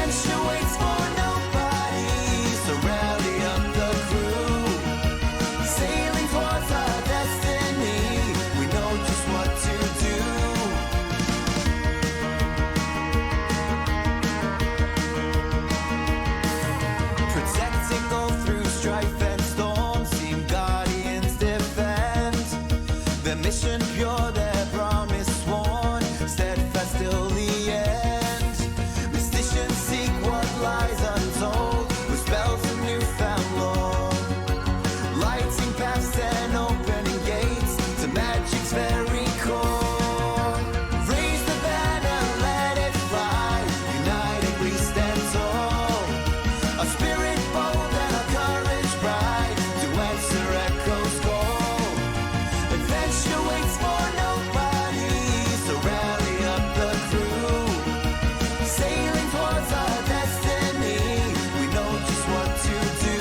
Adventure waits for nobody, so rally up the crew. Sailing towards our destiny, we know just what to do. Protecting all through strife and storm, team guardians defend. Their mission pure, their promise sworn, steadfast till the end. Mysticians seek what lies untold, with spells of newfound lore. Lighting paths and opening gates to magic's very core. Raise the banner, let it fly, united we stand tall. Our spirit bold and our courage bright, to answer echo's call. Adventure waits for nobody, so rally up the crew. Sailing towards our destiny, we know just what to do.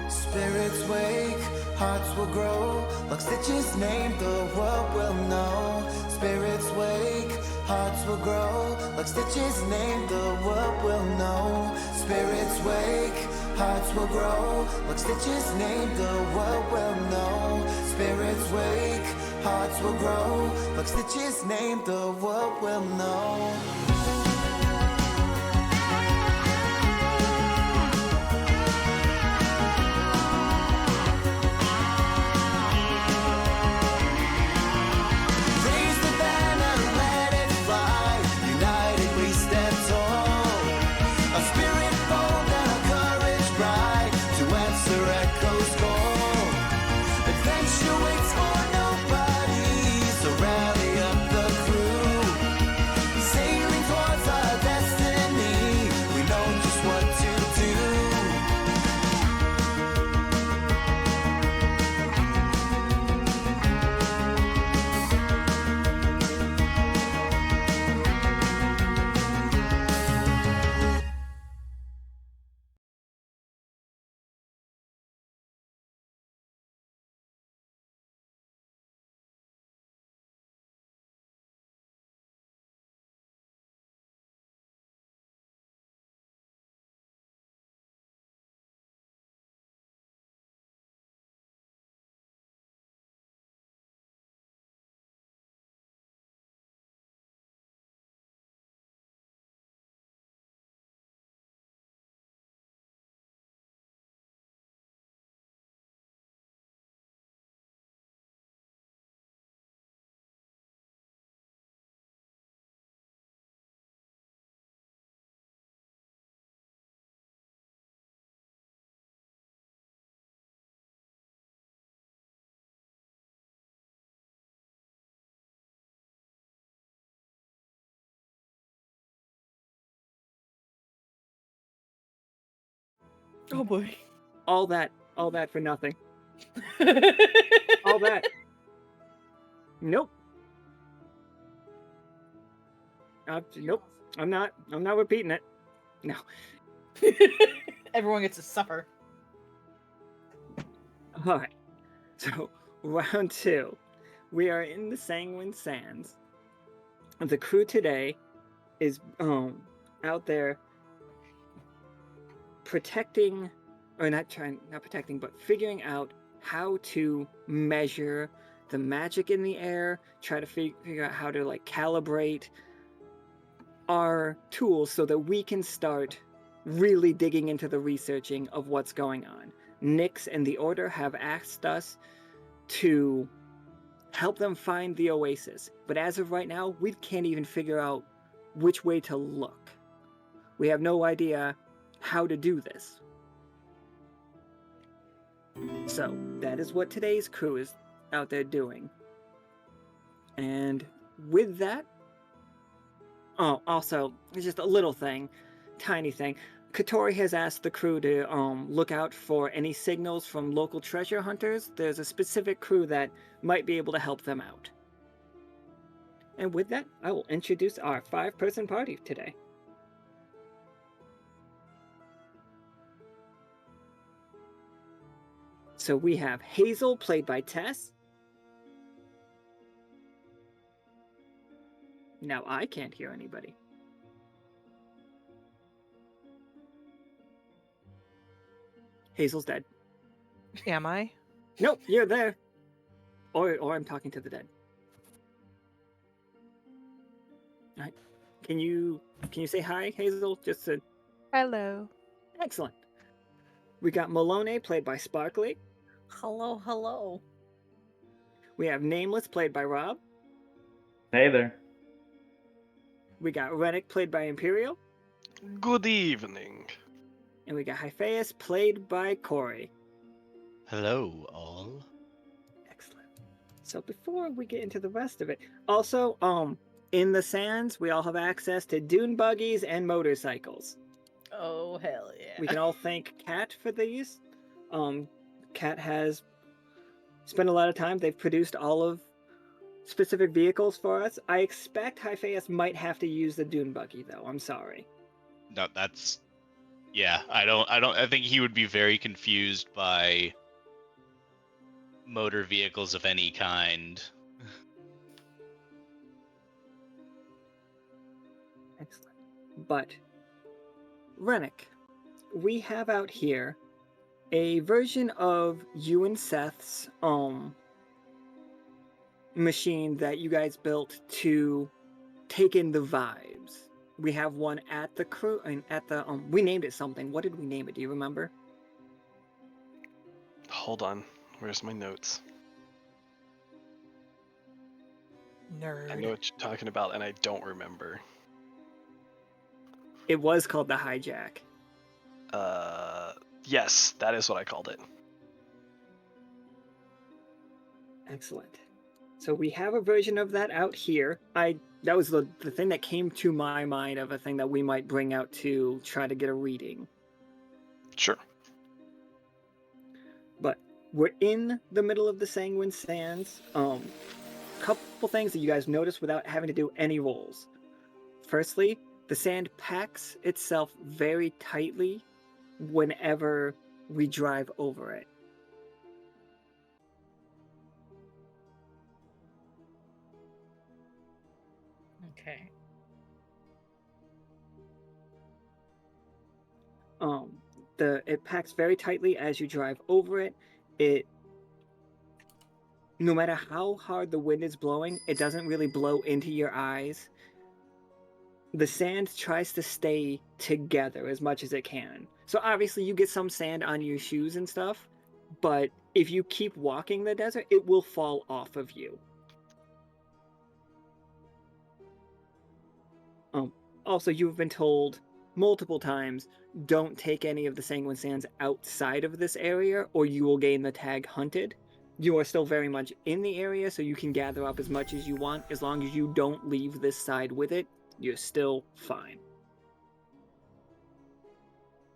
Spirits wake, hearts will grow. Lockstitch's name, the world will know. Spirits wake, hearts will grow. Lockstitch's name, the world will know. Spirits wake, hearts will grow. Lockstitch's name, the world will know. Spirits wake, hearts will grow. Lockstitch's name, the world will know. Raise the banner, let it fly, united we stand tall. Our spirit bold and our courage bright, to answer echo's call. Adventure waits for nobody, so rally up the crew. Sailing towards our destiny, we know just what to do. Oh boy. All that for nothing. All that. Nope. Nope. I'm not repeating it. No. Everyone gets to suffer. All right. So round 2, we are in the Sanguine Sands. The crew today is out there protecting, or not protecting, but figuring out how to measure the magic in the air, try to figure out how to like calibrate our tools so that we can start really digging into the researching of what's going on. Nyx and the Order have asked us to help them find the oasis, but as of right now, we can't even figure out which way to look. We have no idea how to do this. So, that is what today's crew is out there doing. And with that, oh, also, just a little thing, tiny thing. Katori has asked the crew to look out for any signals from local treasure hunters. There's a specific crew that might be able to help them out. And with that, I will introduce our 5-person party today. So we have Hazel, played by Tess. Now I can't hear anybody. Hazel's dead. Am I? Nope, you're there. Or I'm talking to the dead. All right. Can you say hi, Hazel? Just to... Hello. Excellent. We got Melinoë, played by Sparkly. Hello, hello. We have Nameless, played by Rob. Hey there. We got Renic, played by Imperial. Good evening. And we got Hyphaeus, played by Corey. Hello, all. Excellent. So before we get into the rest of it, also, in the sands, we all have access to dune buggies and motorcycles. Oh, hell yeah. We can all thank Cat for these. Cat has spent a lot of time. They've produced all of specific vehicles for us. I expect Hyphaeus might have to use the dune buggy, though. I'm sorry. No, that's... Yeah, I think he would be very confused by motor vehicles of any kind. Excellent. But, Renic, we have out here a version of you and Seth's machine that you guys built to take in the vibes. We have one at the crew and at the we named it something. What did we name it? Do you remember? Hold on. Where's my notes? Nerd. I know what you're talking about, and I don't remember. It was called the Hijack. Yes, that is what I called it. Excellent. So we have a version of that out here. That was the thing that came to my mind of a thing that we might bring out to try to get a reading. Sure. But we're in the middle of the Sanguine Sands. Couple things that you guys notice without having to do any rolls. Firstly, the sand packs itself very tightly whenever we drive over it. Okay. It packs very tightly as you drive over it. No matter how hard the wind is blowing, it doesn't really blow into your eyes. The sand tries to stay together as much as it can. So obviously you get some sand on your shoes and stuff, but if you keep walking the desert, it will fall off of you. Also, you've been told multiple times, don't take any of the Sanguine Sands outside of this area or you will gain the tag hunted. You are still very much in the area, so you can gather up as much as you want. As long as you don't leave this side with it, you're still fine.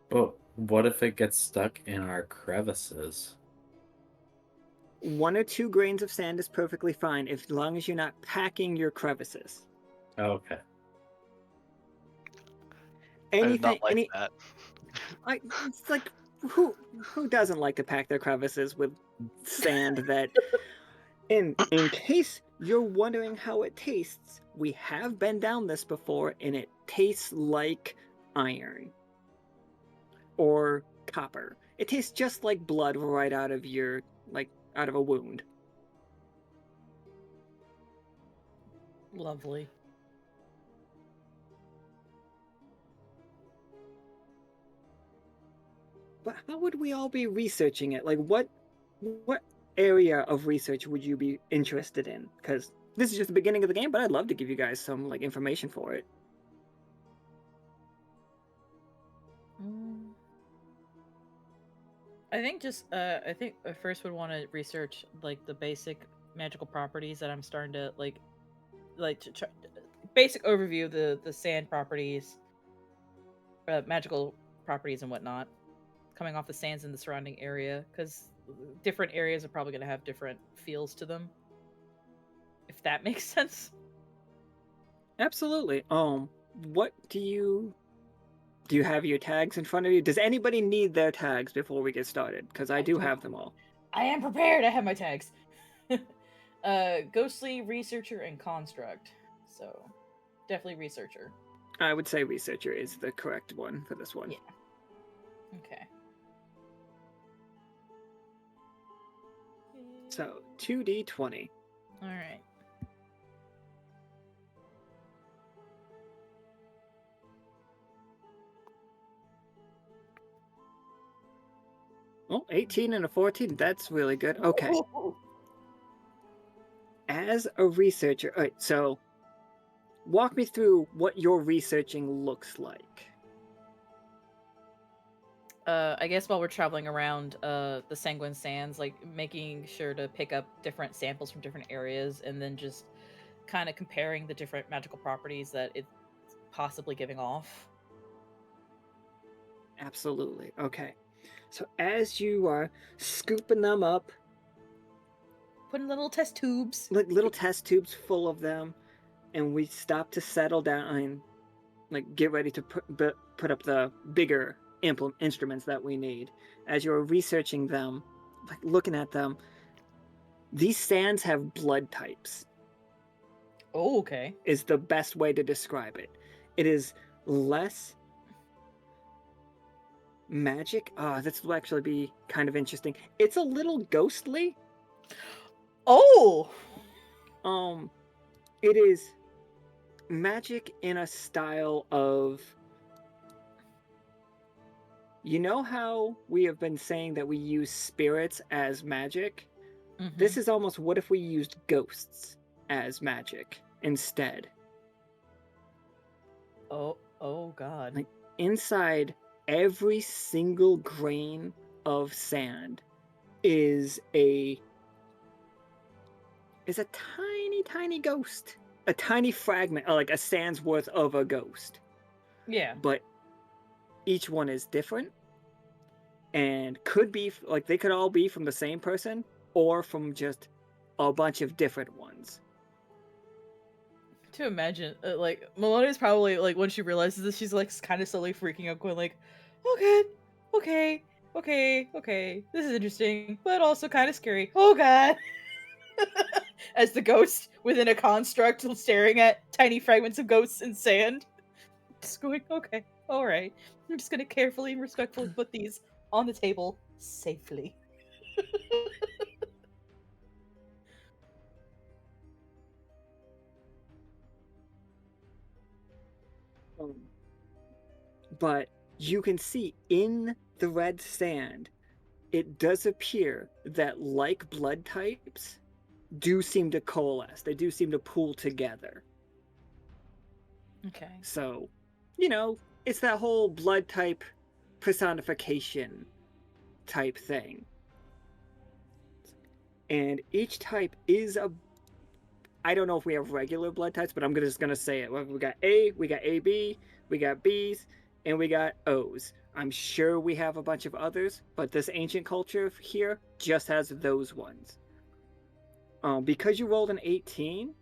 But what if it gets stuck in our crevices? 1 or 2 grains of sand is perfectly fine, as long as you're not packing your crevices. Oh, okay. I did not like that. It's like, who doesn't like to pack their crevices with sand that... In case you're wondering how it tastes, we have been down this before, and it tastes like iron. Or copper. It tastes just like blood right out of out of a wound. Lovely. But how would we all be researching it? Like, what area of research would you be interested in? Because this is just the beginning of the game, but I'd love to give you guys some information for it. I think I first would want to research the basic magical properties that I'm starting to basic overview of the sand properties, magical properties and whatnot, coming off the sands in the surrounding area, because different areas are probably going to have different feels to them, if that makes sense. Absolutely. What do you have your tags in front of you? Does anybody need their tags before we get started? Because I do have them all. I am prepared. I have my tags. Ghostly, researcher, and construct. So, definitely researcher. I would say researcher is the correct one for this one. Yeah. Okay. So 2d20. All right. Oh, 18 and a 14. That's really good. Okay. As a researcher, all right, so walk me through what your researching looks like. I guess while we're traveling around the Sanguine Sands, like making sure to pick up different samples from different areas, and then just kind of comparing the different magical properties that it's possibly giving off. Absolutely. Okay. So as you are scooping them up, Putting little test tubes. like little test tubes full of them, and we stop to settle down and like get ready to put up the bigger instruments that we need. As you're researching them, like looking at them, these sands have blood types. Oh, okay. Is the best way to describe it. It is less magic. This will actually be kind of interesting. It's a little ghostly. Oh! It is magic in a style of... You know how we have been saying that we use spirits as magic? Mm-hmm. This is almost what if we used ghosts as magic instead. Oh God. Like inside every single grain of sand is a tiny ghost. A tiny fragment, like a sand's worth of a ghost. Yeah. But each one is different and could be, like, they could all be from the same person or from just a bunch of different ones. To imagine, like, Melinoë's probably, like, when she realizes this, she's, like, kind of slowly freaking out, going, like, oh god, okay, this is interesting, but also kind of scary. Oh god! As the ghost within a construct staring at tiny fragments of ghosts in sand. Just going, okay, alright. I'm just gonna carefully and respectfully put these on the table safely. But you can see in the red sand, it does appear that like blood types do seem to coalesce. They do seem to pool together. Okay. So, you know, it's that whole blood type personification type thing. And each type is a... I don't know if we have regular blood types, but I'm just going to say it. We got A, we got AB, we got Bs, and we got Os. I'm sure we have a bunch of others, but this ancient culture here just has those ones. Because you rolled an 18,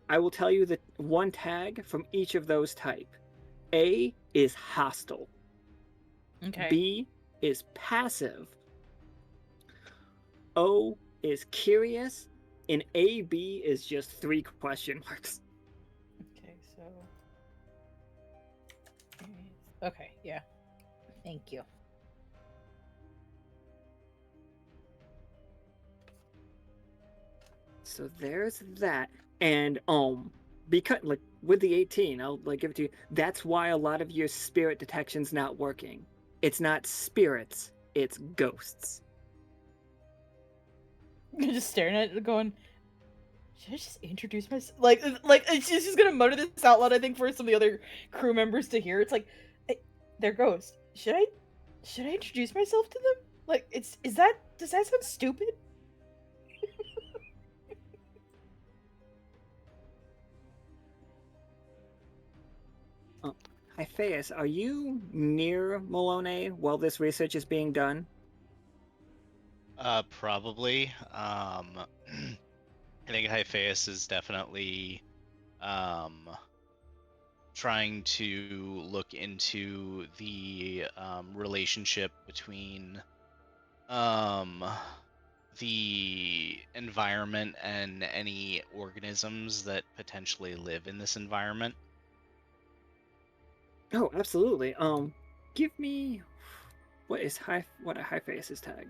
I will tell you that one tag from each of those type. A is hostile. Okay. B is passive. O is curious. And AB is just 3 question marks. Okay, so... Okay, yeah. Thank you. So there's that. And because, like, with the 18, I'll give it to you. That's why a lot of your spirit detection's not working. It's not spirits, it's ghosts. You're just staring at it going, should I just introduce myself? Like she's just gonna mutter this out loud, I think, for some of the other crew members to hear. It's like, they're ghosts. Should I introduce myself to them? Like, does that sound stupid? Hyphaeus, are you near Melinoë while this research is being done? Probably. I think Hyphaeus is definitely trying to look into the relationship between the environment and any organisms that potentially live in this environment? Oh, absolutely. Give me what a Hyphaeus' tag?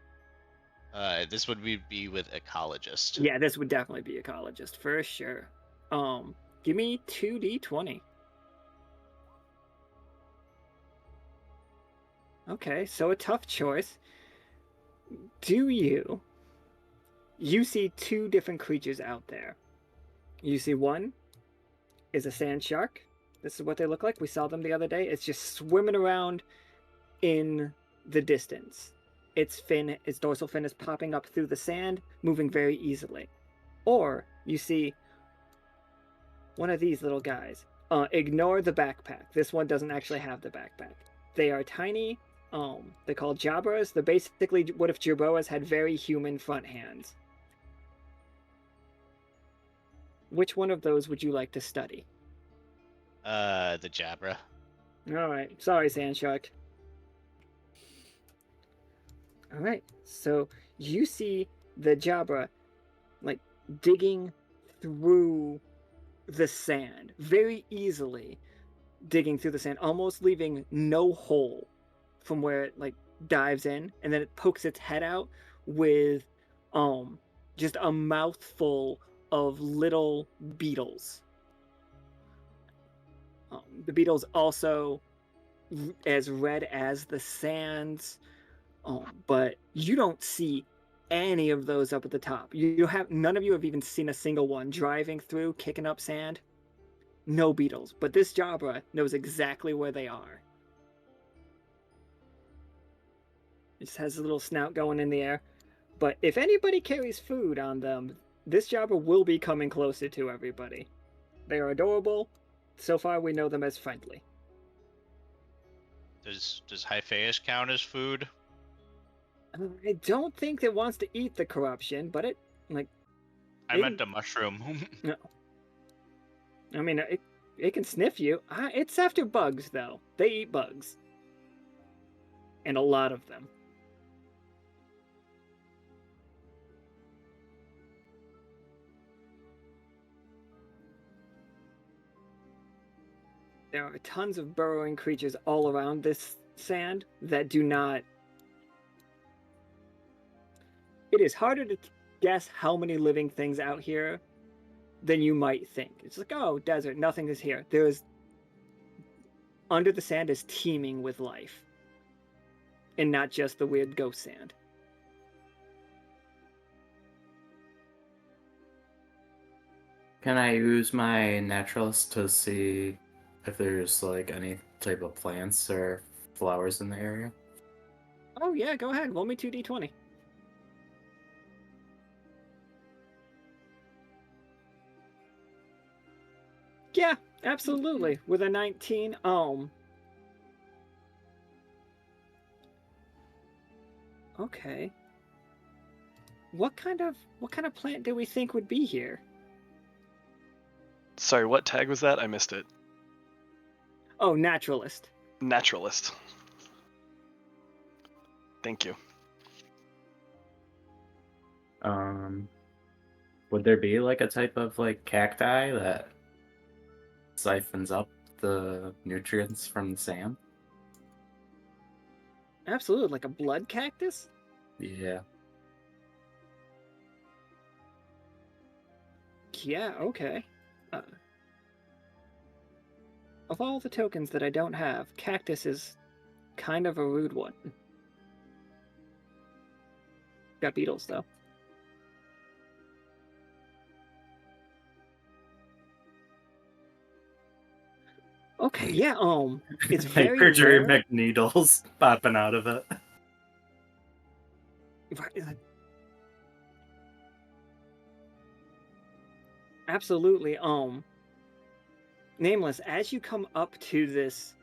This would be with ecologist. Yeah, this would definitely be ecologist for sure. Give me 2d20. Okay, so a tough choice. You see two different creatures out there. You see one is a sand shark. This is what they look like. We saw them the other day. It's just swimming around in the distance. Its dorsal fin is popping up through the sand, moving very easily. Or you see one of these little guys. Ignore the backpack. This one doesn't actually have the backpack. They are tiny. They're called Jabras. They're basically what if Jerboas had very human front hands. Which one of those would you like to study? The Jabra. Alright, sorry, Sand Shark. Alright, so you see the Jabra, like, digging through the sand, very easily digging through the sand, almost leaving no hole from where it, like, dives in, and then it pokes its head out with, just a mouthful of little beetles. The beetles also as red as the sands, but you don't see any of those up at the top. None of you have even seen a single one driving through, kicking up sand. No beetles, but this Jabra knows exactly where they are. It just has a little snout going in the air. But if anybody carries food on them, this Jabra will be coming closer to everybody. They are adorable. So far, we know them as friendly. Does Hyphaeus count as food? I don't think it wants to eat the corruption, but I meant a mushroom. No. I mean, it can sniff you. It's after bugs, though. They eat bugs. And a lot of them. There are tons of burrowing creatures all around this sand that do not... It is harder to guess how many living things out here than you might think. It's like, oh, desert, nothing is here. Under the sand is teeming with life. And not just the weird ghost sand. Can I use my naturalist to see if there's like any type of plants or flowers in the area? Oh yeah, go ahead. Roll me 2d20. Yeah, absolutely. With a 19, okay. What kind of plant do we think would be here? Sorry, what tag was that? I missed it. Oh, naturalist. Naturalist. Thank you. Would there be like a type of like cacti that siphons up the nutrients from the sand? Absolutely, like a blood cactus? Yeah. Yeah, okay. Of all the tokens that I don't have, cactus is kind of a rude one. Got beetles, though. Okay, yeah, it's very Mercury rare. McNeedles popping out of it. Absolutely, Nameless, as you come up to this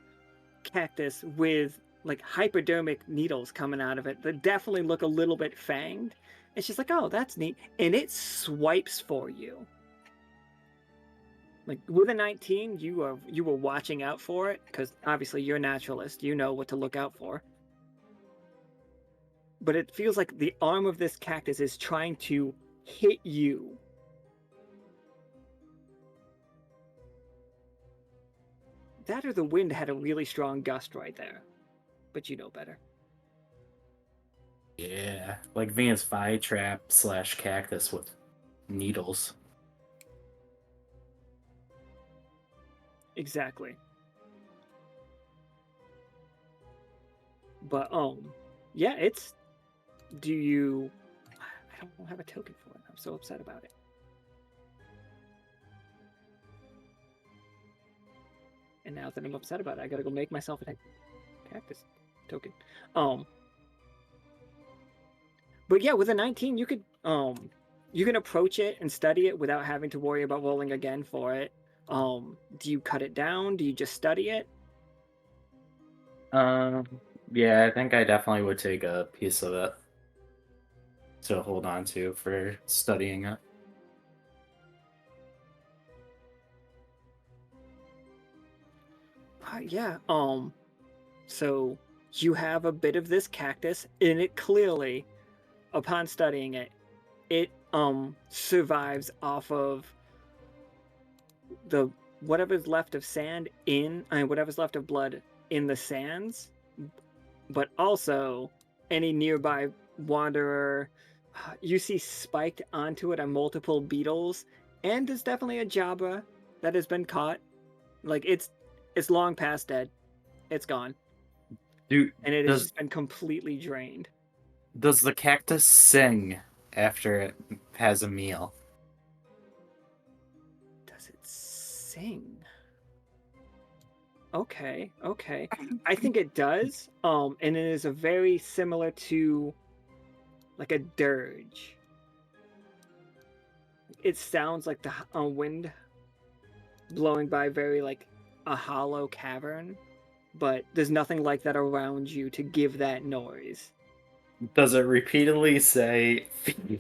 cactus with, like, hypodermic needles coming out of it that definitely look a little bit fanged, and she's like, oh, that's neat, and it swipes for you. Like, with a 19, you were watching out for it, because obviously you're a naturalist. You know what to look out for. but it feels like the arm of this cactus is trying to hit you. That or the wind had a really strong gust right there. But you know better. Yeah, like Venus flytrap / cactus with needles. Exactly. But yeah, it's. Do you? I don't have a token for it. I'm so upset about it. And now that I'm upset about it, I gotta go make myself a cactus token. But yeah, with a 19, you can approach it and study it without having to worry about rolling again for it. Do you cut it down? Do you just study it? Yeah, I think I definitely would take a piece of it to hold on to for studying it. Yeah. So you have a bit of this cactus, and it clearly, upon studying it, it survives off of the whatever's left of sand whatever's left of blood in the sands, but also any nearby wanderer. You see spiked onto it are multiple beetles, and there's definitely a jabra that has been caught. Like it's long past dead. It's gone. Dude, And it has just been completely drained. does the cactus sing after it has a meal? Does it sing? Okay. I think it does. And it is a very similar to like a dirge. It sounds like the wind blowing by very like a hollow cavern, but there's nothing like that around you to give that noise. Does it repeatedly say,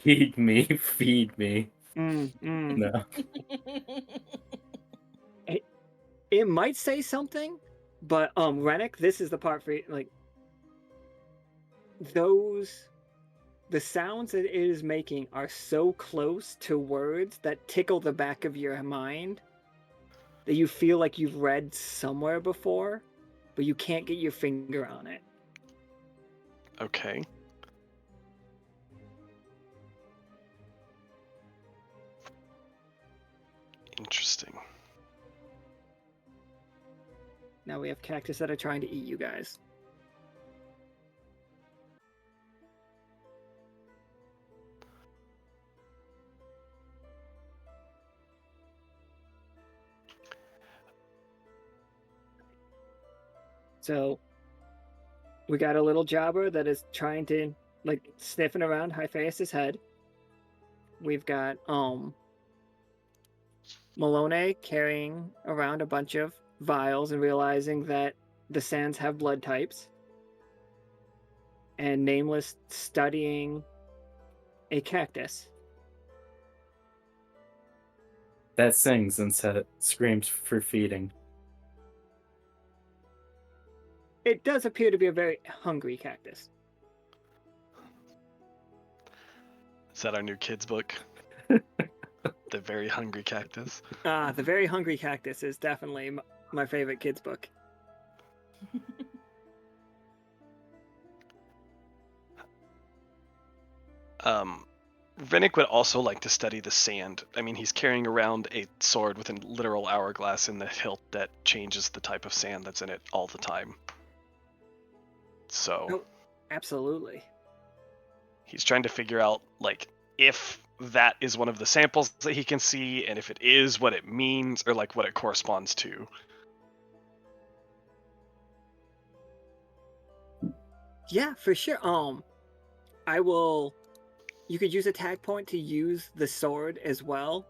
feed me, feed me? No. It might say something, but Renic, this is the part for you, like the sounds that it is making are so close to words that tickle the back of your mind that you feel like you've read somewhere before, but you can't get your finger on it. Okay. Interesting. Now we have cactus that are trying to eat you guys. So we got a little jobber that is trying to like sniffing around Hyphaeus' head. We've got Melinoë carrying around a bunch of vials and realizing that the sands have blood types. And Nameless studying a cactus. That sings and screams for feeding. It does appear to be a very hungry cactus. Is that our new kids book? The Very Hungry Cactus. The Very Hungry Cactus is definitely my favorite kids book. Renic would also like to study the sand. I mean, he's carrying around a sword with a literal hourglass in the hilt that changes the type of sand that's in it all the time. So, Oh, absolutely. he's trying to figure out, like, if that is one of the samples that he can see, and if it is, what it means, or, like, what it corresponds to. Yeah, for sure. You could use a tag point to use the sword as well.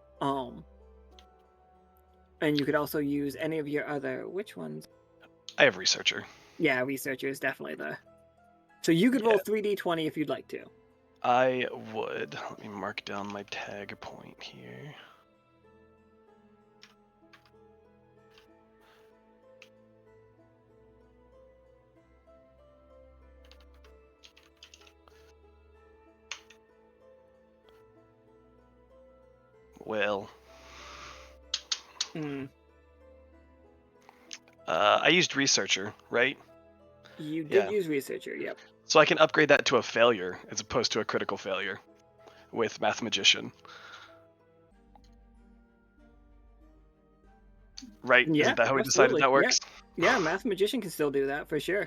And you could also use any of your other, which ones? I have Researcher. Yeah, Researcher is definitely the. So you could roll 3d20 if you'd like to. I would. Let me mark down my tag point here. Well, Hmm. I used researcher, right? You did Yeah. use researcher, yep. So I can upgrade that to a failure as opposed to a critical failure with math magician. Right? Yeah, Isn't that how we decided absolutely. that works? Yeah, math magician can still do that for sure.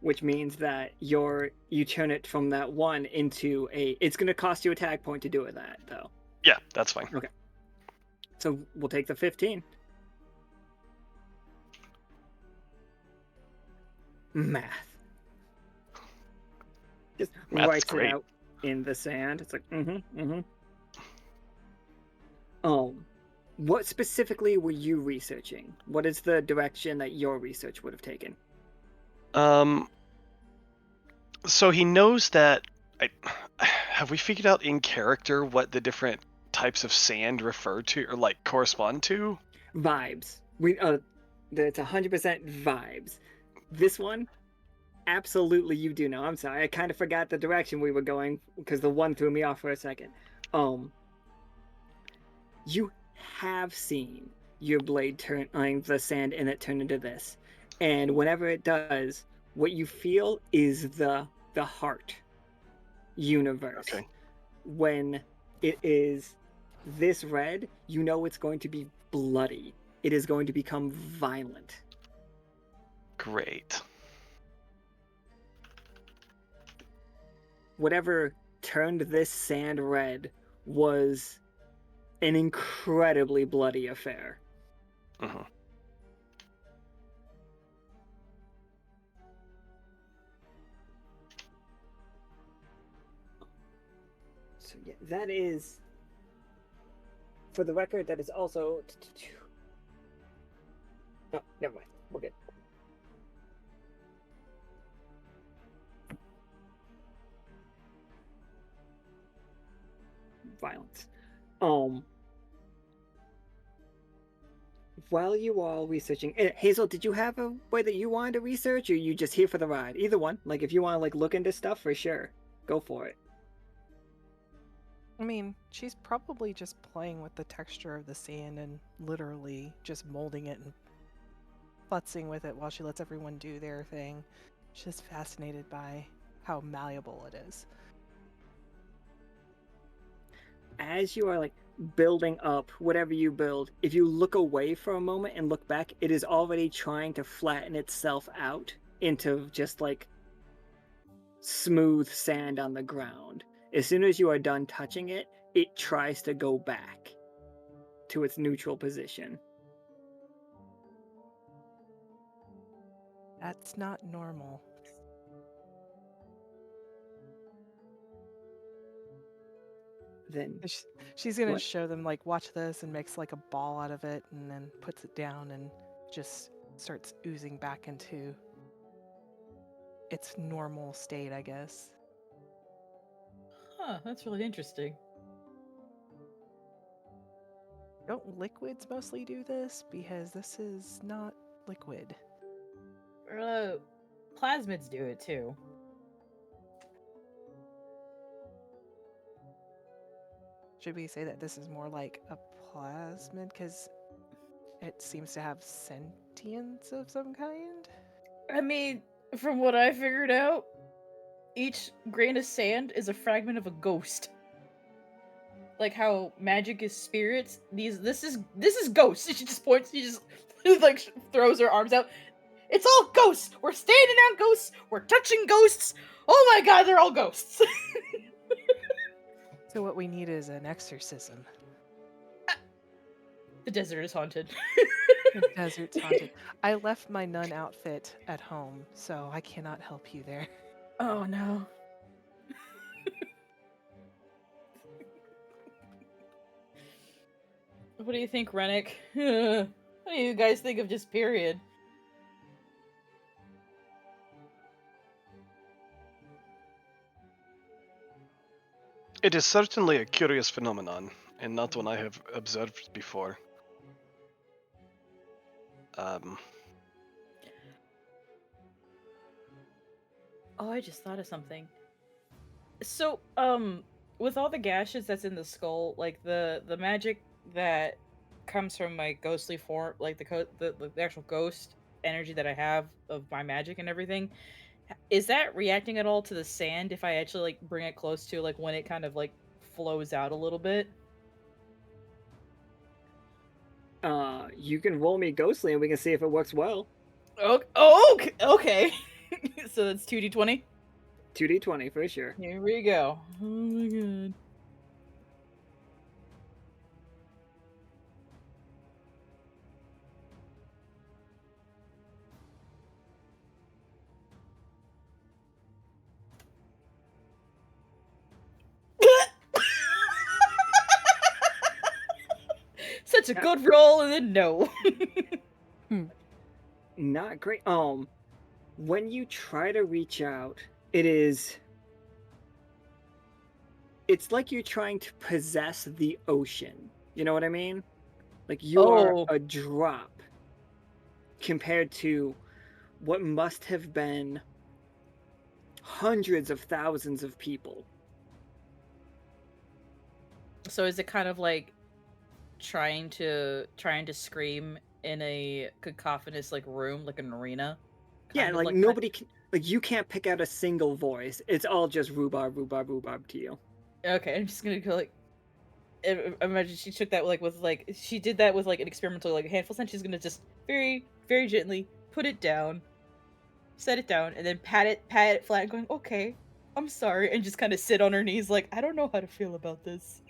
Which means that you turn it from that 1 into a. It's going to cost you a tag point to do it that though. Yeah, that's fine. Okay. So we'll take the 15. Math. Just Math's writes great. it out in the sand. It's like, what specifically were you researching? What is the direction that your research would have taken? So he knows that. Have we figured out in character what the different types of sand refer to or like correspond to? Vibes. It's 100% vibes. This one, absolutely, you do know. I'm sorry, I kind of forgot the direction we were going because the 1 threw me off for a second. You have seen your blade turn the sand in it turn into this, and whenever it does, what you feel is the heart universe. Okay. When it is this red, you know it's going to be bloody. It is going to become violent. Great. Whatever turned this sand red was an incredibly bloody affair. Mm-hmm. So yeah, that is, for the record, that is also. Oh, never mind. We're good. Violence. While you all researching, Hazel, did you have a way that you wanted to research, or you just here for the ride? Either one. Like, if you want to look into stuff, for sure, go for it. I mean, she's probably just playing with the texture of the sand and literally just molding it and futzing with it while she lets everyone do their thing. She's just fascinated by how malleable it is. As you are building up whatever you build, if you look away for a moment and look back, it is already trying to flatten itself out into just smooth sand on the ground. As soon as you are done touching it, it tries to go back to its neutral position. That's not normal. Then She's gonna What? show them watch this, and makes a ball out of it and then puts it down and just starts oozing back into its normal state, I guess. Huh, that's really interesting. Don't liquids mostly do this? Because this is not liquid. Plasmids do it too. Should we say that this is more like a plasmid because it seems to have sentience of some kind? I mean, from what I figured out, each grain of sand is a fragment of a ghost. Like how magic is spirits. This is ghosts. She just points. She just throws her arms out. It's all ghosts. We're standing on ghosts. We're touching ghosts. Oh my god, they're all ghosts. So what we need is an exorcism. The desert is haunted. The desert's haunted. I left my nun outfit at home, so I cannot help you there. Oh no. What do you think, Renic? What do you guys think of just period? It is certainly a curious phenomenon, and not one I have observed before. Oh, I just thought of something. So, with all the gashes that's in the skull, like the magic that comes from my ghostly form, like the actual ghost energy that I have of my magic and everything, is that reacting at all to the sand if I actually like bring it close to like when it kind of like flows out a little bit? You can roll me ghostly and we can see if it works well. Okay. So that's 2d20. 2d20 for sure. Here we go. Oh my god. Such a good roll, and then no. Not great. When you try to reach out, it's like you're trying to possess the ocean. You know what I mean? Like you are Oh. a drop compared to what must have been hundreds of thousands of people. So is it kind of like trying to scream in a cacophonous like room, like an arena? Yeah, Kind of like that? nobody can, like you can't pick out a single voice. It's all just rhubarb, rhubarb, rhubarb to you. Okay, I'm just gonna go like. Imagine she took that like with like she did that with like an experimental like handful, and she's gonna just very very gently put it down, set it down, and then pat it flat, and going, "Okay, I'm sorry," and just kind of sit on her knees like, "I don't know how to feel about this.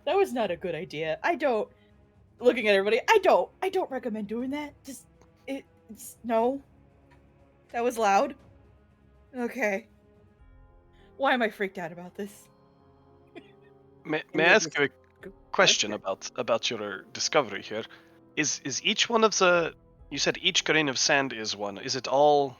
That was not a good idea. I don't." Looking at everybody, I don't recommend doing that. Just it's no. That was loud. Okay. Why am I freaked out about this? May And I you're ask just- you a Go- question go- about your discovery here? Is each one of the, you said each grain of sand is one. Is it all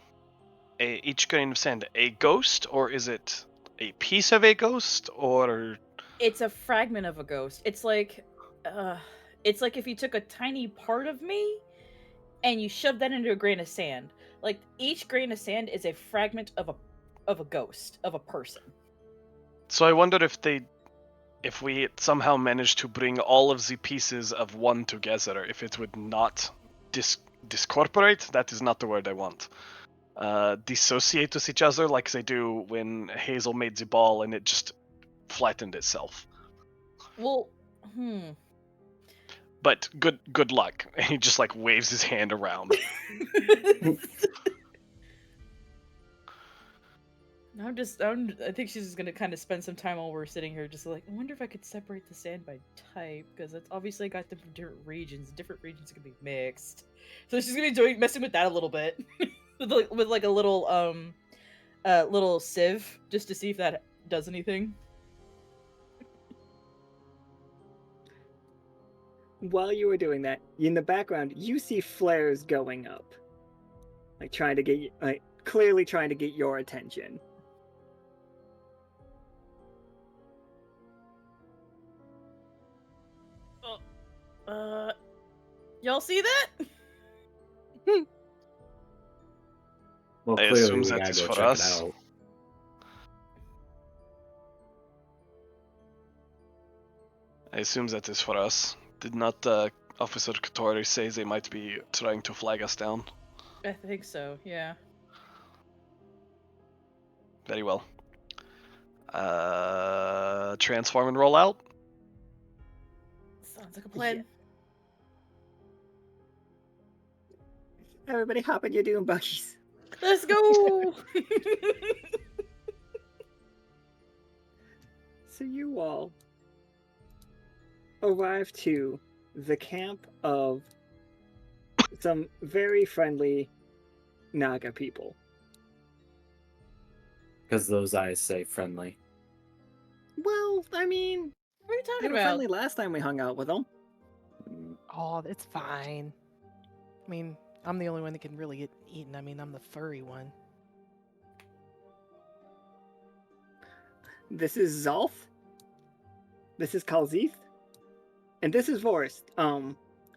each grain of sand a ghost, or is it a piece of a ghost, or It's a fragment of a ghost. It's like if you took a tiny part of me and you shoved that into a grain of sand. Like each grain of sand is a fragment of a ghost, of a person. so I wonder if we somehow manage to bring all of the pieces of one together, if it would not discorporate. That is not the word I want. Dissociate with each other like they do when Hazel made the ball and it just flattened itself. Well, But good luck. And he just like waves his hand around. I think she's just gonna kind of spend some time while we're sitting here, just like, I wonder if I could separate the sand by type, because it's obviously got them from different regions. Different regions can be mixed, so she's gonna be messing with that a little bit, with like a little little sieve, just to see if that does anything. While you were doing that, in the background, you see flares going up, like trying to get, like clearly trying to get your attention. Y'all see that? Well, I clearly assume we that gotta is go for check us. it out. I assume that is for us. Did not Officer Katori say they might be trying to flag us down? I think so. Yeah. Very well. Transform and roll out. Sounds like a plan. Everybody hop in your doom buggies. Let's go. So you all arrive to the camp of some very friendly Naga people. Because those eyes say friendly. Well, I mean, What are you they talking were about? friendly last time we hung out with them. Oh, it's fine. I mean, I'm the only one that can really get eaten. I mean, I'm the furry one. This is Zolf. This is Kalzith. And this is Vorst,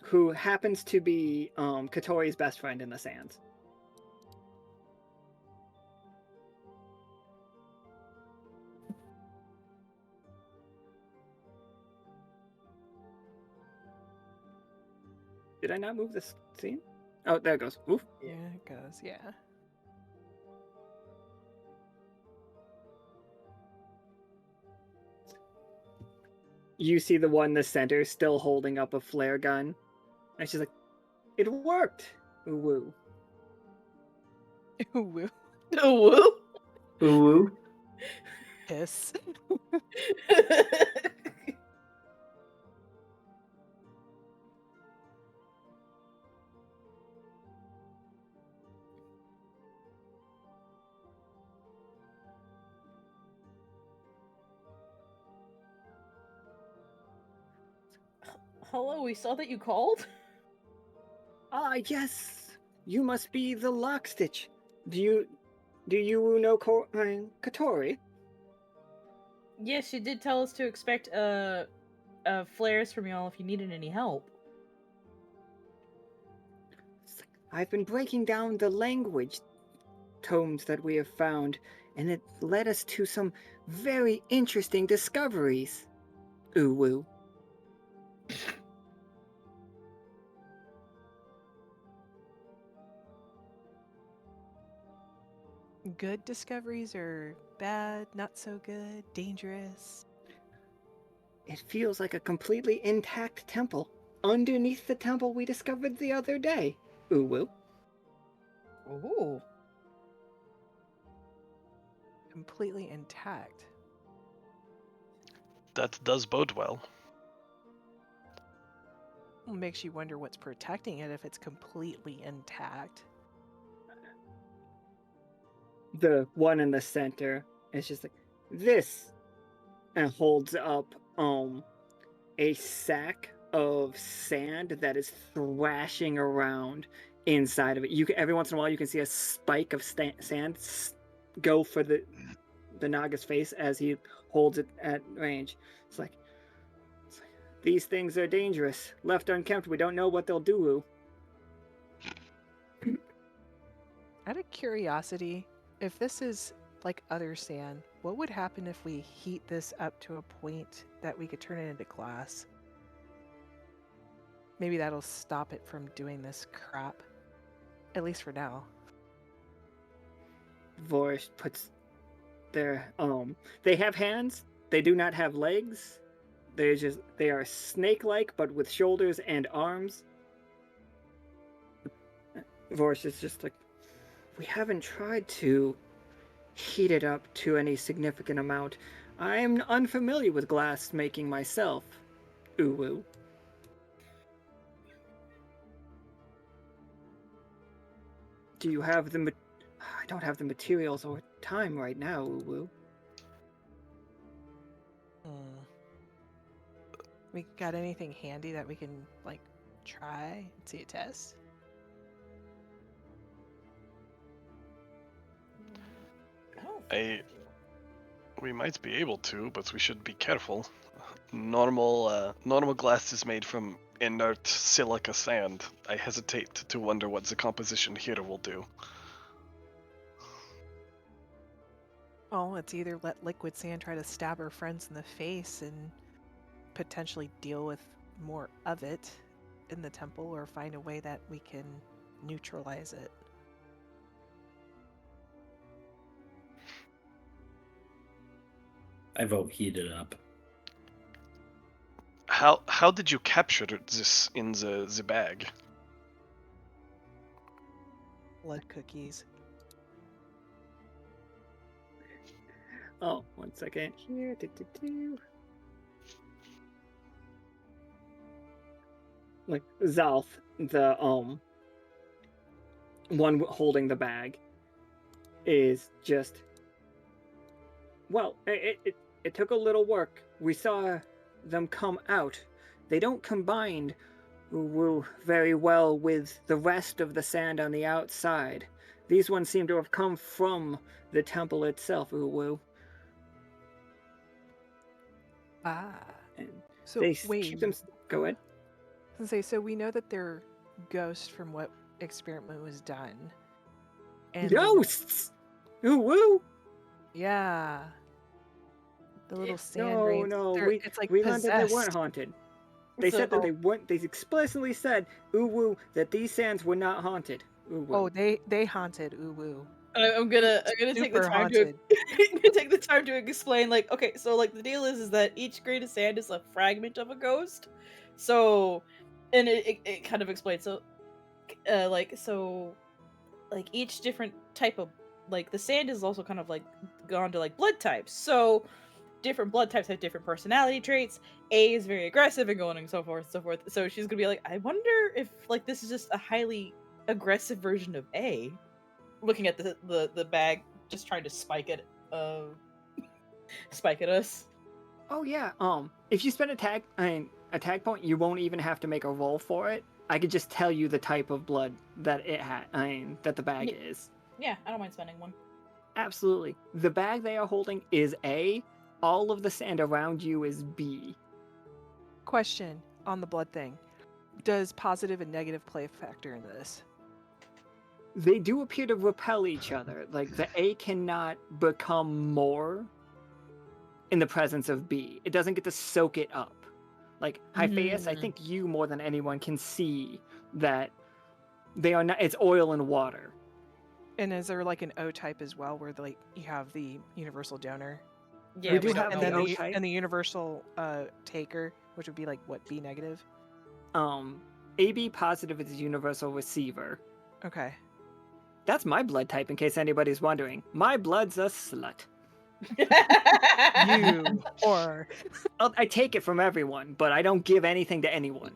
who happens to be Katori's best friend in the sands. Did I not move this scene? Oh, there it goes. Oof. Yeah, it goes. Yeah. You see the one in the center still holding up a flare gun. And she's like, it worked! Ooh woo. Ooh, woo. Oh, woo. Ooh, woo. Piss. Hello, we saw that you called. Ah, yes! You must be the Lockstitch. Do you know Katori? Yes, you did tell us to expect flares from y'all if you needed any help. I've been breaking down the language tomes that we have found, and it led us to some very interesting discoveries. Ooh woo. Good discoveries or bad, not so good, dangerous? It feels like a completely intact temple underneath the temple we discovered the other day. Ooh woo. Ooh. Completely intact. That does bode well. Makes you wonder what's protecting it if it's completely intact. The one in the center is just like this, and holds up a sack of sand that is thrashing around inside of it. Every once in a while you can see a spike of sand go for the Naga's face as he holds it at range. It's like these things are dangerous. Left unkempt, we don't know what they'll do. Out of curiosity, if this is like other sand, what would happen if we heat this up to a point that we could turn it into glass? Maybe that'll stop it from doing this crap. At least for now. Vorish puts their they have hands, they do not have legs. They are snake-like but with shoulders and arms. Vorish is just like, we haven't tried to heat it up to any significant amount. I'm unfamiliar with glass making myself. Ooh woo. Do you have the I don't have the materials or time right now, ooh woo. We got anything handy that we can like try and see a test? We might be able to, but we should be careful. Normal glass is made from inert silica sand. I hesitate to wonder what the composition here will do. Oh, let's either let liquid sand try to stab our friends in the face and potentially deal with more of it in the temple, or find a way that we can neutralize it. I vote heat it up. How did you capture this in the bag? Blood cookies. Oh, 1 second here. Like Zalf, the one holding the bag, is just, well, it took a little work. We saw them come out. They don't combine very well with the rest of the sand on the outside. These ones seem to have come from the temple itself, ooh-woo. Ah. And So they wait. keep them. Go ahead. I was gonna say, so we know that they're ghosts from what experiment was done. And Ghosts! Ooh-woo! Yeah. The little sand No, grains. no, It's like we learned that they weren't possessed. haunted. They So- said that they weren't. They explicitly said, "Ooh woo," that these sands were not haunted. Ooh woo. Oh, they haunted Uwu. I'm gonna take the Super time haunted. to take the time to explain. Like, okay, so like the deal is that each grain of sand is a fragment of a ghost. So, and it kind of explains. So, like each different type of like the sand is also kind of like gone to like blood types. So different blood types have different personality traits. A is very aggressive and going and so forth, so forth. So she's gonna be like, I wonder if like this is just a highly aggressive version of A. Looking at the bag, just trying to spike it, spike at us. Oh yeah. If you spend attack point, you won't even have to make a roll for it. I could just tell you the type of blood that it had. That the bag is. Yeah, I don't mind spending one. Absolutely. The bag they are holding is A. All of the sand around you is B. Question on the blood thing. Does positive and negative play a factor in this? They do appear to repel each other. Like the A cannot become more in the presence of B. It doesn't get to soak it up. Like Hyphaeus, I think you more than anyone can see that they are not. It's oil and water. And is there like an O type as well, where like you have the universal donor? Yeah, We do don't have know and then the O the type. and the universal taker, which would be like what, B negative? AB positive is universal receiver. Okay. That's my blood type, in case anybody's wondering. My blood's a slut. You or I take it from everyone, but I don't give anything to anyone.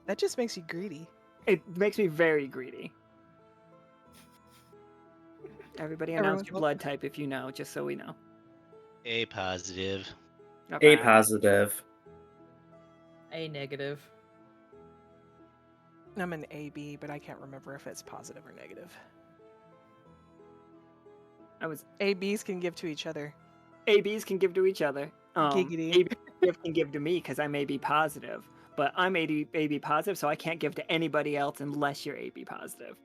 that just makes you greedy. It makes me very greedy. Everybody announce Everyone's your wel- blood type if you know, just so we know. A positive. A Okay. positive. A negative. I'm an AB, but I can't remember if it's positive or negative. I was ABs can give to each other. ABs can give to each other. Giggity. AB can give to me because I'm AB positive, but I'm AB positive, so I can't give to anybody else unless you're AB positive.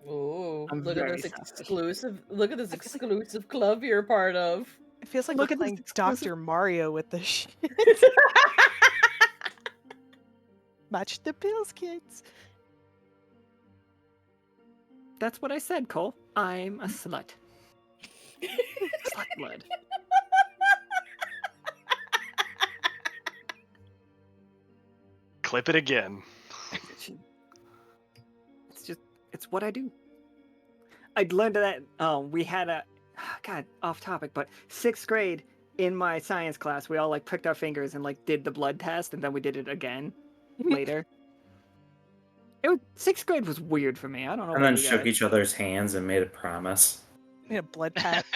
Ooh, I'm look at very this selfish. exclusive! Look at this I feel like- exclusive club you're part of. It feels like Look we're at this playing exclusive- Dr. Mario with this shit. Match the pills, kids. That's what I said, Cole. I'm a slut. Slut blood. Clip it again. It's what I do. I'd learned that we had a God, off topic, but 6th grade in my science class, we all like pricked our fingers and like did the blood test, and then we did it again later. 6th grade was weird for me. I don't know. And about then you shook guys. each other's hands and made a promise. Made a blood pact.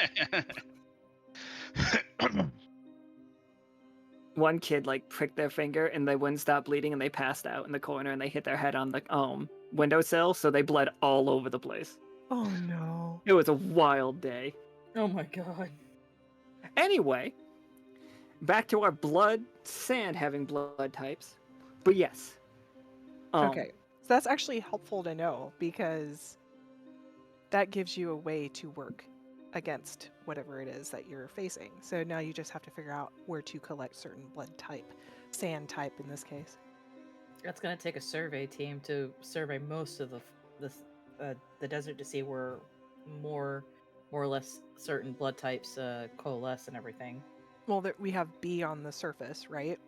One kid like pricked their finger and they wouldn't stop bleeding, and they passed out in the corner, and they hit their head on the windowsill, so they bled all over the place. Oh no. It was a wild day. Oh my god. Anyway, back to our blood sand having blood types. But yes. Okay. So that's actually helpful to know, because that gives you a way to work against whatever it is that you're facing. So now you just have to figure out where to collect certain blood type, sand type in this case. That's gonna take a survey team to survey most of the desert to see where more or less certain blood types coalesce and everything. Well, we have B on the surface, right?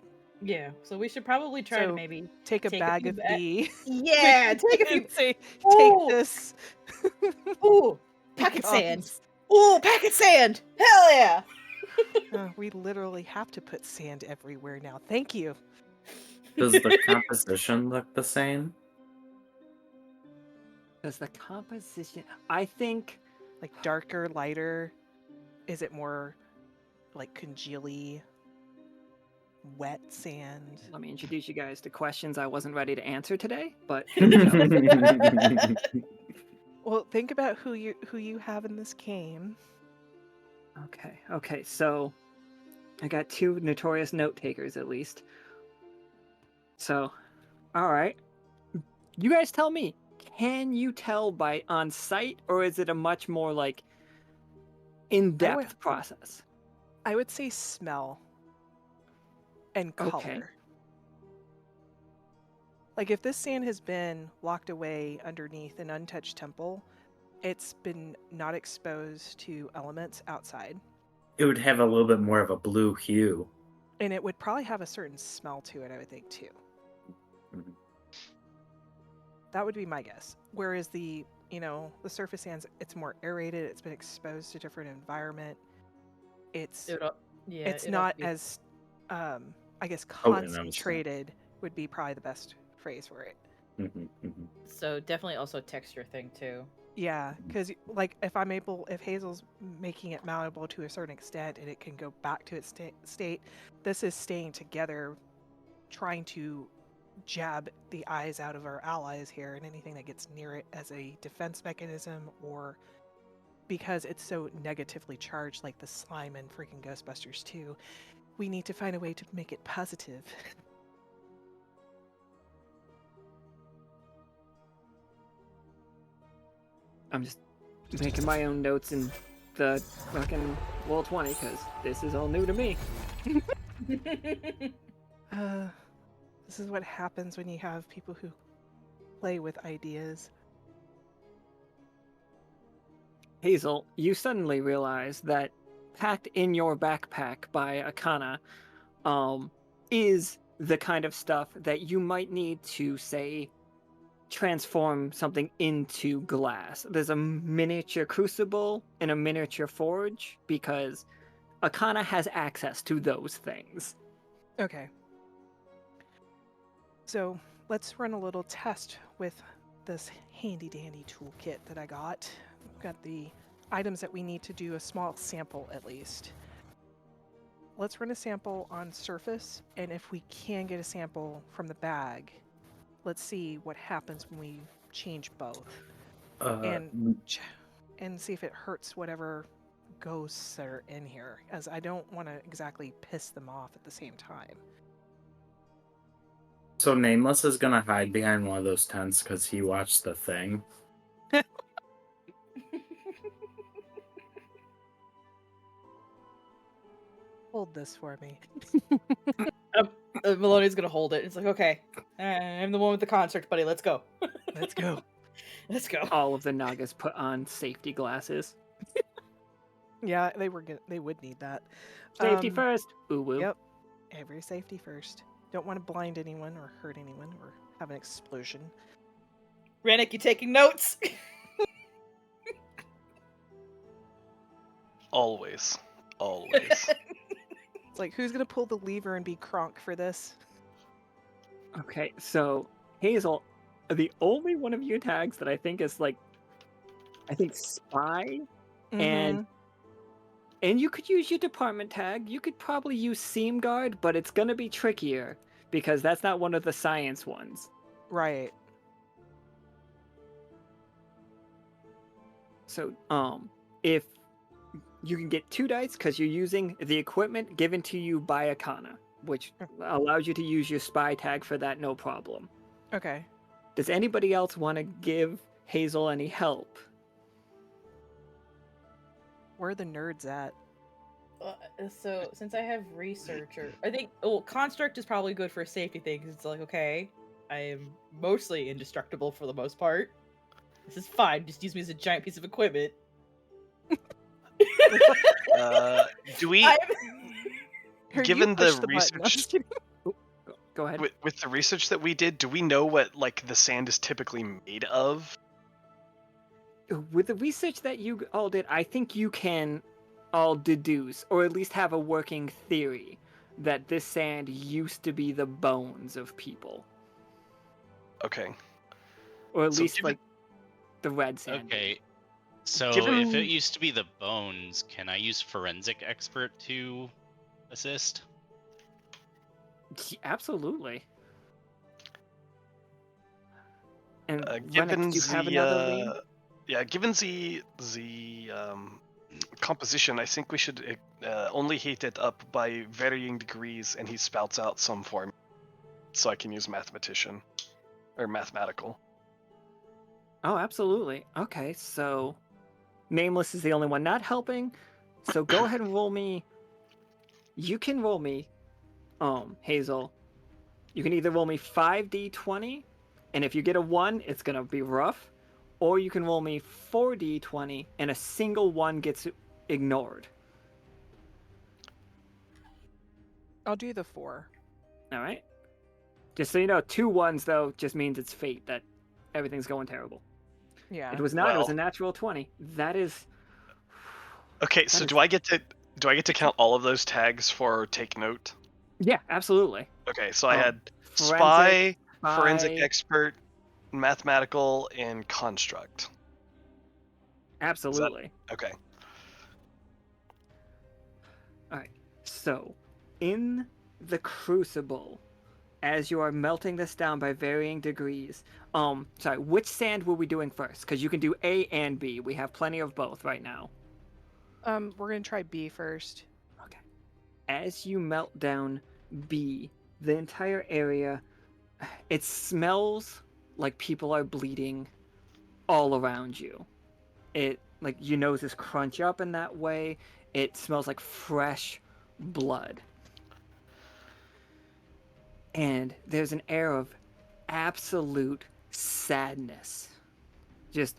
Yeah, so we should probably try to So maybe Take a Take a bag few of ba- B. yeah, take a few. and say, Ooh. take this. Ooh, packet Because, sand. Ooh, packet sand. Hell yeah. we literally have to put sand everywhere now. Thank you. Does the composition look the same? Does the composition? I think Like darker, lighter. Is it more like congealy, wet sand? let me introduce you guys to questions I wasn't ready to answer today, but Well, think about who you have in this game. Okay, so I got 2 notorious note takers at least. So, all right. You guys tell me, can you tell by on sight, or is it a much more like in-depth process? I would say smell and color. Okay. Like if this sand has been locked away underneath an untouched temple, it's been not exposed to elements outside. It would have a little bit more of a blue hue. And it would probably have a certain smell to it, I would think, too. Mhm. That would be my guess. Whereas the surface sands, it's more aerated, it's been exposed to different environment. It's It would al- yeah, it's it'd also not be- as I guess Potent, I'm saying. concentrated would be probably the best phrase for it. Mhm, mhm. so definitely also a texture thing too. Yeah, because like if Hazel's making it malleable to a certain extent and it can go back to its state, this is staying together, trying to jab the eyes out of our allies here, and anything that gets near it as a defense mechanism, or because it's so negatively charged, like the slime in freaking Ghostbusters 2, we need to find a way to make it positive. I'm just making my own notes in the fucking Roll 20 because this is all new to me. This is what happens when you have people who play with ideas. Hazel, you suddenly realize that packed in your backpack by Akana is the kind of stuff that you might need to, say, transform something into glass. There's a miniature crucible and a miniature forge because Akana has access to those things. Okay. So let's run a little test with this handy dandy toolkit that I got. We've got the items that we need to do a small sample at least. Let's run a sample on surface, and if we can get a sample from the bag, let's see what happens when we change both. And see if it hurts whatever ghosts that are in here, as I don't want to exactly piss them off at the same time. So Nameless is gonna hide behind one of those tents because he watched The Thing. Hold this for me. Melinoë's gonna hold it. It's like, okay, I'm the one with the construct, buddy. Let's go. Let's go. Let's go. All of the Nagas put on safety glasses. Yeah, they would need that. Safety first. Ooh woo. Yep. Every safety first. Don't want to blind anyone or hurt anyone or have an explosion. Renic, you taking notes? Always. It's like, who's gonna pull the lever and be Kronk for this? Okay, so Hazel, the only one of your tags that I think is like, I think spy, and you could use your department tag. You could probably use seam guard, but it's gonna be trickier because that's not one of the science ones. Right. So, if you can get 2 dice because you're using the equipment given to you by Akana, which allows you to use your spy tag for that, no problem. Okay. Does anybody else want to give Hazel any help? Where are the nerds at? So since I have researcher, I think construct is probably good for a safety thing because it's like, okay, I am mostly indestructible for the most part. This is fine. Just use me as a giant piece of equipment. Do we, Here, you given push the button. I'm research just kidding. Go ahead. with the research that we did, do we know what like the sand is typically made of? With the research that you all did, I think you can all deduce, or at least have a working theory, that this sand used to be the bones of people. Okay. Or at So least, given- like, the red sand. Okay. So Given- if it used to be the bones, can I use forensic expert to assist? Absolutely. And Given Renic, do you have another name? given the composition, I think we should only heat it up by varying degrees, and he spouts out some form, so I can use mathematician or mathematical. Oh, absolutely. Okay, so Nameless is the only one not helping. So go ahead and roll me. You can roll me, Hazel, You can either roll me 5d20, and if you get a 1, it's going to be rough, or you can roll me 4d20, and a single 1 gets ignored. I'll do the 4. All right? Just so you know, 2 1s, though, just means it's fate that everything's going terrible. Yeah. It was not, it was a Well. natural 20. That is... Okay, so is- do I get to count all of those tags for take note? Yeah, absolutely. Okay, so I had Forensic, spy, forensic spy. expert, mathematical, and construct. Absolutely. Okay. Alright, so in the crucible, as you are melting this down by varying degrees, sorry, which sand were we doing first? Because you can do A and B. We have plenty of both right now. We're gonna try B first. Okay. As you melt down B, the entire area, it smells like people are bleeding all around you. It, like, your noses crunch up in that way. It smells like fresh blood. And there's an air of absolute sadness. Just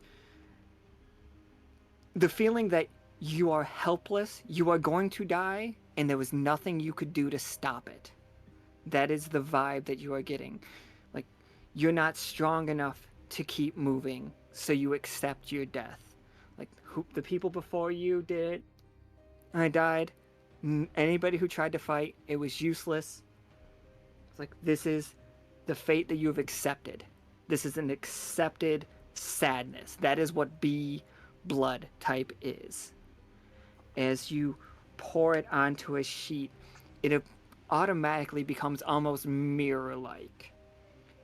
the feeling that you are helpless, you are going to die, and there was nothing you could do to stop it. That is the vibe that you are getting. Like, you're not strong enough to keep moving, so you accept your death. Like, the people before you did, I died. Anybody who tried to fight, it was useless. It's like, this is the fate that you have accepted. This is an accepted sadness. That is what B blood type is. As you pour it onto a sheet, it automatically becomes almost mirror-like.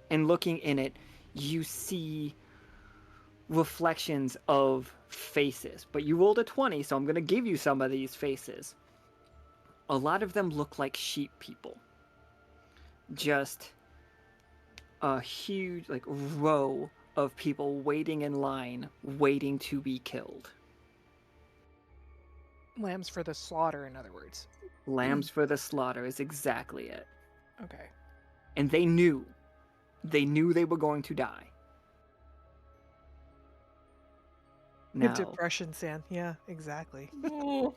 And looking in it, you see reflections of faces. But you rolled a 20, so I'm going to give you some of these faces. A lot of them look like sheep people. Just a huge, like, row of people waiting in line, waiting to be killed. Lambs for the slaughter, in other words. Lambs for the slaughter is exactly it. Okay. And they knew they were going to die. The Now, depression sand. Yeah, exactly. Ooh.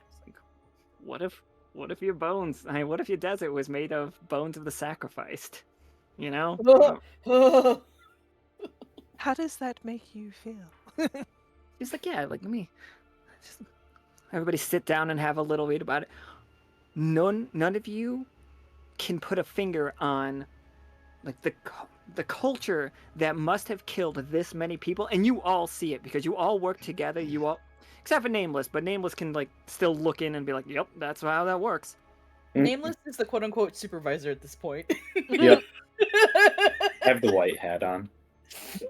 it's like, what if your bones, I mean, what if your desert was made of bones of the sacrificed? You know? How does that make you feel? He's like, yeah, like, let me just everybody sit down and have a little read about it. None of you can put a finger on, like, the culture that must have killed this many people, and you all see it because you all work together. You all, except for Nameless, but Nameless can, like, still look in and be like, yep, that's how that works. Nameless is the quote-unquote supervisor at this point. Yep. I have the white hat on. Just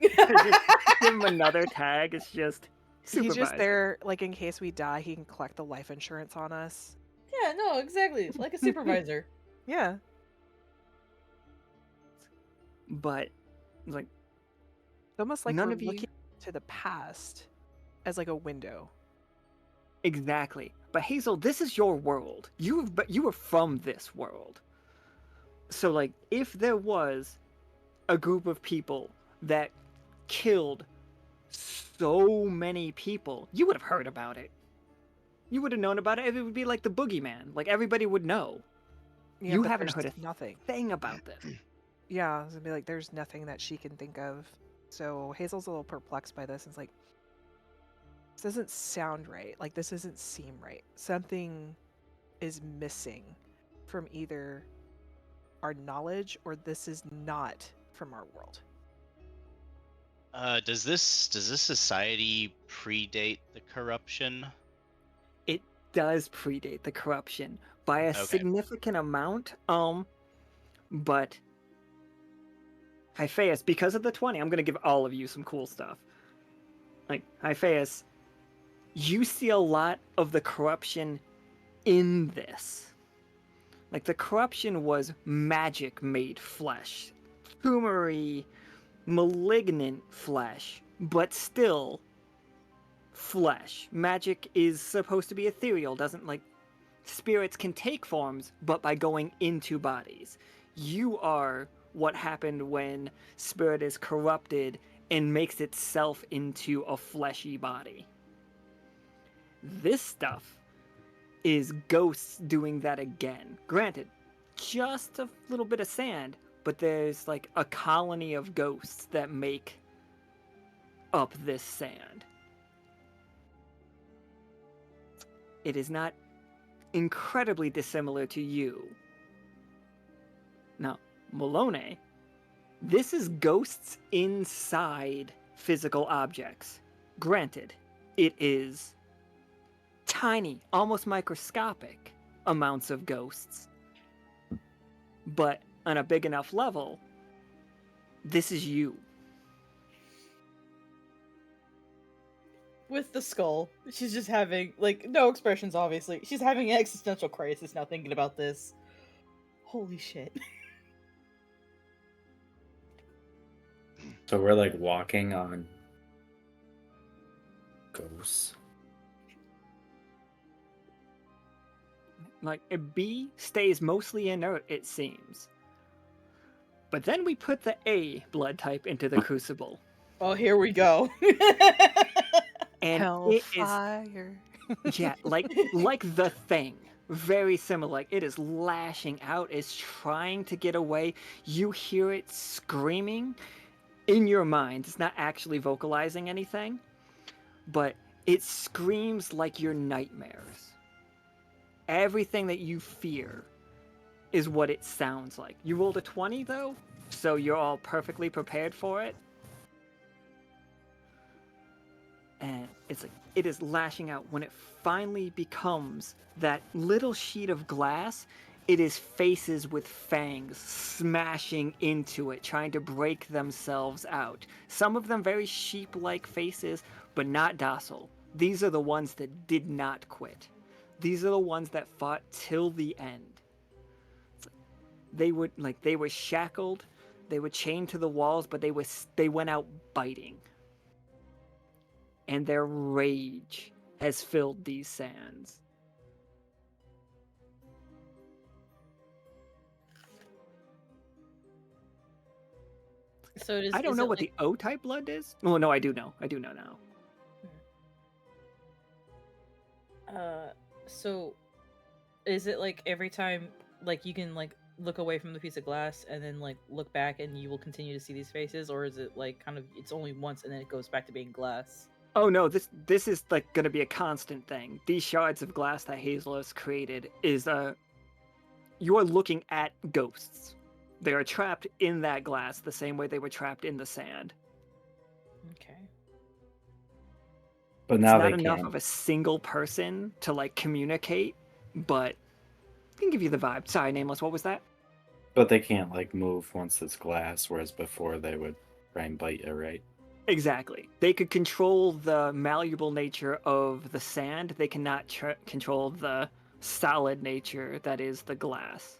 give him another tag. It's just He's just supervisor. there, like, in case we die, he can collect the life insurance on us. Yeah, no, exactly. Like a supervisor. Yeah. But, like, It's almost like None we're of you- looking to the past as like a window. exactly. But Hazel, this is your world. You were from this world. So, like, if there was a group of people that killed so many people, you would have heard about it. You would have known about it. It would be like the boogeyman. Like, everybody would know. Yeah, You but haven't there's heard a nothing. thing about this. Yeah, I was gonna be like, there's nothing that she can think of. So Hazel's a little perplexed by this. And it's like, this doesn't sound right. Like, this doesn't seem right. Something is missing from either our knowledge or this is not from our world. Does this society predate the corruption? It does predate the corruption by a Okay. significant amount. But Hyphaeus, because of the 20, I'm gonna give all of you some cool stuff. Like, Hyphaeus, you see a lot of the corruption in this. Like, the corruption was magic made flesh. Tumory, malignant flesh, but still flesh. Magic is supposed to be ethereal, doesn't, like, spirits can take forms, but by going into bodies. You are what happened when spirit is corrupted and makes itself into a fleshy body. This stuff is ghosts doing that again. Granted, just a little bit of sand, but there's like a colony of ghosts that make up this sand. It is not incredibly dissimilar to you. Now, Melinoë, this is ghosts inside physical objects. Granted, it is tiny, almost microscopic amounts of ghosts. But on a big enough level, this is you. With the skull, she's just having, like, no expressions, obviously. She's having an existential crisis now thinking about this. Holy shit. So we're like walking on ghosts. Like, a B stays mostly inert, it seems. But then we put the A blood type into the crucible. Oh, here we go. And it is, Hellfire. yeah, like the thing. Very similar. Like, it is lashing out, it's trying to get away. You hear it screaming in your mind. It's not actually vocalizing anything, but it screams like your nightmares. Everything that you fear is what it sounds like. You rolled a 20 though, so you're all perfectly prepared for it. And it's like, it is lashing out. When it finally becomes that little sheet of glass, it is faces with fangs smashing into it, trying to break themselves out. Some of them very sheep-like faces, but not docile. These are the ones that did not quit. These are the ones that fought till the end. They were shackled, they were chained to the walls, but they went out biting. And their rage has filled these sands. So it is, I don't is know it what like, the O-type blood is. Well, no, I do know. I do know now. So is it like every time, like, you can like look away from the piece of glass and then like look back and you will continue to see these faces, or is it like kind of it's only once and then it goes back to being glass? Oh no, this is like going to be a constant thing. These shards of glass that Hazel has created is you are looking at ghosts. They are trapped in that glass the same way they were trapped in the sand. Okay. But It's now not they enough can't. of a single person to like communicate, but I can give you the vibe. Sorry, Nameless, what was that? But they can't like move once it's glass, whereas before they would try and bite you, right? Exactly. They could control the malleable nature of the sand. They cannot control the solid nature that is the glass.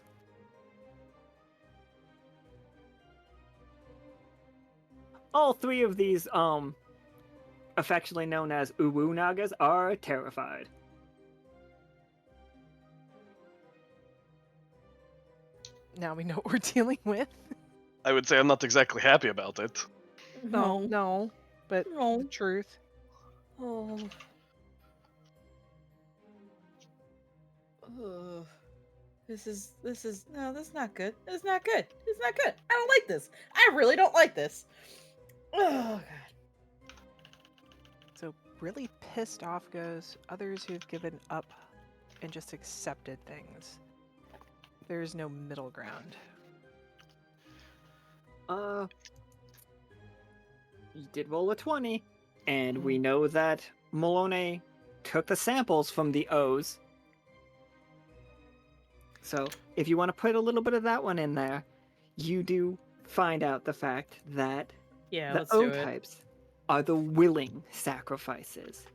All three of these, affectionately known as Uwu Nagas, are terrified. Now we know what we're dealing with. I would say I'm not exactly happy about it. No, but No. the truth. Oh. Ugh. This is no, that's not good. It's not good. It's not good. I don't like this. I really don't like this. Oh god. So really pissed off goes others who've given up and just accepted things. There's no middle ground. You did roll a 20, and we know that Melinoë took the samples from the O's. So, if you want to put a little bit of that one in there, you do find out the fact that Yeah, the let's do it. O-types are the willing sacrifices.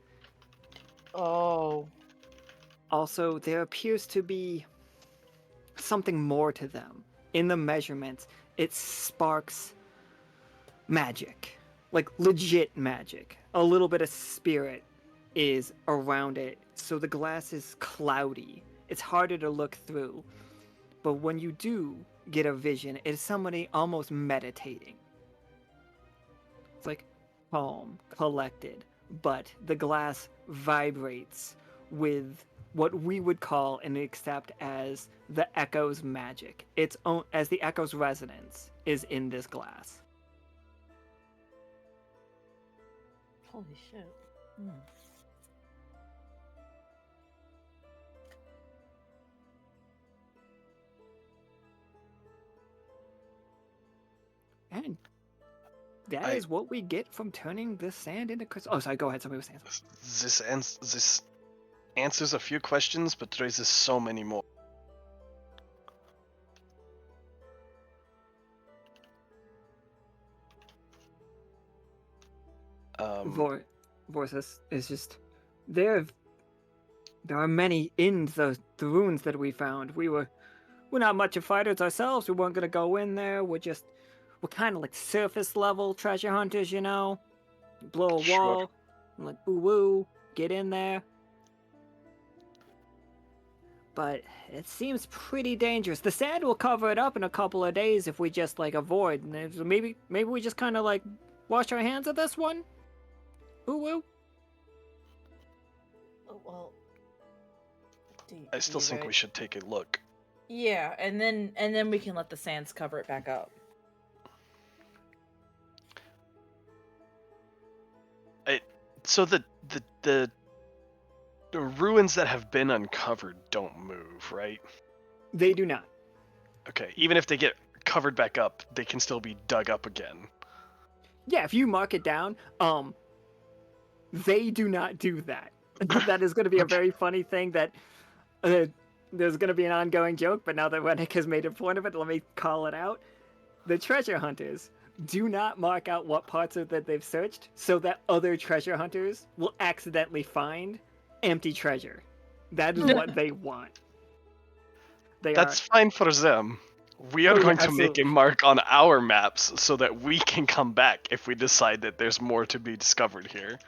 Oh. Also, there appears to be something more to them. In the measurements, it sparks magic. Like, legit magic. A little bit of spirit is around it, so the glass is cloudy it's harder to look through. But when you do get a vision, it's somebody almost meditating. It's like calm, collected, but the glass vibrates with what we would call and accept as the echo's magic. Its own, as the echo's resonance is in this glass. Holy shit. Hmm. And that is what we get from turning this sand into crystal. Oh, sorry, go ahead. Somebody was saying something. This answers a few questions, but raises so many more. Vorsis is just there are many in the ruins that we found. We're not much of fighters ourselves. We weren't gonna go in there. We're kind of like surface level treasure hunters, you know. Blow a Sure. wall, like ooh woo, get in there. But it seems pretty dangerous. The sand will cover it up in a couple of days if we just like avoid. Maybe we just kind of like wash our hands of this one. Ooh woo. Oh, well. I still think we should take a look. Yeah, and then we can let the sands cover it back up. So the ruins that have been uncovered don't move, right? They do not. Okay, even if they get covered back up, they can still be dug up again. Yeah, if you mark it down, they do not do that. That is going to be a very funny thing that there's going to be an ongoing joke, but now that Renic has made a point of it, let me call it out. The treasure hunters do not mark out what parts of that they've searched so that other treasure hunters will accidentally find empty treasure. That is what they want. That's fine for them. We are going to make a mark on our maps so that we can come back if we decide that there's more to be discovered here.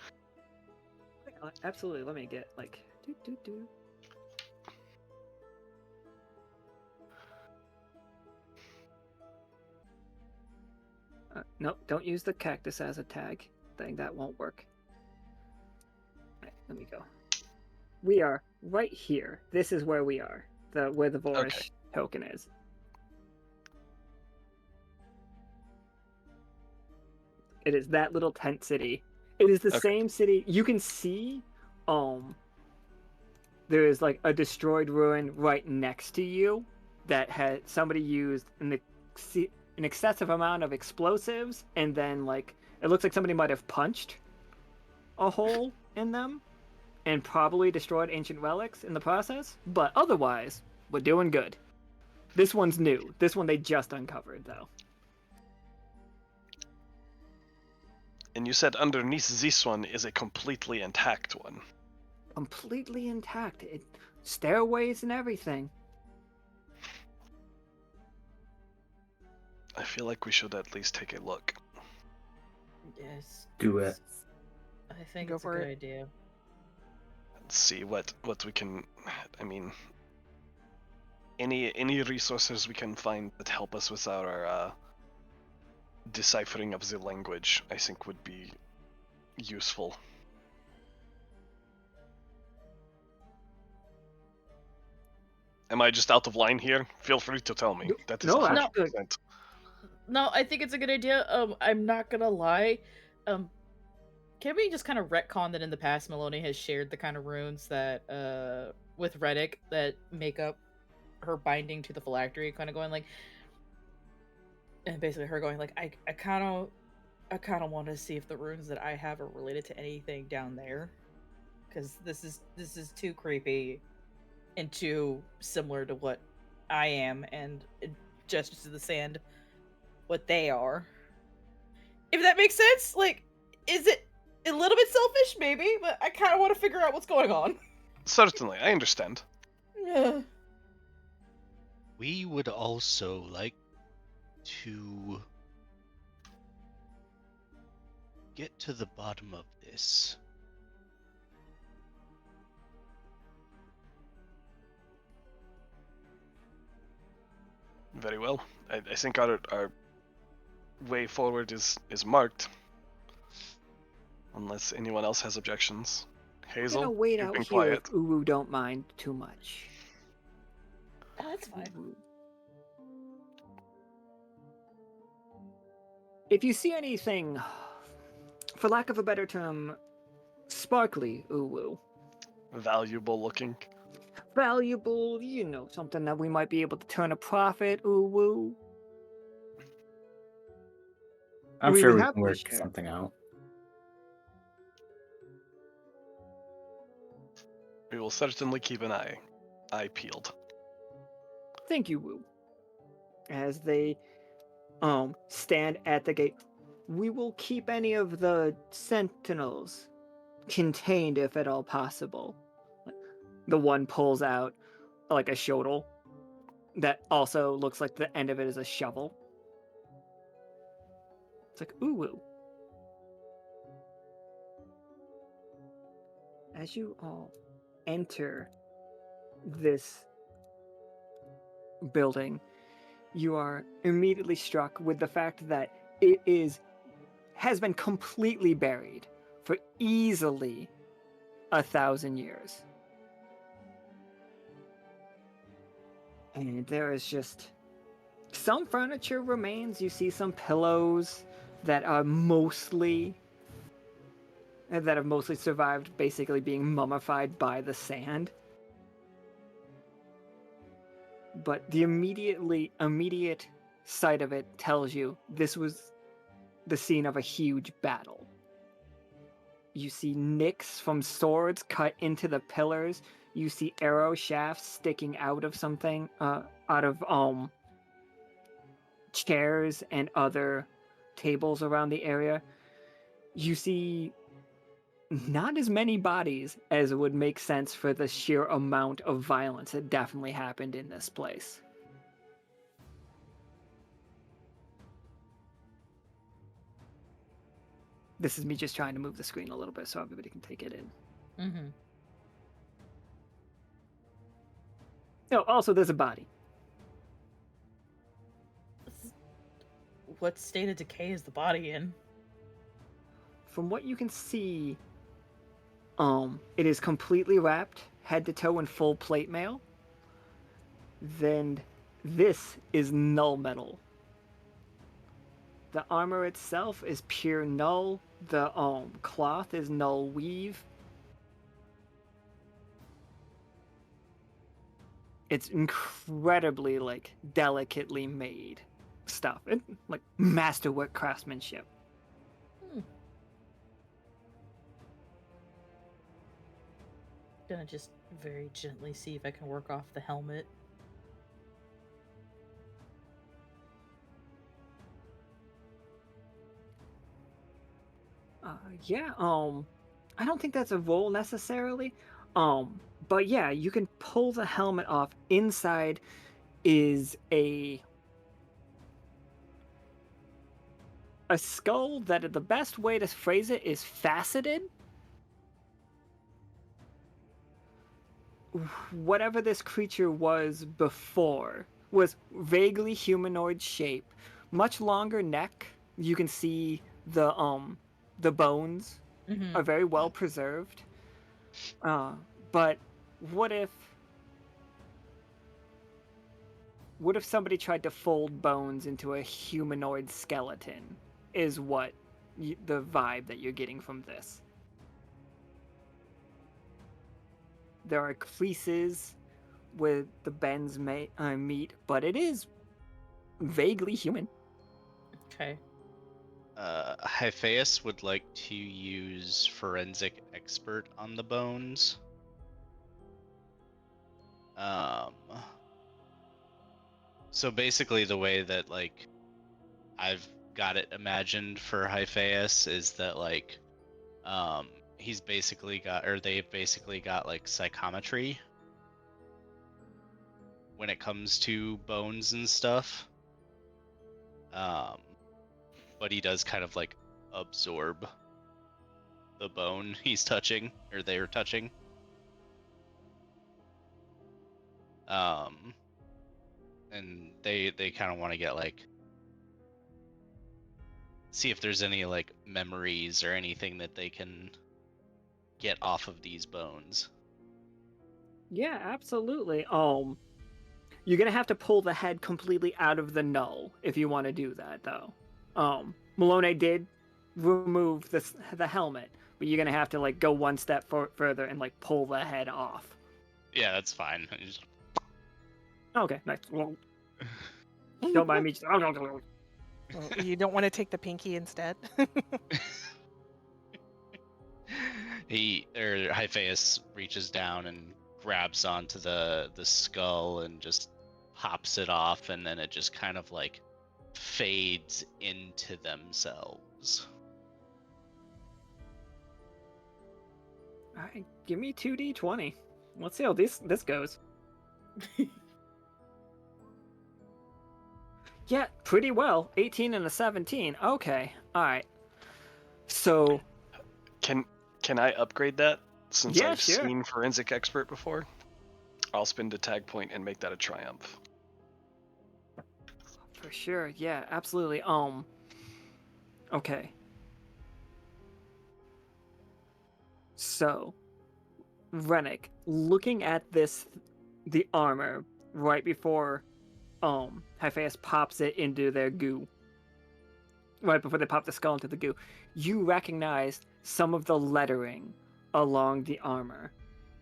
Absolutely. Let me get like no, don't use the cactus as a tag thing. That won't work. Right, let me go. We are right here. This is where we are. Where the Vorish token is. It is that little tent city. It is the same city. You can see, there is like a destroyed ruin right next to you that had somebody used an excessive amount of explosives, and then like it looks like somebody might have punched a hole in them and probably destroyed ancient relics in the process. But otherwise, we're doing good. This one's new. This one they just uncovered, though. And you said underneath this one is a completely intact one. Completely intact. Stairways and everything. I feel like we should at least take a look. Yes. Do it. I think Go it's a for good it. idea. See what we can. I mean, any resources we can find that help us with our deciphering of the language, I think would be useful. Am I just out of line here? Feel free to tell me. That is No, 100%. No, I think it's a good idea. I'm not gonna lie. Can we just kind of retcon that in the past Melinoë has shared the kind of runes that with Renic that make up her binding to the phylactery, kind of going like, and basically her going like, I kind of want to see if the runes that I have are related to anything down there, because this is too creepy and too similar to what I am, and gestures to the sand what they are. If that makes sense, like, is it a little bit selfish, maybe, but I kind of want to figure out what's going on. Certainly, I understand. Yeah. We would also like to get to the bottom of this. Very well. I think our way forward is marked. Unless anyone else has objections. We're Hazel, gonna wait you've out been here quiet. if Uru don't mind too much. Oh, that's fine. Uru. If you see anything, for lack of a better term, sparkly, Uru, Valuable looking. valuable, something that we might be able to turn a profit, Uru. I'm We sure would we have can to work share. something out. We will certainly keep an eye peeled. Thank you, Wu. As they stand at the gate, we will keep any of the sentinels contained if at all possible. The one pulls out like a shovel that also looks like the end of it is a shovel. It's like, ooh, woo. As you all enter this building, you are immediately struck with the fact that it has been completely buried for easily 1,000 years. And there is just some furniture remains. You see some pillows that have mostly survived basically being mummified by the sand. But the immediate sight of it tells you this was the scene of a huge battle. You see nicks from swords cut into the pillars. You see arrow shafts sticking out of something, out of chairs and other tables around the area. You see not as many bodies as would make sense for the sheer amount of violence that definitely happened in this place. This is me just trying to move the screen a little bit so everybody can take it in. Mm-hmm. Oh, also there's a body. What state of decay is the body in? From what you can see, it is completely wrapped head to toe in full plate mail. Then this is null metal. The armor itself is pure null. The cloth is null weave. It's incredibly delicately made stuff. Like masterwork craftsmanship. Gonna just very gently see if I can work off the helmet. Yeah, I don't think that's a roll necessarily. But yeah, you can pull the helmet off. Inside is a skull that the best way to phrase it is faceted. Whatever this creature was before was vaguely humanoid shape, much longer neck. You can see the bones are very well preserved. But what if somebody tried to fold bones into a humanoid skeleton? Is what the vibe that you're getting from this. There are creases where the bends meet, but it is vaguely human. Okay. Hyphaeus would like to use Forensic Expert on the bones. So basically the way that I've got it imagined for Hyphaeus is that they've basically got psychometry when it comes to bones and stuff. But he does kind of absorb the bone he's touching, or they're touching. And and they kind of want to get like see if there's any like memories or anything that they can get off of these bones. Yeah, absolutely. You're gonna have to pull the head completely out of the null if you want to do that, though. Melinoë did remove the helmet, but you're gonna have to like go one step further and like pull the head off. Yeah, that's fine. Okay, nice. Don't mind me. Well, you don't want to take the pinky instead? Hyphaeus reaches down and grabs onto the skull and just pops it off, and then it just kind of like fades into themselves. All right, give me 2d20. Let's see how this goes. Yeah, pretty well. 18 and a 17. Okay, all right. So, Can I upgrade that since Yeah, I've sure. seen Forensic Expert before? I'll spend a tag point and make that a triumph. for sure, yeah, absolutely. Okay. So, Renic, looking at the armor right before Hyphaeus pops it into their goo. Right before they pop the skull into the goo, you recognize some of the lettering along the armor.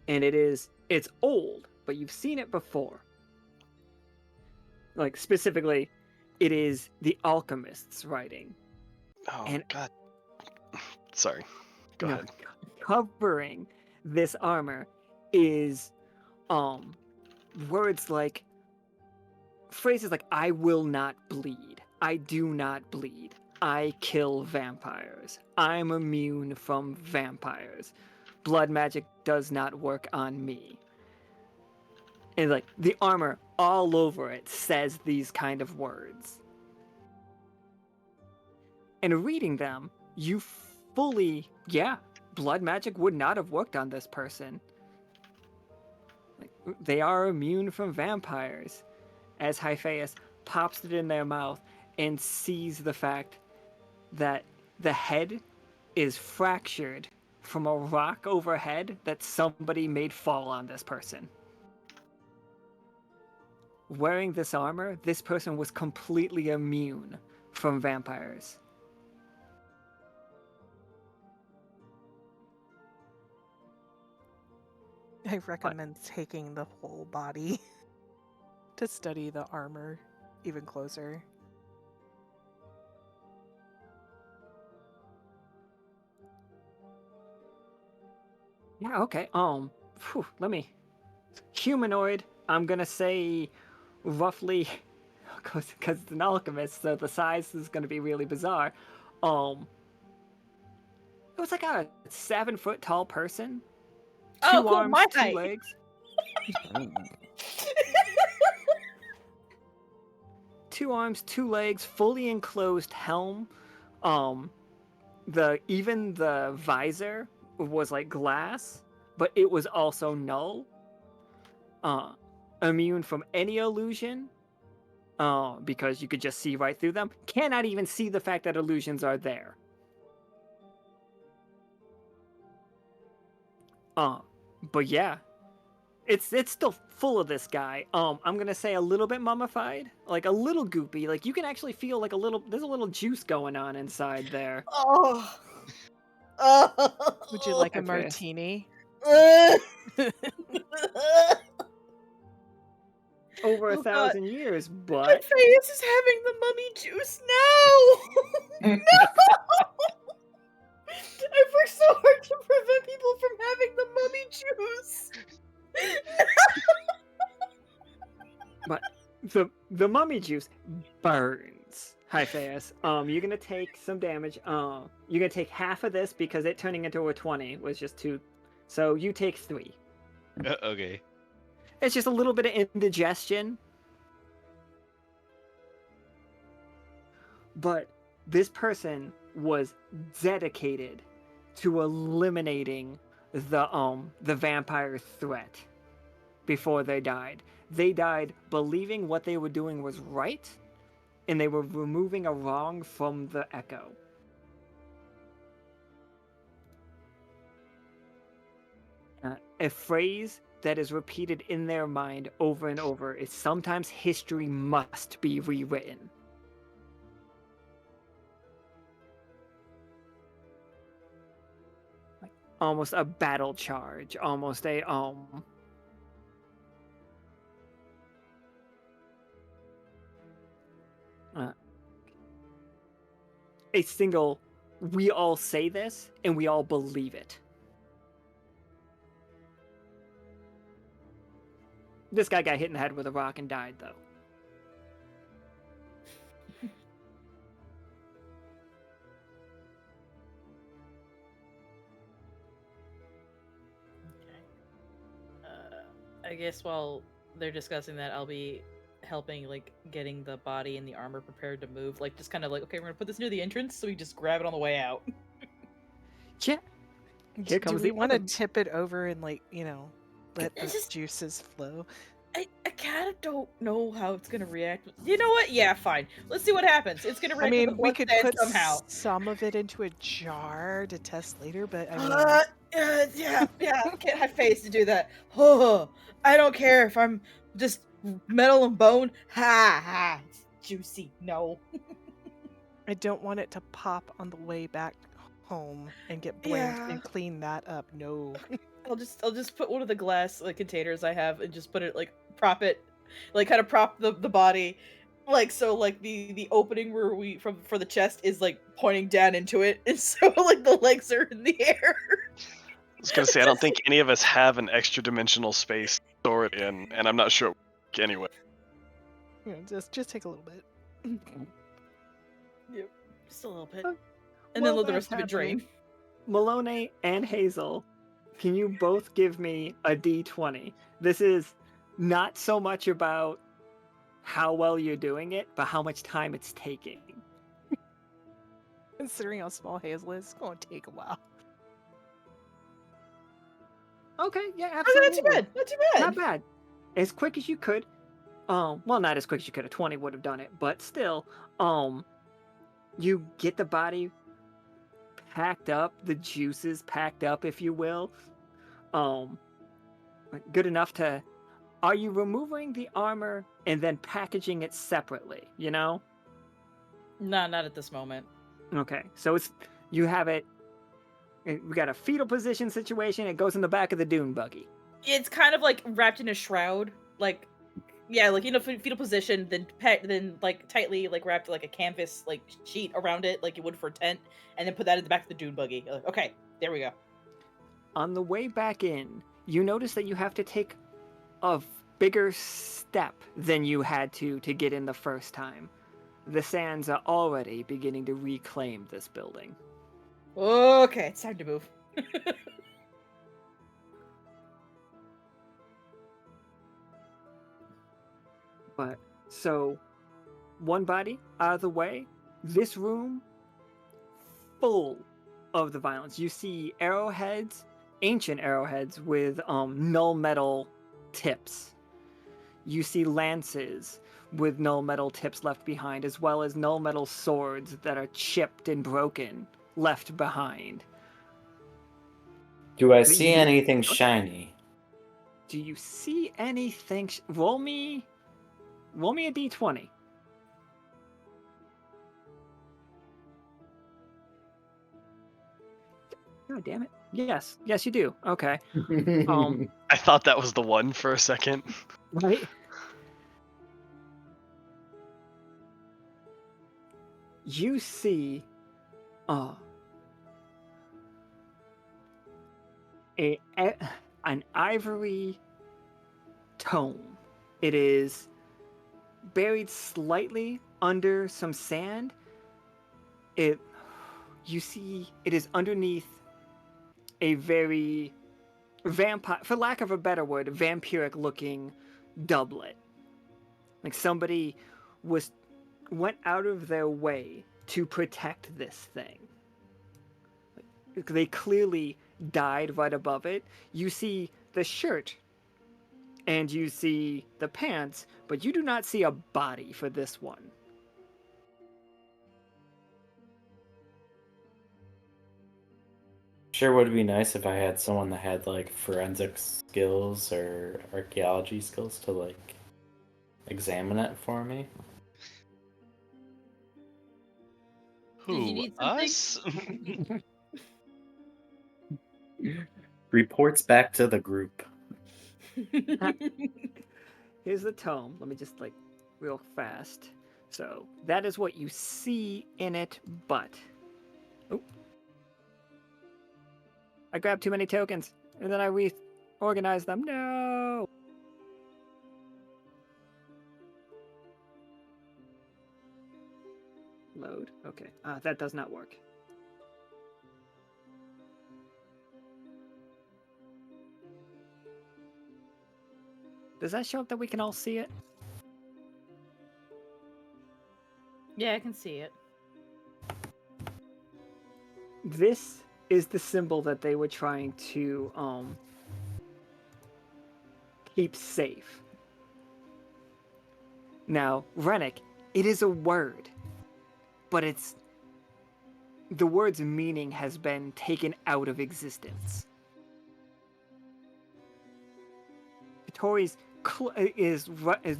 And it's old, but you've seen it before. Like specifically, it is the alchemist's writing. Oh And- God. Sorry. Go No, ahead. Covering this armor is words like phrases like "I will not bleed," "I do not bleed," "I kill vampires," "I'm immune from vampires," "Blood magic does not work on me." And like the armor all over it says these kind of words. And reading them, you fully, blood magic would not have worked on this person. Like, they are immune from vampires. As Hyphaeus pops it in their mouth and sees the fact that the head is fractured from a rock overhead that somebody made fall on this person. Wearing this armor, this person was completely immune from vampires. I recommend taking the whole body to study the armor even closer. Yeah, okay. Let me. Humanoid, I'm gonna say roughly, because it's an alchemist, so the size is gonna be really bizarre. It was like a 7-foot tall person. Oh, Two cool, arms, my 2 height. legs. 2 arms, 2 legs, fully enclosed helm. Even the visor was like glass, but it was also null. Immune from any illusion. Because you could just see right through them. Cannot even see the fact that illusions are there. But yeah. It's still full of this guy. I'm gonna say a little bit mummified, like a little goopy. Like you can actually feel like there's a little juice going on inside there. Oh. Would you like a Okay. martini? Over Oh, 1,000 years, but Hyphaeus is having the mummy juice now. No! I've worked so hard to prevent people from having the mummy juice. but the mummy juice burns. Hyphaeus. You're gonna take some damage. You're gonna take half of this because it turning into a 20 was just 2. So you take 3. Okay. It's just a little bit of indigestion. But this person was dedicated to eliminating the vampire threat before they died. They died believing what they were doing was right, and they were removing a wrong from the echo. A phrase that is repeated in their mind over and over is sometimes history must be rewritten. Like almost a battle charge, almost a single, we all say this and we all believe it. This guy got hit in the head with a rock and died, though. I guess while they're discussing that, I'll be helping, like, getting the body and the armor prepared to move. Like, just kind of like, okay, we're gonna put this near the entrance, so we just grab it on the way out. Yeah. Here Do comes we the want to oven. tip it over and, like, let the It's just- juices flow? I kind of don't know how it's gonna react. You know what? Yeah, fine. Let's see what happens. It's gonna I react mean, with the we blood could sand put somehow. some of it into a jar to test later, but I mean, Yeah. Can't have face to do that. Oh, I don't care if I'm just metal and bone. Ha! It's juicy. No. I don't want it to pop on the way back home and get blamed Yeah. and clean that up. No. I'll just put one of the glass containers I have and just put it prop it, kind of prop the body, so the opening where for the chest is pointing down into it, and so the legs are in the air. I was gonna say, I don't think any of us have an extra dimensional space to store it in, and I'm not sure anyway. Just take a little bit. Yep, just a little bit, Oh, and while then let the that's rest of it drain. Melinoë and Hazel, can you both give me a D20? This is not so much about how well you're doing it, but how much time it's taking. Considering how small Hazel is, it's going to take a while. Okay, yeah, Oh, absolutely. not too bad. Not too bad. Not bad. As quick as you could. Well, not as quick as you could. A 20 would have done it, but still, you get the body packed up, the juices packed up, if you will. Good enough to. Are you removing the armor and then packaging it separately? Nah, not at this moment. Okay, so you have it. We got a fetal position situation. It goes in the back of the dune buggy. It's kind of wrapped in a shroud, fetal position, then tightly wrapped a canvas sheet around it, like you would for a tent, and then put that in the back of the dune buggy. Okay, there we go. On the way back in, you notice that you have to take a bigger step than you had to get in the first time. The sands are already beginning to reclaim this building. Okay, it's time to move. But, so, one body out of the way, this room full of the violence. You see arrowheads, ancient arrowheads with null metal tips. You see lances with null metal tips left behind, as well as null metal swords that are chipped and broken left behind. Do I see anything shiny? Do you see anything? Roll me a d20. God damn it. Yes, you do. Okay. I thought that was the one for a second. Right? You see an ivory tome. It is buried slightly under some sand. You see it is underneath a very vampire, for lack of a better word, vampiric looking doublet. Like somebody went out of their way to protect this thing. They clearly died right above it. You see the shirt and you see the pants, but you do not see a body for this one. Sure would be nice if I had someone that had like forensic skills or archaeology skills to like examine it for me. Did you Who, need something? us? Reports back to the group. Here's the tome. Let me just like real fast. So that is what you see in it, but oh, I grabbed too many tokens and then I reorganized them. No. Load. Okay. That does not work. Does that show up that we can all see it? Yeah, I can see it. This is the symbol that they were trying to keep safe. Now, Renic, it is a word, but the word's meaning has been taken out of existence. Tori's is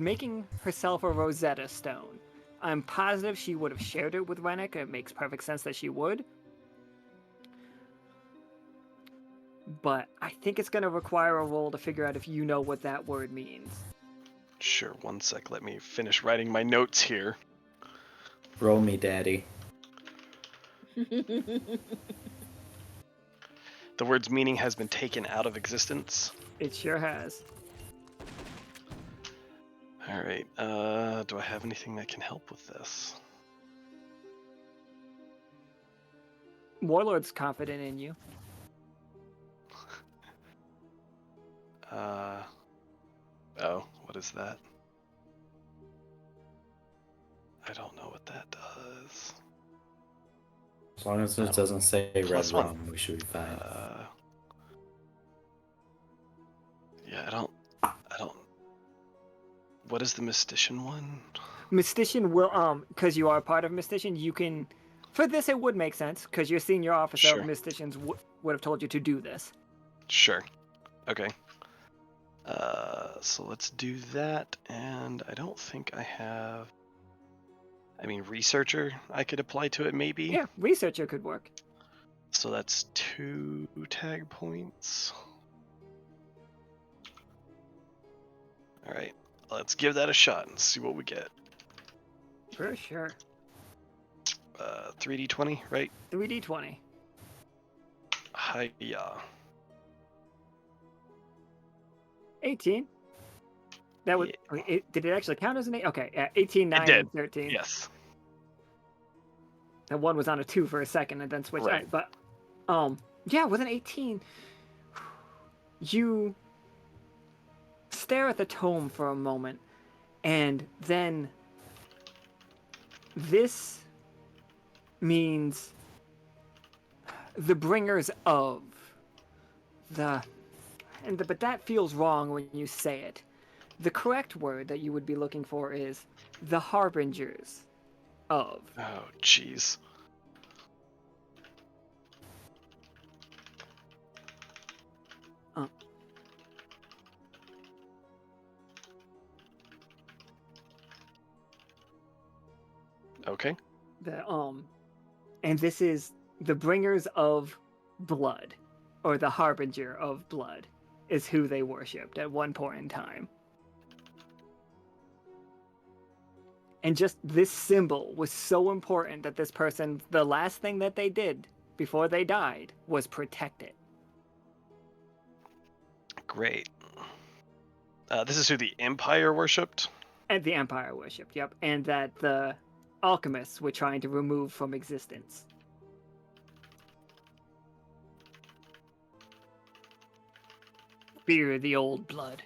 making herself a Rosetta Stone. I'm positive she would have shared it with Renic. It makes perfect sense that she would. But I think it's going to require a roll to figure out if you know what that word means. Sure, one sec. Let me finish writing my notes here. Roll me, daddy. The word's meaning has been taken out of existence. It sure has. All right. Do I have anything that can help with this? Warlord's confident in you. Oh, what is that? I don't know what that does. As long as it doesn't say red Plus one. rum, we should be fine. Yeah, I don't. What is the Mystician one? Mystician will, because you are part of Mystician, you can. For this, it would make sense, because your senior officer Sure. of Mysticians would have told you to do this. Sure. Okay. So let's do that, and I don't think I have. I mean, researcher I could apply to it maybe. Yeah, researcher could work. So that's 2 tag points. All right, let's give that a shot and see what we get. For sure. 3d20, right? 3d20. Hiya. 18. That would. Did it actually count as an 8? Okay, 18, 9, did. and 13. Yes. And one was on a 2 for a second and then switched. Right. But, yeah, with an 18, you stare at the tome for a moment, and then this means the bringers of but that feels wrong when you say it. The correct word that you would be looking for is the harbingers of. Oh, jeez. Okay. And this is the bringers of blood, or the harbinger of blood, is who they worshipped at one point in time. And just this symbol was so important that this person, the last thing that they did before they died was protect it. Great. This is who the Empire worshipped? And the Empire worshipped, yep. And that the alchemists were trying to remove from existence. Fear the old blood.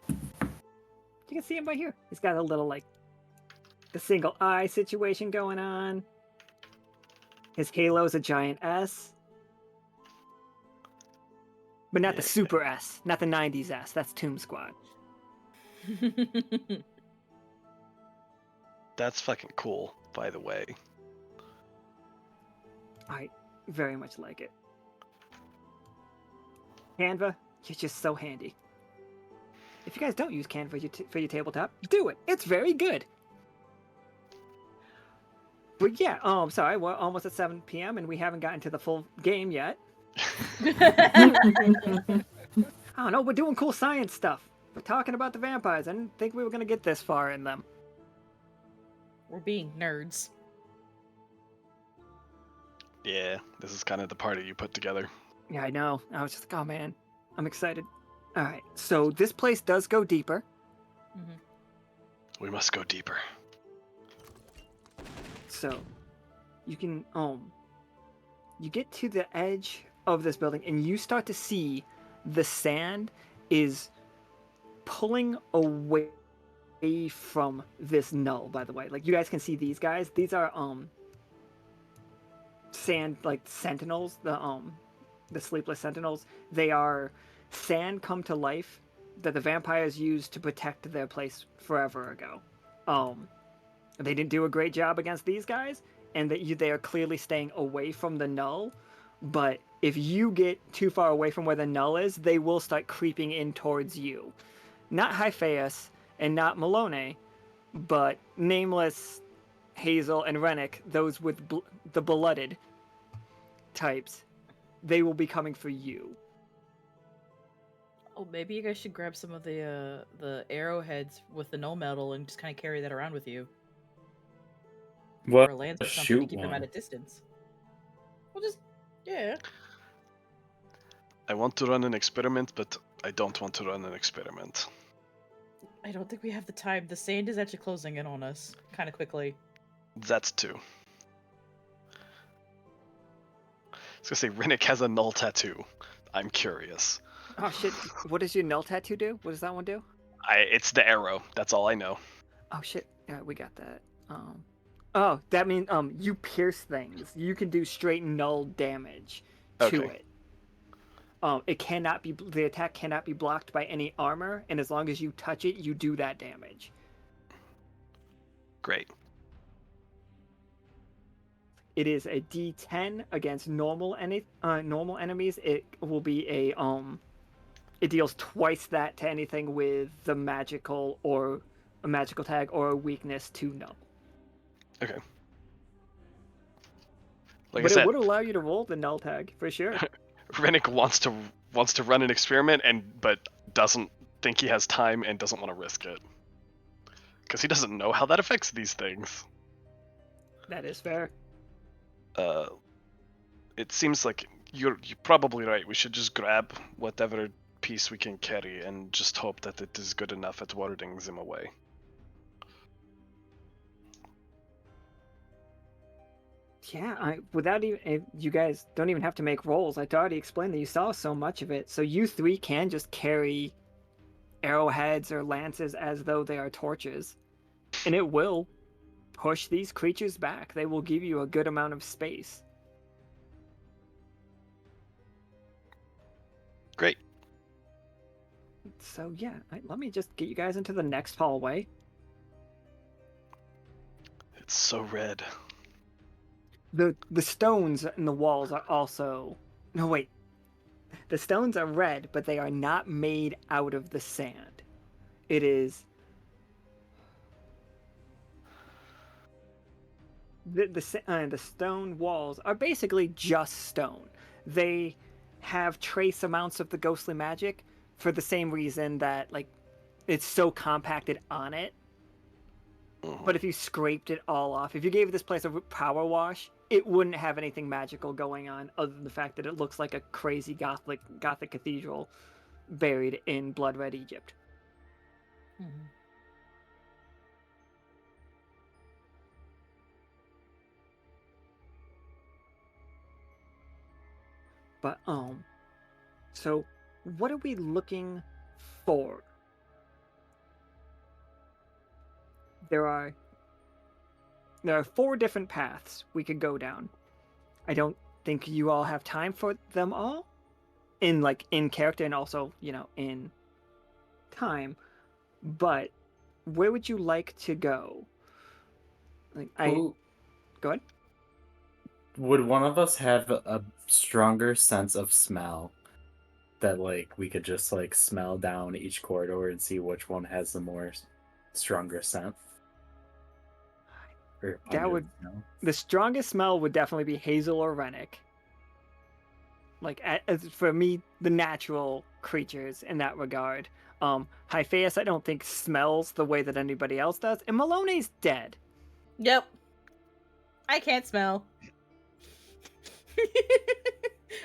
You can see him right here. He's got a little, like, the single eye situation going on. His halo's a giant S. But not the Yeah. super S, not the 90s S. That's Tomb Squad. That's fucking cool, by the way. I very much like it. Canva, you're just so handy. If you guys don't use Canva for your tabletop, do it. It's very good. But yeah, sorry, we're almost at 7 p.m. and we haven't gotten to the full game yet. I don't know, we're doing cool science stuff. We're talking about the vampires. I didn't think we were going to get this far in them. We're being nerds. Yeah, this is kind of the party you put together. Yeah, I know. I was just like, oh man, I'm excited. All right, so this place does go deeper. Mm-hmm. We must go deeper. So you can you get to the edge of this building and you start to see the sand is pulling away from this null, by the way. Like, you guys can see these guys. These are sand, like, sentinels, the sleepless sentinels. They are sand come to life that the vampires used to protect their place forever ago. They didn't do a great job against these guys, and they are clearly staying away from the null. But if you get too far away from where the null is, they will start creeping in towards you. Not Hyphaeus and not Melinoë, but Nameless, Hazel, and Renic, those with the blooded types, they will be coming for you. Oh, maybe you guys should grab some of the arrowheads with the null metal and just kind of carry that around with you. What? Or a lance or something to Shoot keep them at one. a distance. Well, just, yeah. I want to run an experiment, but I don't want to run an experiment. I don't think we have the time. The sand is actually closing in on us kind of quickly. That's two. I was gonna say, Renic has a null tattoo. I'm curious. Oh shit, what does your null tattoo do? What does that one do? It's the arrow. That's all I know. Oh shit, yeah, we got that. Oh, that means you pierce things. You can do straight null damage to Okay. it. The attack cannot be blocked by any armor, and as long as you touch it, you do that damage. Great. It is a D10 against normal enemies. It will be it deals twice that to anything with the magical or a magical tag or a weakness to null. Okay. Like But I said, it would allow you to roll the null tag for sure. Renic wants to run an experiment, but doesn't think he has time and doesn't want to risk it because he doesn't know how that affects these things. That is fair. It seems like you're probably right. We should just grab whatever piece we can carry and just hope that it is good enough at warding them away. Yeah, without even you guys don't even have to make rolls. I already explained that you saw so much of it, so you three can just carry arrowheads or lances as though they are torches, and it will push these creatures back. They will give you a good amount of space. Great. So yeah, let me just get you guys into the next hallway. It's so red. The stones in the walls are also... No, wait. The stones are red, but they are not made out of the sand. It is... The stone walls are basically just stone. They have trace amounts of the ghostly magic for the same reason that, like, it's so compacted on it. But if you scraped it all off, if you gave this place a power wash, it wouldn't have anything magical going on other than the fact that it looks like a crazy Gothic cathedral buried in blood red Egypt. Mm-hmm. But so what are we looking for? There are there are 4 different paths we could go down. I don't think you all have time for them all in character and also, in time. But where would you like to go? Ooh, Go ahead. would one of us have a stronger sense of smell that we could just smell down each corridor and see which one has the more stronger scent? Or That would the strongest smell would definitely be Hazel or Renic. For me, the natural creatures in that regard. Hyphaeus, I don't think smells the way that anybody else does, and Melinoë's dead. Yep. I can't smell.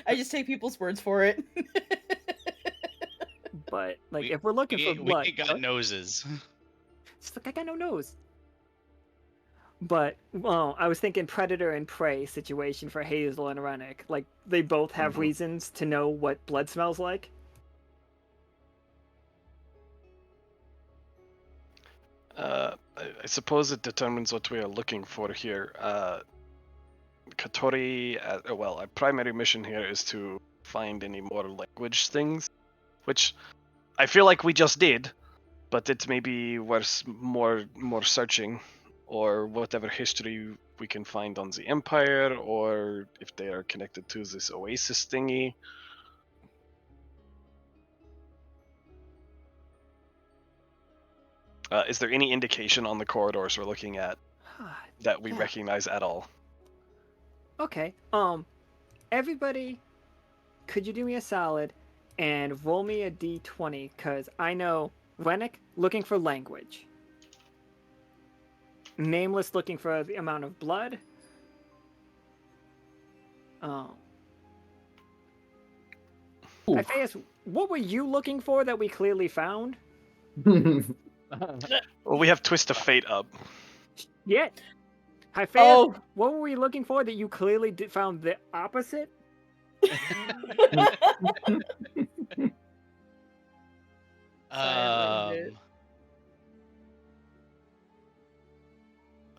I just take people's words for it. But if we're looking for blood, we got noses. It's I got no nose. But I was thinking predator and prey situation for Hazel and Renic. They both have reasons to know what blood smells like. I suppose it determines what we are looking for here. Katori, our primary mission here is to find any more language things, which I feel like we just did, but it may be worth more searching, or whatever history we can find on the Empire, or if they are connected to this Oasis thingy. Is there any indication on the corridors we're looking at that we recognize at all? Okay. Everybody, could you do me a solid and roll me a d20? Because I know Renic looking for language. Nameless looking for the amount of blood. Hyphaeus, what were you looking for that we clearly found? Well, we have Twist of Fate up. Yeah. Hyphaeus, what were we looking for that you clearly found the opposite?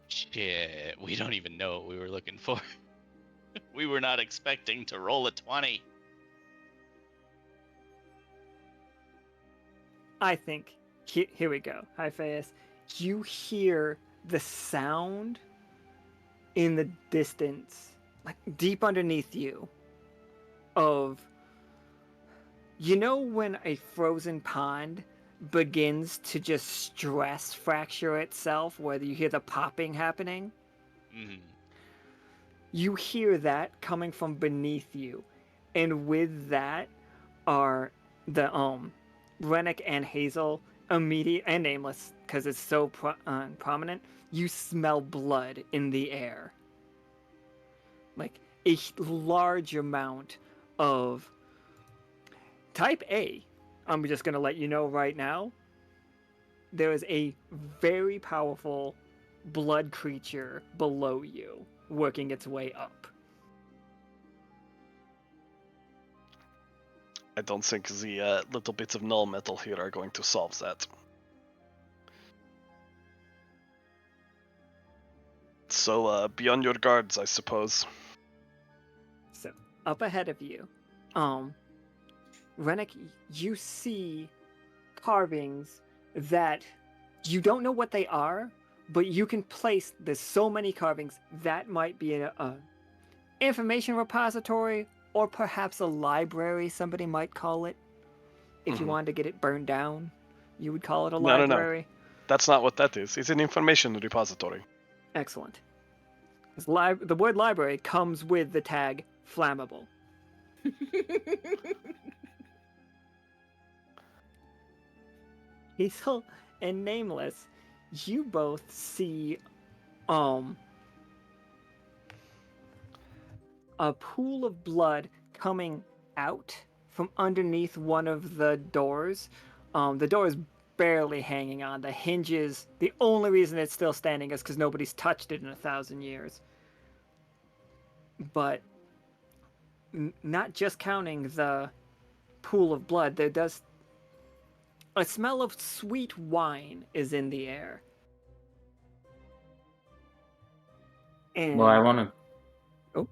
Shit, we don't even know what we were looking for. We were not expecting to roll a 20. I think, here we go, Hyphaeus. You hear the sound in the distance, deep underneath you, of, when a frozen pond begins to just stress fracture itself, whether you hear the popping happening? Mm-hmm. You hear that coming from beneath you, and with that are the Renic and Hazel and Nameless, because it's so prominent. You smell blood in the air, a large amount of type A. I'm just gonna let you know right now. There is a very powerful blood creature below you, working its way up. I don't think the little bits of null metal here are going to solve that. So be on your guards, I suppose. So, up ahead of you, Renic, you see carvings that you don't know what they are, but you can place, there's so many carvings, that might be a information repository, or perhaps a library, somebody might call it. If you wanted to get it burned down, you would call it a library. No. That's not what that is. It's an information repository. Excellent. The word library comes with the tag flammable. Hazel and Nameless, you both see a pool of blood coming out from underneath one of the doors. The door is barely hanging on. The hinges, the only reason it's still standing is because nobody's touched it in 1,000 years. But not just counting the pool of blood, there does... a smell of sweet wine is in the air. And Well, I want to. Oh.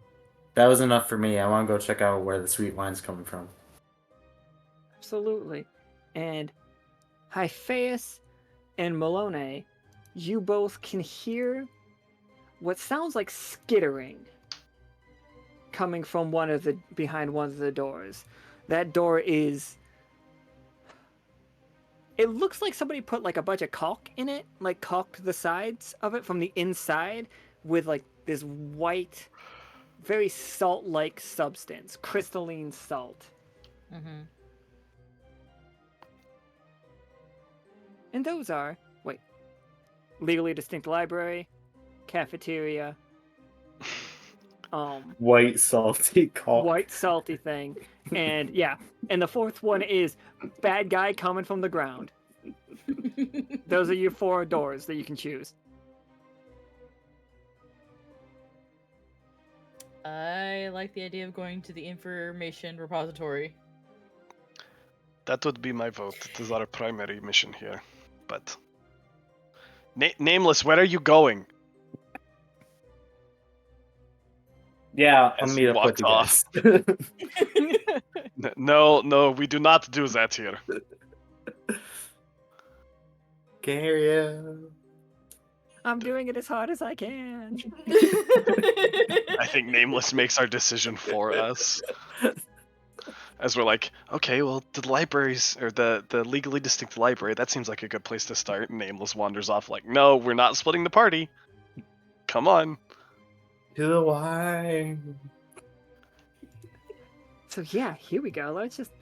That was enough for me. I want to go check out where the sweet wine's coming from. absolutely. And Hyphaeus and Melinoë, you both can hear what sounds like skittering coming from behind one of the doors. That door is. It looks like somebody put like a bunch of caulk in it, like caulked the sides of it from the inside with like this white, very salt-like substance, crystalline salt. Mm-hmm. And those are, legally distinct library, cafeteria, White salty caulk. white salty thing, and yeah, and the fourth one is bad guy coming from the ground. Those are your 4 doors that you can choose. I like the idea of going to the information repository. That would be my vote. It is our primary mission here. But Nameless, where are you going? Yeah, I'll As meet up with walked you off. guys. No, we do not do that here. Can't hear you. I'm doing it as hard as I can. I think Nameless makes our decision for us. As we're like, okay, well, the libraries, or the legally distinct library, that seems like a good place to start. And Nameless wanders off like, no, we're not splitting the party. Come on. To the wine. So yeah, here we go. Let's just,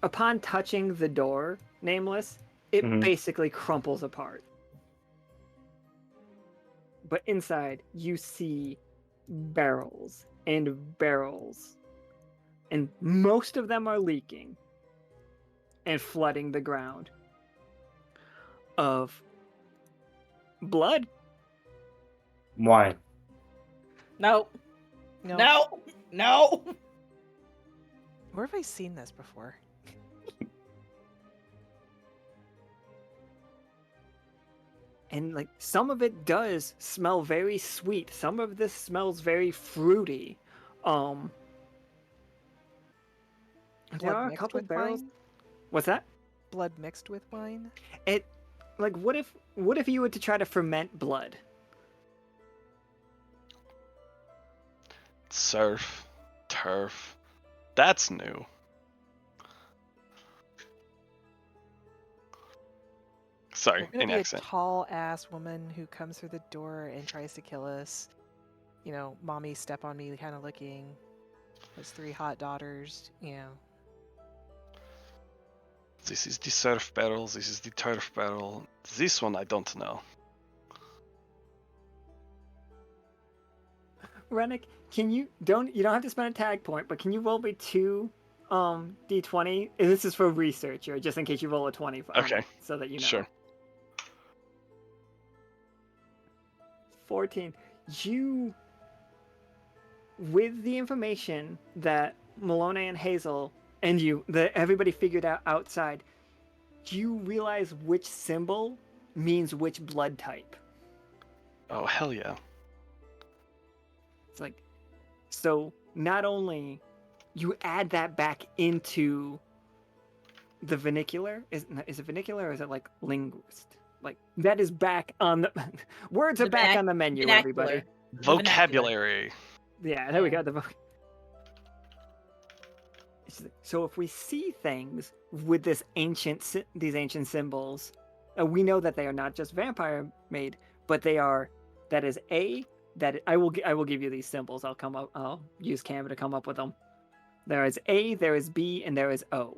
upon touching the door, Nameless, it Mhm. basically crumples apart. But inside, you see barrels and barrels. And most of them are leaking and flooding the ground of blood. Wine. No. No. No. No. Where have I seen this before? And some of it does smell very sweet. Some of this smells very fruity. There Blood are a mixed couple with barrels. wine? What's that? Blood mixed with wine? It what if you were to try to ferment blood? Surf. Turf. That's new. Sorry, There's gonna in be accent. a tall ass woman who comes through the door and tries to kill us. You know, mommy step on me kind of looking. Has 3 hot daughters, you know. This is the surf barrel, this is the turf barrel. This one I don't know. Renic, you don't have to spend a tag point, but can you roll me 2 d20? And this is for researcher, just in case you roll a 20 on Okay. it, so that you know. Sure. 14. You, with the information that Melinoë and Hazel and everybody figured out outside, you realize which symbol means which blood type. Oh, hell yeah. It's so not only you add that back into the vernacular, is it vernacular or is it linguist? That is back on the words are back on the menu, everybody. Vocabulary. Yeah, there we go. So if we see things with these ancient symbols, we know that they are not just vampire made, but they are. That is I will give you these symbols. I'll use Canva to come up with them. There is A, there is B, and there is O.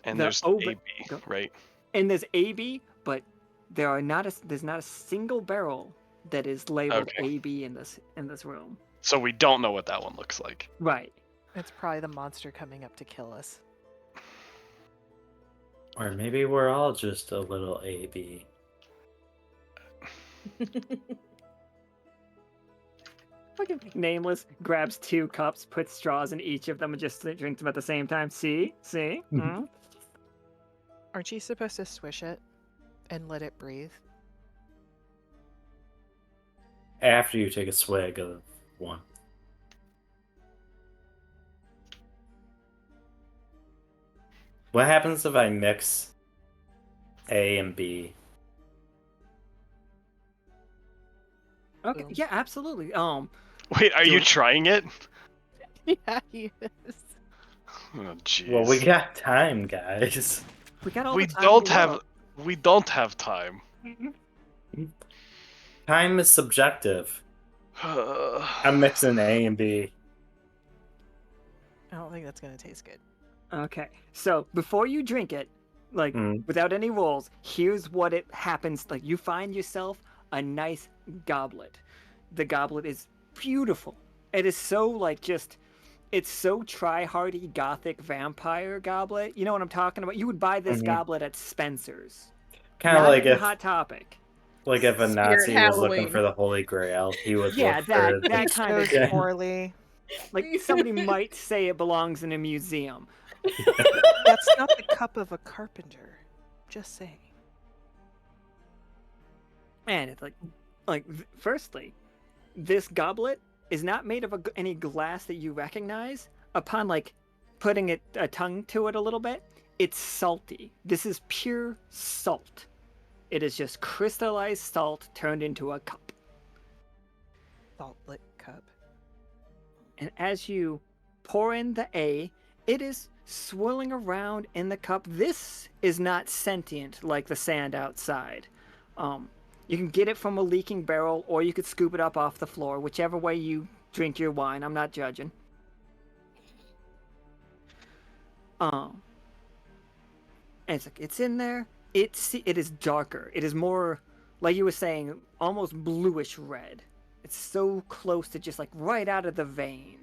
And The there's O- AB, right? And there's AB, but there's not a single barrel that is labeled Okay. AB in this room. So we don't know what that one looks like. Right. It's probably the monster coming up to kill us. Or maybe we're all just a little AB. Fucking Nameless grabs 2 cups, puts straws in each of them, and just drinks them at the same time. See? Mm? Aren't you supposed to swish it and let it breathe? after you take a swig of one. What happens if I mix A and B? Okay, Boom. yeah, absolutely. Wait, are Do you it. trying it? Yeah, he is. Oh, jeez. Well, we got time, guys. we got all We the time don't in the have. world. We don't have time. Time is subjective. I'm mixing A and B. I don't think that's gonna taste good. Okay, so before you drink it, like without any rolls, here's what it happens. Like you find yourself a nice goblet. The goblet is beautiful. It is so like just, it's so try-hardy gothic vampire goblet. You know what I'm talking about? You would buy this goblet at Spencer's. Kind of Not like even if, Hot Topic. like if a Spirit Nazi was looking Halloween. for the Holy Grail, he would Yeah, look that for that this. kind of Goes Yeah. poorly. like somebody might say it belongs in a museum. That's not the cup of a carpenter. Just saying. And it's like firstly, this goblet is not made of any glass that you recognize. Upon like putting a tongue to it a little bit, it's salty. This is pure salt. It is just crystallized salt turned into a cup. Saltlit cup. And as you pour in the A, it is swirling around in the cup. This is not sentient like the sand outside. You can get it from a leaking barrel, or you could scoop it up off the floor, whichever way you drink your wine. I'm not judging. And it's in there. It is darker. It is more, like you were saying, almost bluish red. It's so close to just like right out of the vein.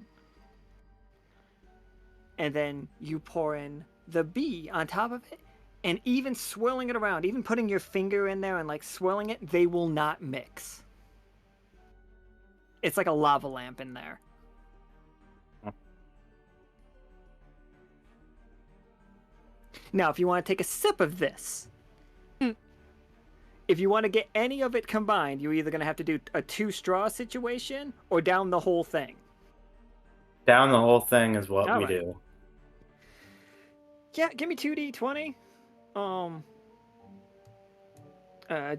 And then you pour in the B on top of it, and even swirling it around, even putting your finger in there and like swirling it, they will not mix. It's like a lava lamp in there. Now, if you want to take a sip of this, if you want to get any of it combined, you're either going to have to do a 2-straw situation or down the whole thing. Down the whole thing is what All we right. do. Yeah, give me 2d20.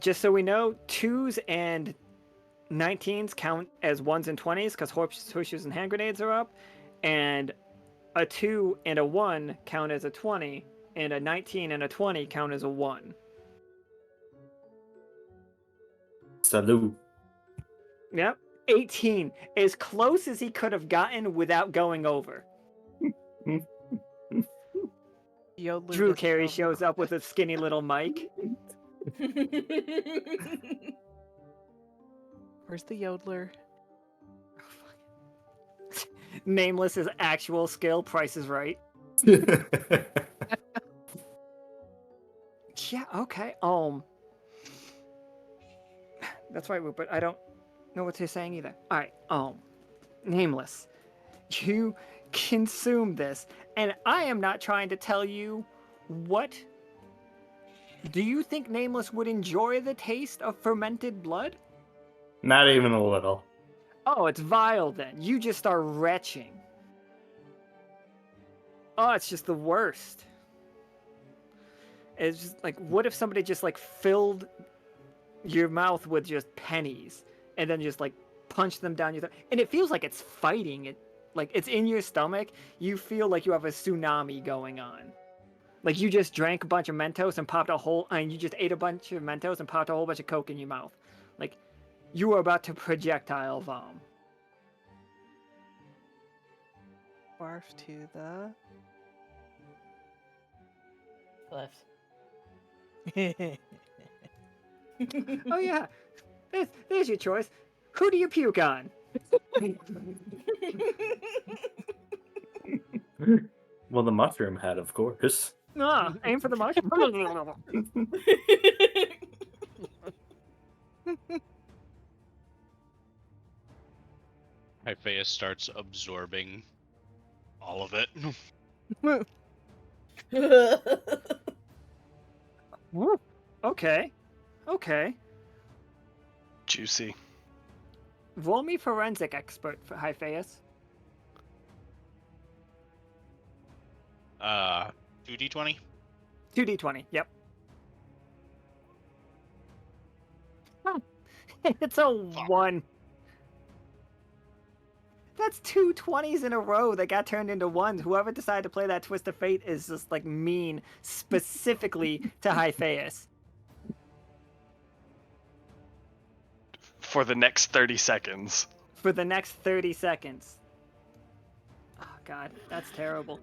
Just so we know, 2s and 19s count as 1s and 20s because horseshoes and hand grenades are up, and a 2 and a 1 count as a 20, and a 19 and a 20 count as a 1. Salute. Yep. 18. As close as he could have gotten without going over. Yodeler Drew gets Carey over. shows up with a skinny little mic. Where's the yodeler? Nameless is actual skill. Price is right. Yeah, okay. That's right, Rupert. I don't know what you're saying either. Alright, Nameless. You consume this, and I am not trying to tell you what. Do you think Nameless would enjoy the taste of fermented blood? Not even a little. Oh, it's vile then. You just start retching. Oh, it's just the worst. It's just like, what if somebody just like filled your mouth with just pennies and then just like punched them down your throat? And it feels like it's fighting it, like it's in your stomach. You feel like you have a tsunami going on. Like you just drank a bunch of Mentos and popped a whole, and you just ate a bunch of Mentos and popped a whole bunch of Coke in your mouth. Like you are about to projectile vom. Barf to the Left. Oh yeah, there's your choice. Who do you puke on? Well, the mushroom head, of course. Ah, aim for the mushroom. Hyphaeus starts absorbing all of it. Woo. Okay. Juicy. Roll me forensic expert for Hyphaeus. 2d20. 2d20. Yep. It's a 1. That's 2 20s in a row that got turned into 1s. Whoever decided to play that Twist of Fate is just like mean specifically to Hyphaeus. For the next 30 seconds. For the next 30 seconds. Oh god, that's terrible.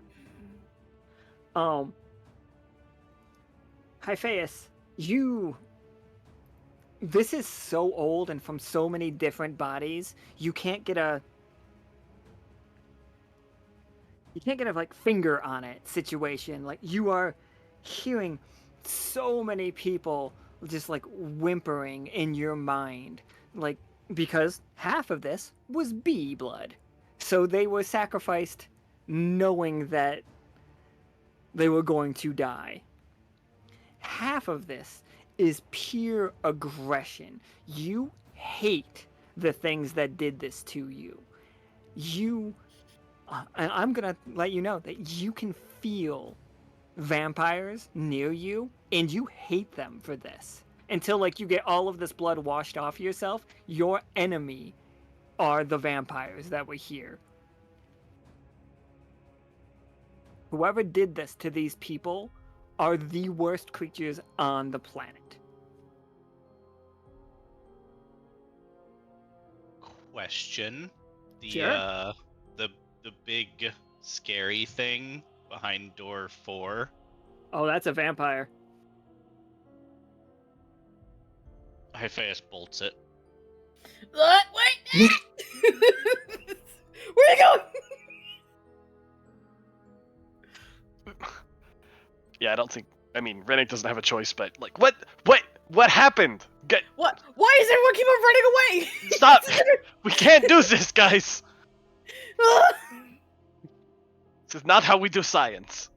Hyphaeus, this is so old and from so many different bodies, you can't get a like finger on it situation. Like, you are hearing so many people just like whimpering in your mind, like, because half of this was bee blood, so they were sacrificed knowing that they were going to die. Half of this is pure aggression. You hate the things that did this to you. And I'm gonna let you know that you can feel vampires near you, and you hate them for this. Until like you get all of this blood washed off yourself, your enemy are the vampires that were here. Whoever did this to these people are the worst creatures on the planet. Question. Sure. The big scary thing behind door 4. Oh, that's a vampire. Hyphaeus bolts it. What? Wait! Where are you going? Yeah, I don't think. I mean, Renic doesn't have a choice, but like, what happened? What? Why does everyone keep on running away? Stop! We can't do this, guys. This is not how we do science.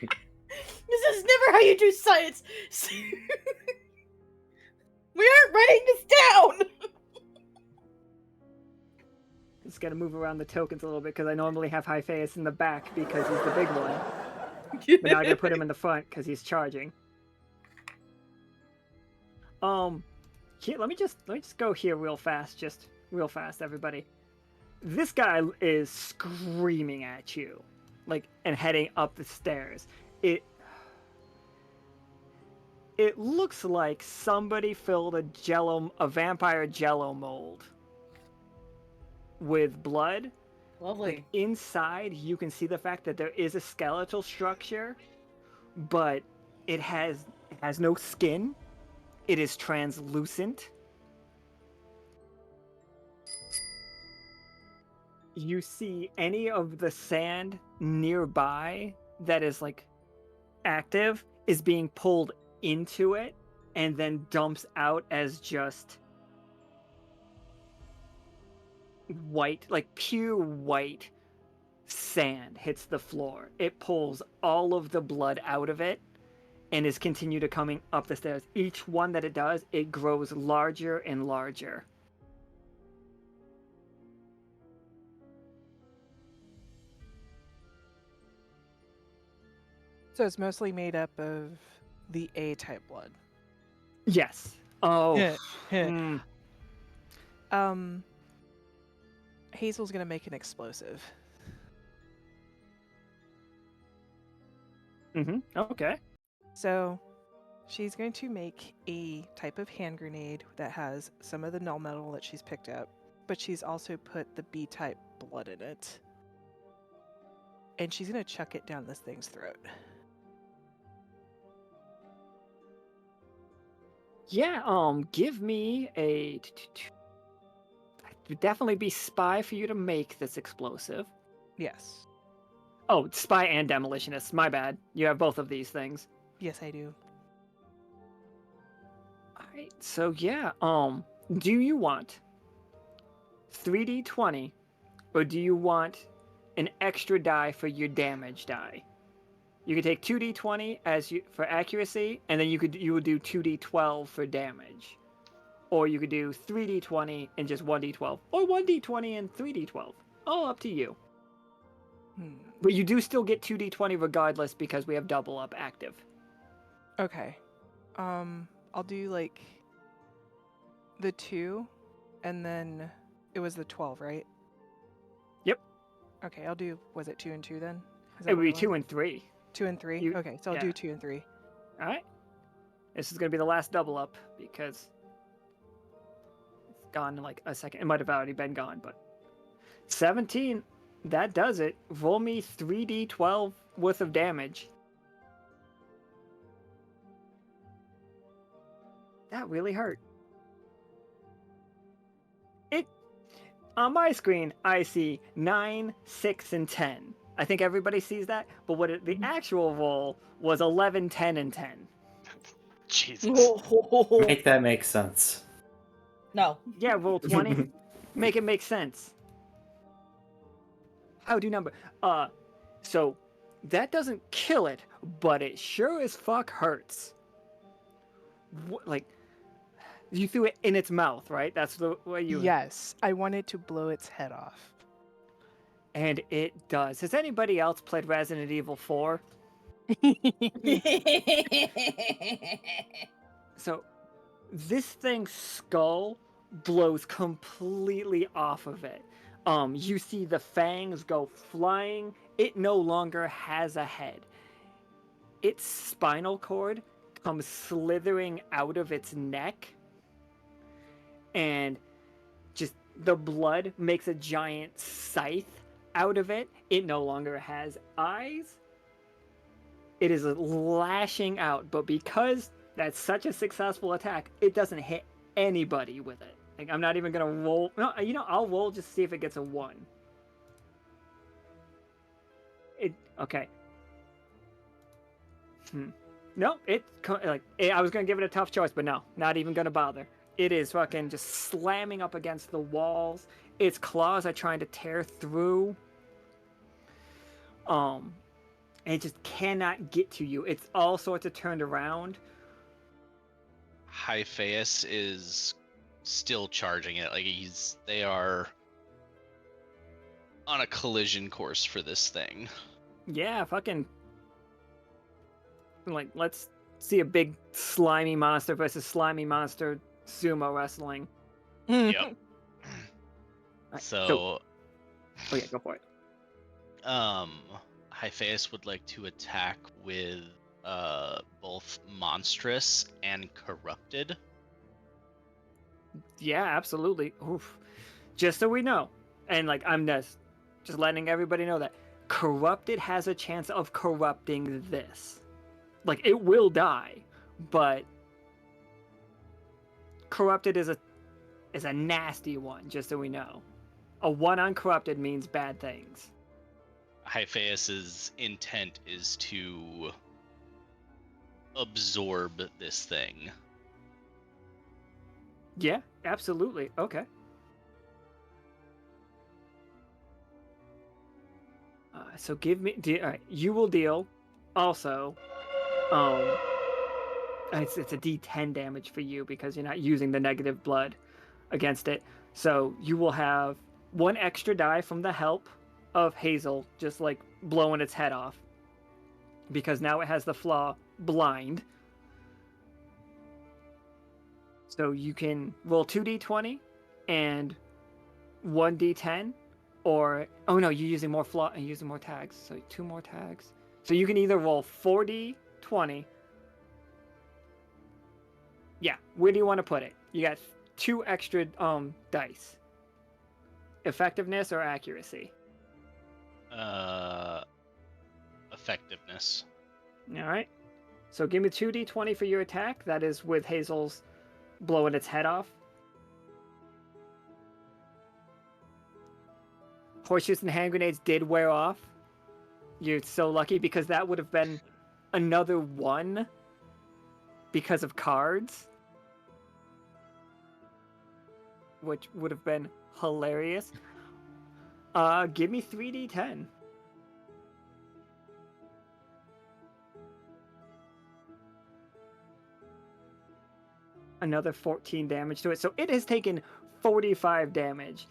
This is never how you do science. We aren't writing this down. Just gotta move around the tokens a little bit because I normally have Hyphaeus in the back because he's the big one. But now I gotta put him in the front because he's charging. Here, let me just go here real fast, everybody. This guy is screaming at you, like, and heading up the stairs. It looks like somebody filled a vampire jello mold with blood. Lovely. Like, inside, you can see the fact that there is a skeletal structure, but it has no skin. It is translucent. You see any of the sand nearby that is like active is being pulled into it and then dumps out as just white, like pure white sand hits the floor. It pulls all of the blood out of it and is continued to coming up the stairs. Each one that it does, it grows larger and larger. So it's mostly made up of the A-type blood. Yes. Oh. Hazel's gonna make an explosive. Okay. So she's going to make a type of hand grenade that has some of the null metal that she's picked up, but she's also put the B-type blood in it. And she's gonna chuck it down this thing's throat. Yeah, give me a... It would definitely be spy for you to make this explosive. Yes. Oh, spy and demolitionist. My bad. You have both of these things. Yes, I do. Alright, so yeah, do you want 3d20, or do you want an extra die for your damage die? You could take 2d20 for accuracy, and then you would do 2d12 for damage. or you could do 3d20 and just 1d12, or 1d20 and 3d12. All up to you. But you do still get 2d20 regardless because we have double up active. Okay. I'll do like the 2, and then it was the 12, right? Yep. Okay, I'll do, was it 2 and 2 then? Is that It would what be was? 2 and 3. 2 and 3? You- Okay, so I'll yeah. do 2 and 3. All right. This is going to be the last double up because it's gone in like a second. It might have already been gone, but 17. That does it. Roll me 3d12 worth of damage. That really hurt. It on my screen, I see 9, 6, and 10. I think everybody sees that, but the actual roll was 11, 10, and 10. Jesus. Make that make sense. No. Yeah, roll 20. Make it make sense. How do you number? So that doesn't kill it, but it sure as fuck hurts. Like, you threw it in its mouth, right? That's the way you. Yes, I wanted to blow its head off. And it does. Has anybody else played Resident Evil 4? So, this thing's skull blows completely off of it. You see the fangs go flying. It no longer has a head. Its spinal cord comes slithering out of its neck, and just the blood makes a giant scythe out of it. It no longer has eyes. It is lashing out, but because that's such a successful attack, it doesn't hit anybody with it. Like, I'm not even gonna roll. No, I'll roll just to see if it gets a 1. Okay. No, I was gonna give it a tough choice, but no, not even gonna bother. It is fucking just slamming up against the walls. Its claws are trying to tear through. And it just cannot get to you. It's all sorts of turned around. Hyphaeus is still charging it. Like they are on a collision course for this thing. Yeah, fucking. Like, let's see a big slimy monster versus slimy monster sumo wrestling. Yep. Right, So, oh yeah, go for it. Hyphaeus would like to attack with both monstrous and corrupted. Yeah, absolutely. Oof. Just so we know, and like I'm just letting everybody know that corrupted has a chance of corrupting this. Like, it will die, but corrupted is a nasty one. Just so we know, a 1 on corrupted means bad things. Hyphaeus's intent is to absorb this thing. Yeah, absolutely. Okay. So give me. All right, you will deal. Also, it's a D10 damage for you because you're not using the negative blood against it. So you will have 1 extra die from the help of Hazel, just like blowing its head off, because now it has the flaw blind. So you can roll 2d20 and 1d10, or oh no, you're using more flaw and using more tags. So 2 more tags. So you can either roll 4d20. Yeah, where do you want to put it? You got 2 extra dice. Effectiveness or accuracy? Effectiveness. All right. So give me 2d20 for your attack. That is with Hazel's blowing its head off. Horseshoes and hand grenades did wear off. You're so lucky because that would have been another 1 because of cards, which would have been hilarious. Give me 3d10. another 14 damage to it. So it has taken 45 damage.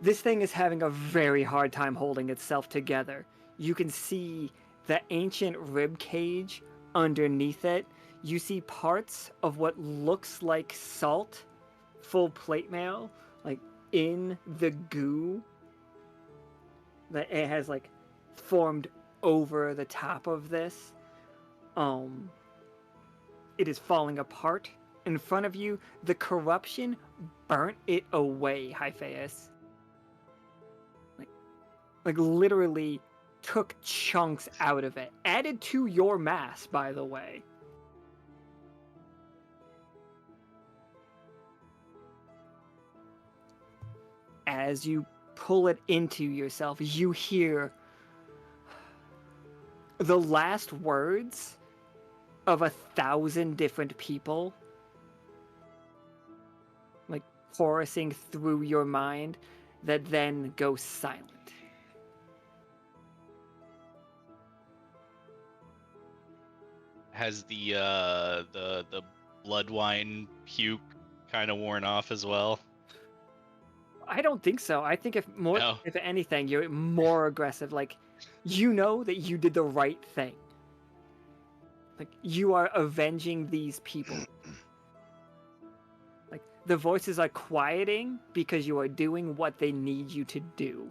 This thing is having a very hard time holding itself together. You can see the ancient rib cage underneath it. You see parts of what looks like salt, full plate mail, like in the goo that it has like formed over the top of this. It is falling apart in front of you. The corruption burnt it away, Hyphaeus. Like literally took chunks out of it. Added to your mass, by the way. As you pull it into yourself, you hear the last words of 1,000 different people, like chorusing through your mind, that then go silent. Has the blood wine puke kind of worn off as well? I don't think so. I think if anything, you're more aggressive. Like, you know that you did the right thing. Like, you are avenging these people. Like, the voices are quieting because you are doing what they need you to do.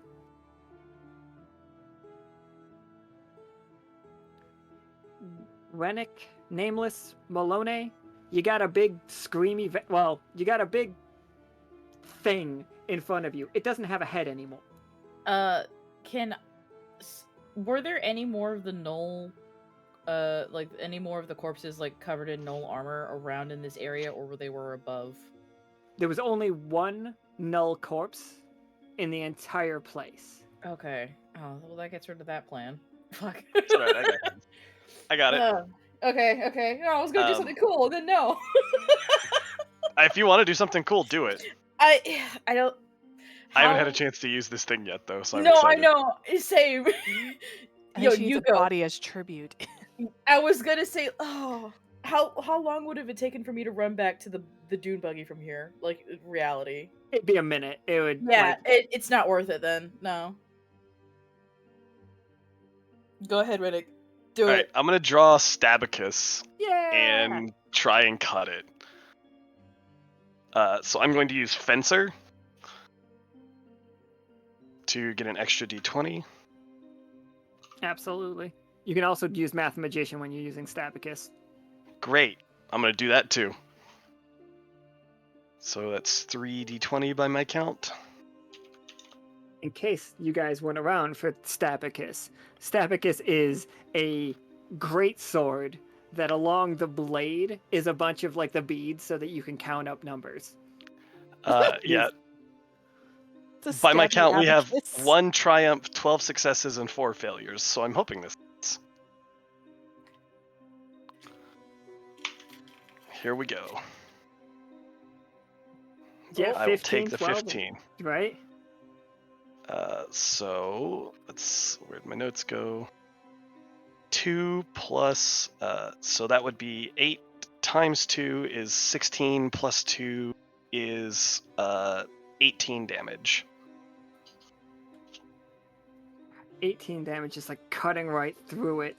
Renic, Nameless, Melinoë, you got a big screamy... you got a big thing in front of you. It doesn't have a head anymore. Were there any more of the null, like any more of the corpses like covered in null armor around in this area, or they were above? There was only one null corpse in the entire place. Okay. Oh, well, that gets rid of that plan. Fuck. It's alright, I got it. Okay. No, I was gonna do something cool, then no. If you want to do something cool, do it. I don't. I haven't had a chance to use this thing yet, though, so I'm No, excited. I know. Same. Yo, you go. Body as tribute. I was gonna say, how long would have it taken for me to run back to the dune buggy from here? Like, reality. It'd be a minute. It would. Yeah, it's not worth it then. No. Go ahead, Renic. Do it. I'm gonna draw Stabicus. Yeah. And try and cut it. So I'm going to use Fencer to get an extra d20. Absolutely. You can also use Math Magician when you're using Stabicus. Great. I'm going to do that too. So that's 3d20 by my count. In case you guys weren't around for Stabicus, Stabicus is a great sword that along the blade is a bunch of like the beads so that you can count up numbers. Yeah. By my count, we have 1 triumph, 12 successes, and 4 failures, so I'm hoping this hits. Here we go. Yeah, I will take the 12, 15. Right? So, where'd my notes go? 2 plus, so that would be 8 times 2 is 16 plus 2 is 18 damage. 18 damage, just like cutting right through it.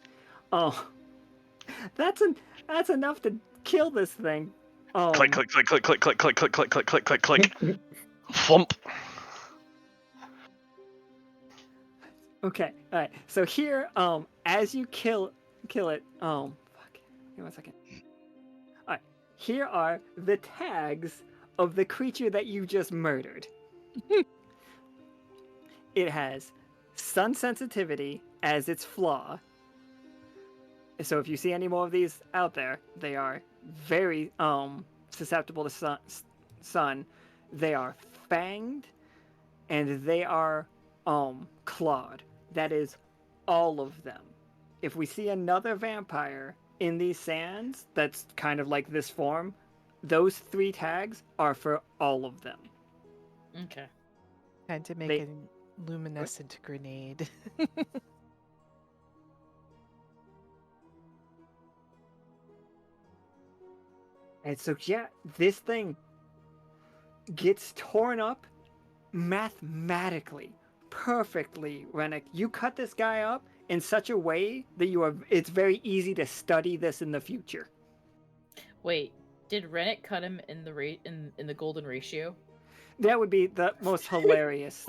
Oh, that's enough to kill this thing. Click, click, click, click, click, click, click, click, click, click, click, click, click. Thump. Okay, all right. So here, as you kill it, fuck. Give me 1 second. All right, here are the tags of the creature that you just murdered. It has sun sensitivity as its flaw. So if you see any more of these out there, they are very susceptible to sun. They are fanged, and they are clawed. That is all of them. If we see another vampire in these sands that's kind of like this form, those 3 tags are for all of them. Okay. Had to make a luminescent grenade. And so, yeah, this thing gets torn up mathematically, perfectly, Renic. You cut this guy up in such a way that it's very easy to study this in the future. Wait, did Renic cut him in the in the golden ratio? That would be the most hilarious.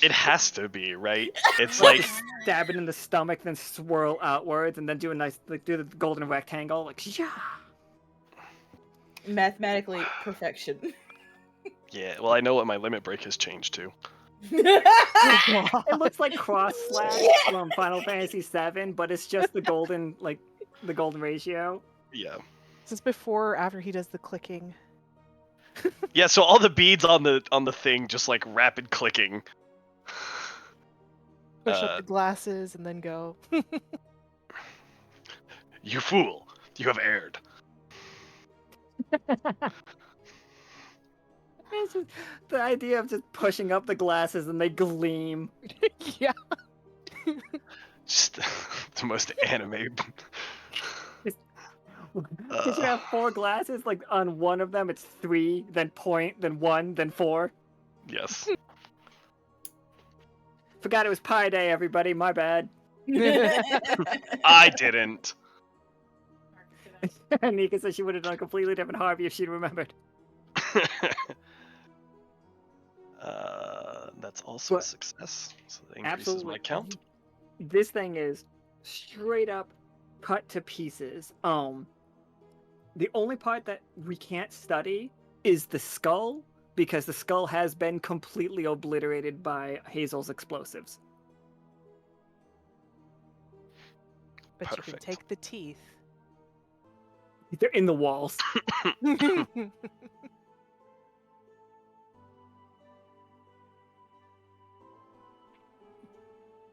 It has to be, right? It's like Stab it in the stomach, then swirl outwards, and then do a nice, like, do the golden rectangle, like, yeah. Mathematically perfection. yeah. Well, I know what my limit break has changed to. It looks like cross slash from Final Fantasy VII, but it's just the golden, like, the golden ratio. Yeah. Is this before or after he does the clicking? Yeah. So all the beads on the thing just like rapid clicking. Push up the glasses and then go. You fool! You have erred. It's just the idea of just pushing up the glasses and they gleam. Yeah. Just the most anime. Because you have 4 glasses, like on one of them it's 3, then point, then 1, then 4. Yes. Forgot it was Pi Day, everybody. My bad. I didn't. Nika said she would have done a completely different Harvey if she'd remembered. That's also a But- success. So that increases my count. This thing is straight up cut to pieces. The only part that we can't study is the skull, because the skull has been completely obliterated by Hazel's explosives. But you Perfect. can take the teeth. They're in the walls.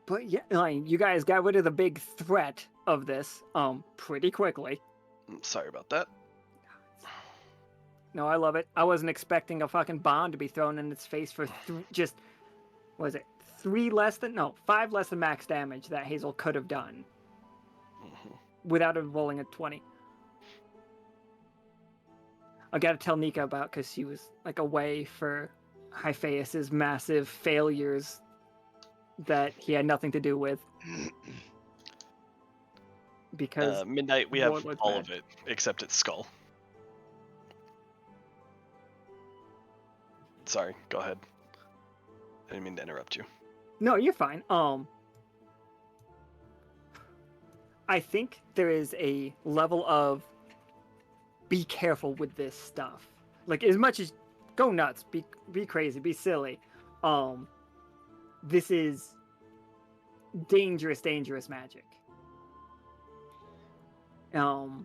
But yeah, like, you guys got rid of the big threat of this, pretty quickly. Sorry about that. No, I love it. I wasn't expecting a fucking bomb to be thrown in its face for just, what is it, 5 less than max damage that Hazel could have done without it rolling a 20. I gotta tell Nika about, because she was like away for Hyphaeus' massive failures that he had nothing to do with. Because Midnight, we have Warlord's all bad. of it except its skull. Sorry, go ahead. I didn't mean to interrupt you. No, you're fine. I think there is a level of be careful with this stuff. Like, as much as go nuts, be crazy, be silly. This is dangerous magic. You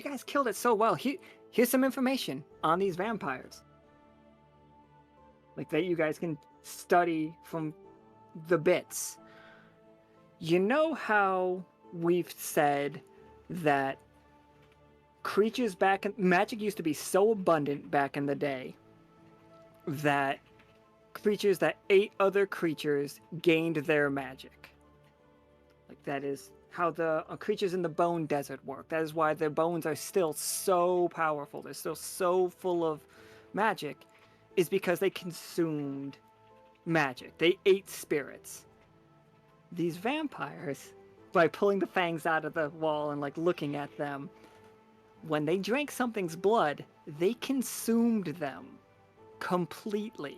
guys killed it so well. Here's some information on these vampires. Like, that you guys can study from the bits. You know how we've said that magic used to be so abundant back in the day that creatures that ate other creatures gained their magic. Like, that is how the creatures in the bone desert work. That is why their bones are still so powerful. They're still so full of magic, is because they consumed magic. They ate spirits. These vampires, by pulling the fangs out of the wall and like looking at them, when they drank something's blood, they consumed them completely.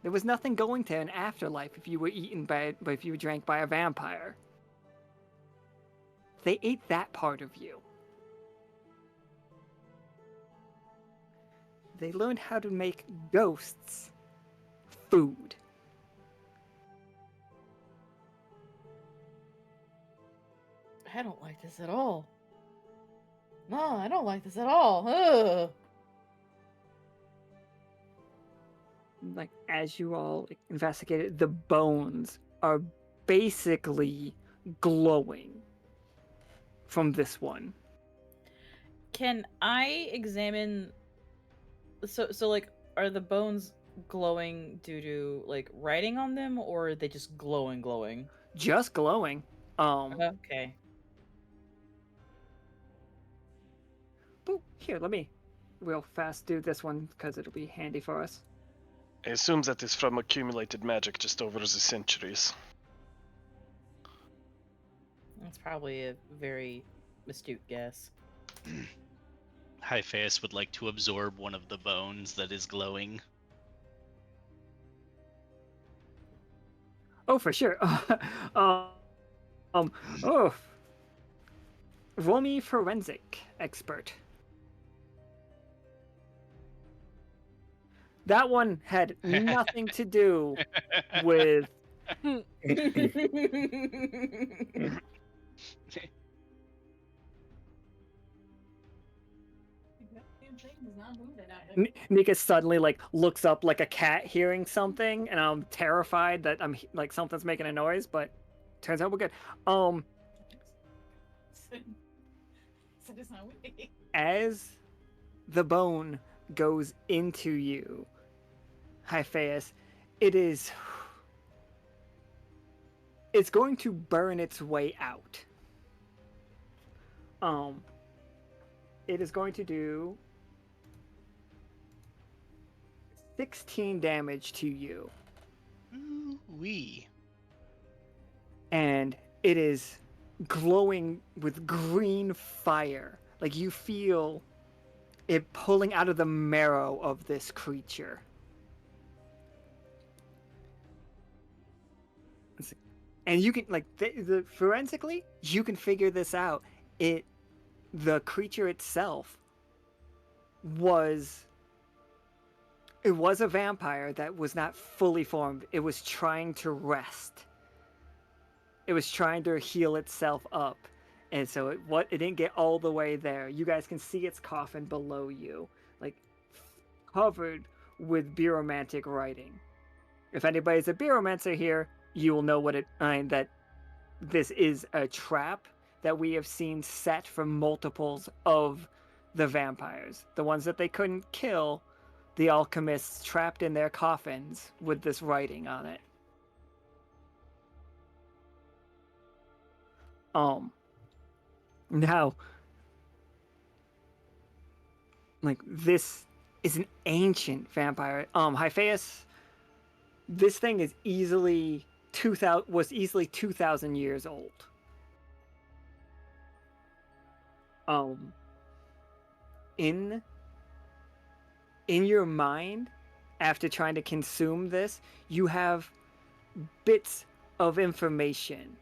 There was nothing going to an afterlife if you were if you were drank by a vampire. They ate that part of you. They learned how to make ghosts food. I don't like this at all. No, I don't like this at all. Ugh. Like, as you all investigated, the bones are basically glowing from this one. Can I examine? So like, are the bones glowing due to like writing on them, or are they just glowing? Just glowing. Okay. Here, let me real fast do this one because it'll be handy for us. I assume that is from accumulated magic just over the centuries. That's probably a very astute guess. Hyphaeus would like to absorb one of the bones that is glowing. Oh, for sure. Oh, roll me forensic expert. That one had nothing to do with. Nika suddenly like looks up like a cat hearing something, and I'm terrified that I'm like something's making a noise, but turns out we're good. As the bone goes into you, Hyphaeus, it's going to burn its way out. It is going to do 16 damage to you. Ooh-wee. And it is glowing with green fire. Like you feel it pulling out of the marrow of this creature. And you can like the forensically, you can figure this out. The creature itself was a vampire that was not fully formed. It was trying to rest. It was trying to heal itself up. And so it didn't get all the way there. You guys can see its coffin below you, like covered with buromantic writing. If anybody's a buromancer here, you will know that this is a trap that we have seen set for multiples of the vampires. The ones that they couldn't kill, the alchemists trapped in their coffins with this writing on it. Now, like this is an ancient vampire. Hyphaeus, this thing is easily 2,000 years old. In your mind, after trying to consume this, you have bits of information.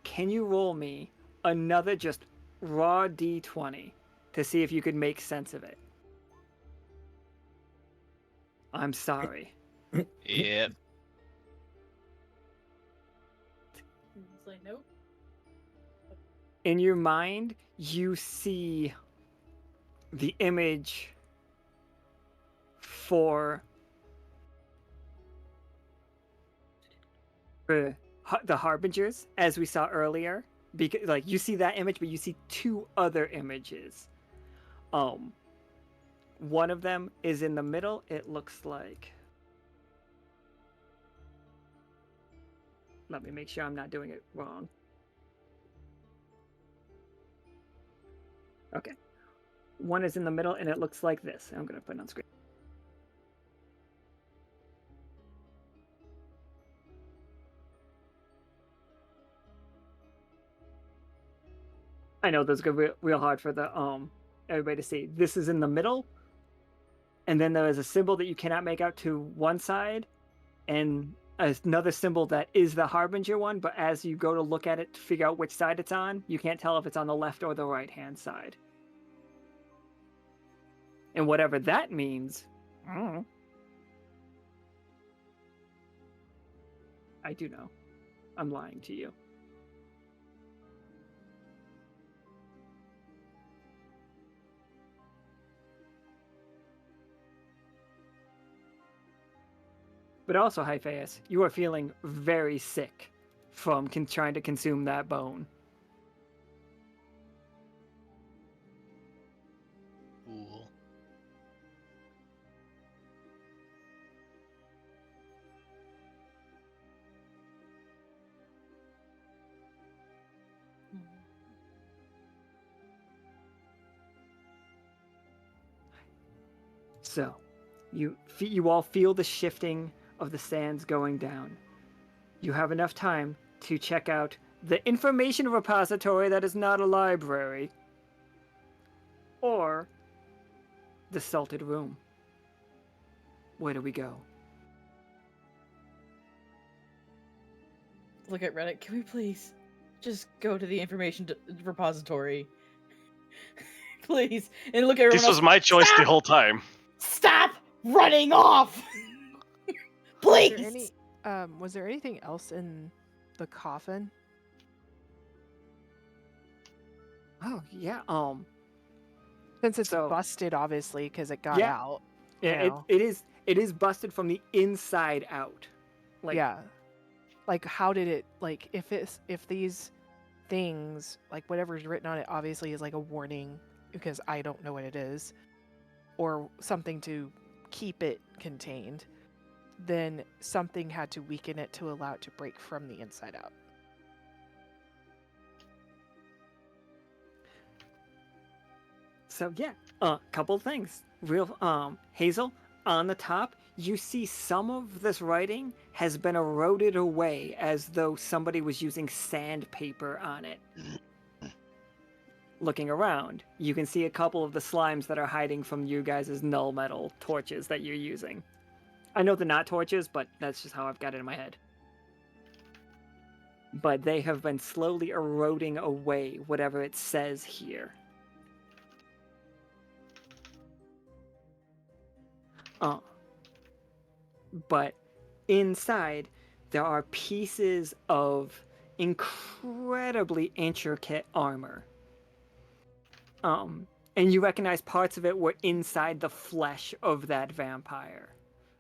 Can you roll me another just raw d20 to see if you could make sense of it? I'm sorry. Yep. It's like, nope. In your mind, you see the image for the Harbingers, as we saw earlier. Because, like, you see that image, but you see two other images. One of them is in the middle. It looks like. Let me make sure I'm not doing it wrong. Okay. One is in the middle, and it looks like this. I'm going to put it on screen. I know those go real hard for the everybody to see. This is in the middle, and then there is a symbol that you cannot make out to one side, and another symbol that is the Harbinger one, but as you go to look at it to figure out which side it's on, you can't tell if it's on the left or the right hand side. And whatever that means, I do know. I'm lying to you. But also, Hyphaeus, you are feeling very sick from trying to consume that bone. Cool. So, you all feel the shifting of the sands going down. You have enough time to check out the information repository that is not a library, or the salted room. Where do we go? Look at Renic. Can we please just go to the information repository? Please. And look at everyone This else. was my choice the Stop! whole time. Stop running off! Please! Was there anything else in the coffin? Oh yeah. Since it's So- busted, obviously, because it got Yeah. out. Yeah, now. it is busted from the inside out. Like, Yeah. Like, how did it, like, if these things, like, whatever's written on it obviously is like a warning, because I don't know what it is, or something to keep it contained, then something had to weaken it to allow it to break from the inside out. So yeah, couple things. Hazel, on the top, you see some of this writing has been eroded away as though somebody was using sandpaper on it. Looking around, you can see a couple of the slimes that are hiding from you guys' null metal torches that you're using. I know they're not torches, but that's just how I've got it in my head. But they have been slowly eroding away whatever it says here. But inside, there are pieces of incredibly intricate armor. And you recognize parts of it were inside the flesh of that vampire.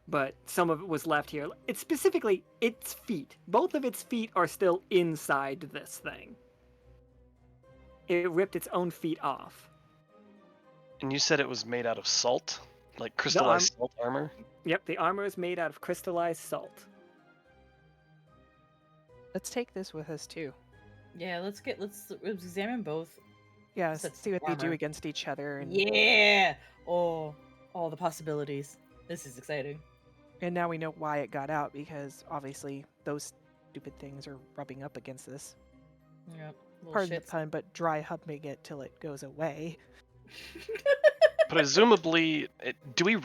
But some of it was left here. It's specifically its feet. Both of its feet are still inside this thing. It ripped its own feet off. And you said it was made out of salt? Like crystallized salt armor? Yep, the armor is made out of crystallized salt. Let's take this with us too. Yeah, let's examine both. Yeah, Sets see what of they do armor. against each other. And, Yeah! Oh, all the possibilities. This is exciting. and now we know why it got out, because obviously those stupid things are rubbing up against this. Yep. Pardon the pun, but dry humping it till it goes away. Presumably, do we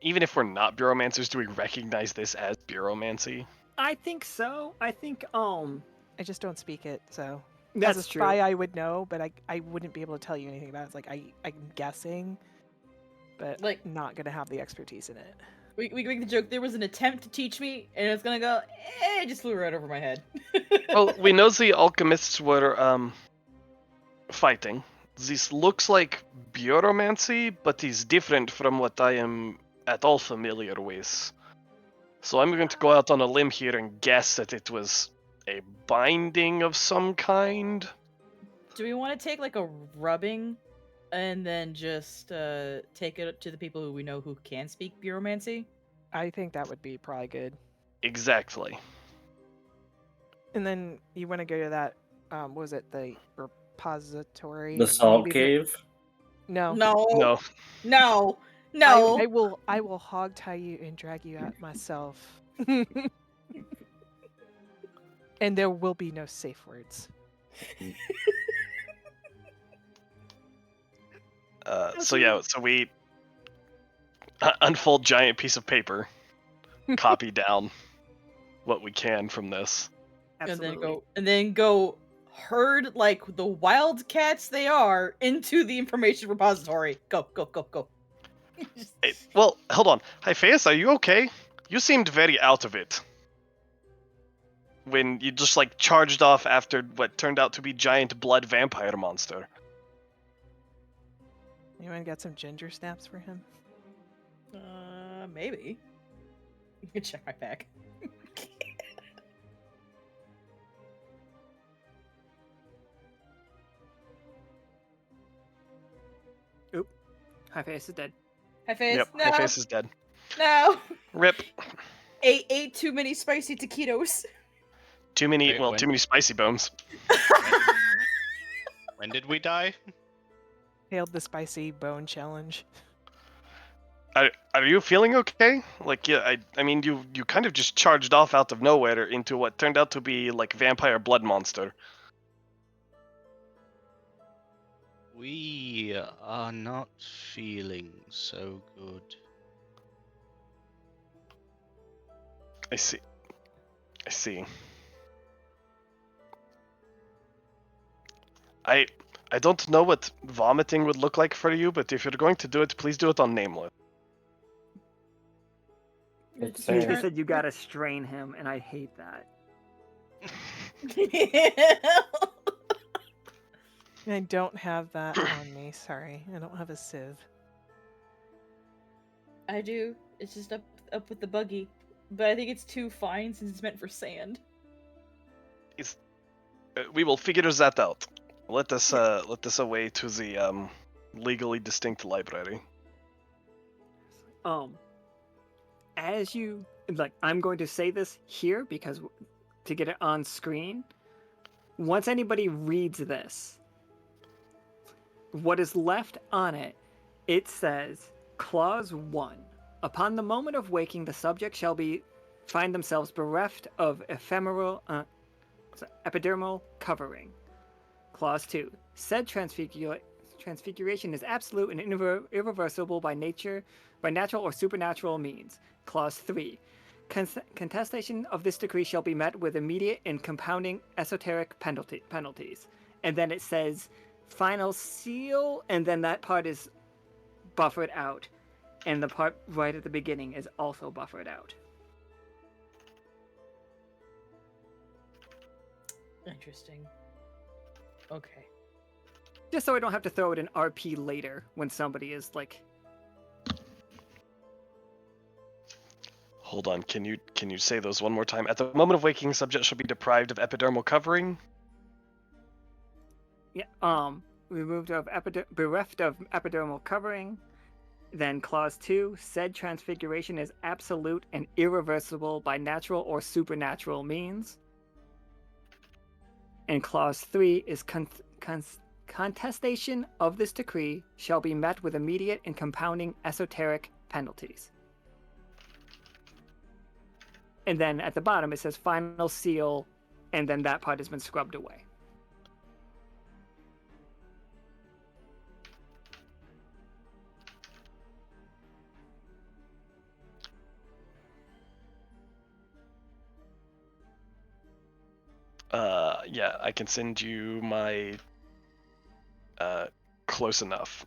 even if we're not bureaumancers, do we recognize this as bureaumancy? I think so. I think I just don't speak it, so that's as a true. spy I would know, but I wouldn't be able to tell you anything about it. It's like I'm guessing, but Like- not gonna have the expertise in it. We make the joke, there was an attempt to teach me, and it's gonna go, it just flew right over my head. Well, we know the alchemists were fighting. This looks like bureaumancy, but is different from what I am at all familiar with. So I'm going to go out on a limb here and guess that it was a binding of some kind. Do we want to take like a rubbing and then just take it to the people who we know who can speak bureaumancy? I think that would be probably good. Exactly. And then you want to go to that, what was it, the repository? The and salt maybe cave. No. No. No. No. No. I will hog tie you and drag you out myself. And there will be no safe words. So we unfold giant piece of paper, copy down what we can from this. Absolutely. And then go herd like the wildcats they are into the information repository. Go. Hey, well, hold on. Hyphaeus, are you okay? You seemed very out of it. When you just like charged off after what turned out to be giant blood vampire monster. Anyone got some ginger snaps for him? Maybe. You can check my pack. Hyphaeus is dead. Hyphaeus, Yep, no, Hyphaeus is dead. no. Rip. Ate too many spicy taquitos. Too many, Wait, well, when? too many spicy bones. When did we die? Failed the spicy bone challenge. Are you feeling okay? Like, yeah, I mean, you kind of just charged off out of nowhere into what turned out to be like vampire blood monster. We are not feeling so good. I see. I see. I don't know what vomiting would look like for you, but if you're going to do it, please do it on Nameless. It's They fair. said you gotta strain him, and I hate that. I don't have that on me. Sorry, I don't have a sieve. I do. It's just up with the buggy, but I think it's too fine since it's meant for sand. We will figure that out. Let us away to the legally distinct library. As you like, I'm going to say this here because to get it on screen. Once anybody reads this, what is left on it, it says, Clause 1. Upon the moment of waking, the subject shall find themselves bereft of epidermal covering. Clause 2. Said transfiguration is absolute and irreversible by natural or supernatural means. Clause 3. Contestation of this decree shall be met with immediate and compounding esoteric penalties. And then it says final seal, and then that part is buffered out. And the part right at the beginning is also buffered out. Interesting. Okay. Just so I don't have to throw it in RP later when somebody is like... Hold on, can you say those one more time? At the moment of waking, subject shall be deprived of epidermal covering. Yeah, bereft of epidermal covering. Then clause 2, said transfiguration is absolute and irreversible by natural or supernatural means. And clause 3 is contestation of this decree shall be met with immediate and compounding esoteric penalties. And then at the bottom it says final seal, and then that part has been scrubbed away. Yeah, I can send you my close enough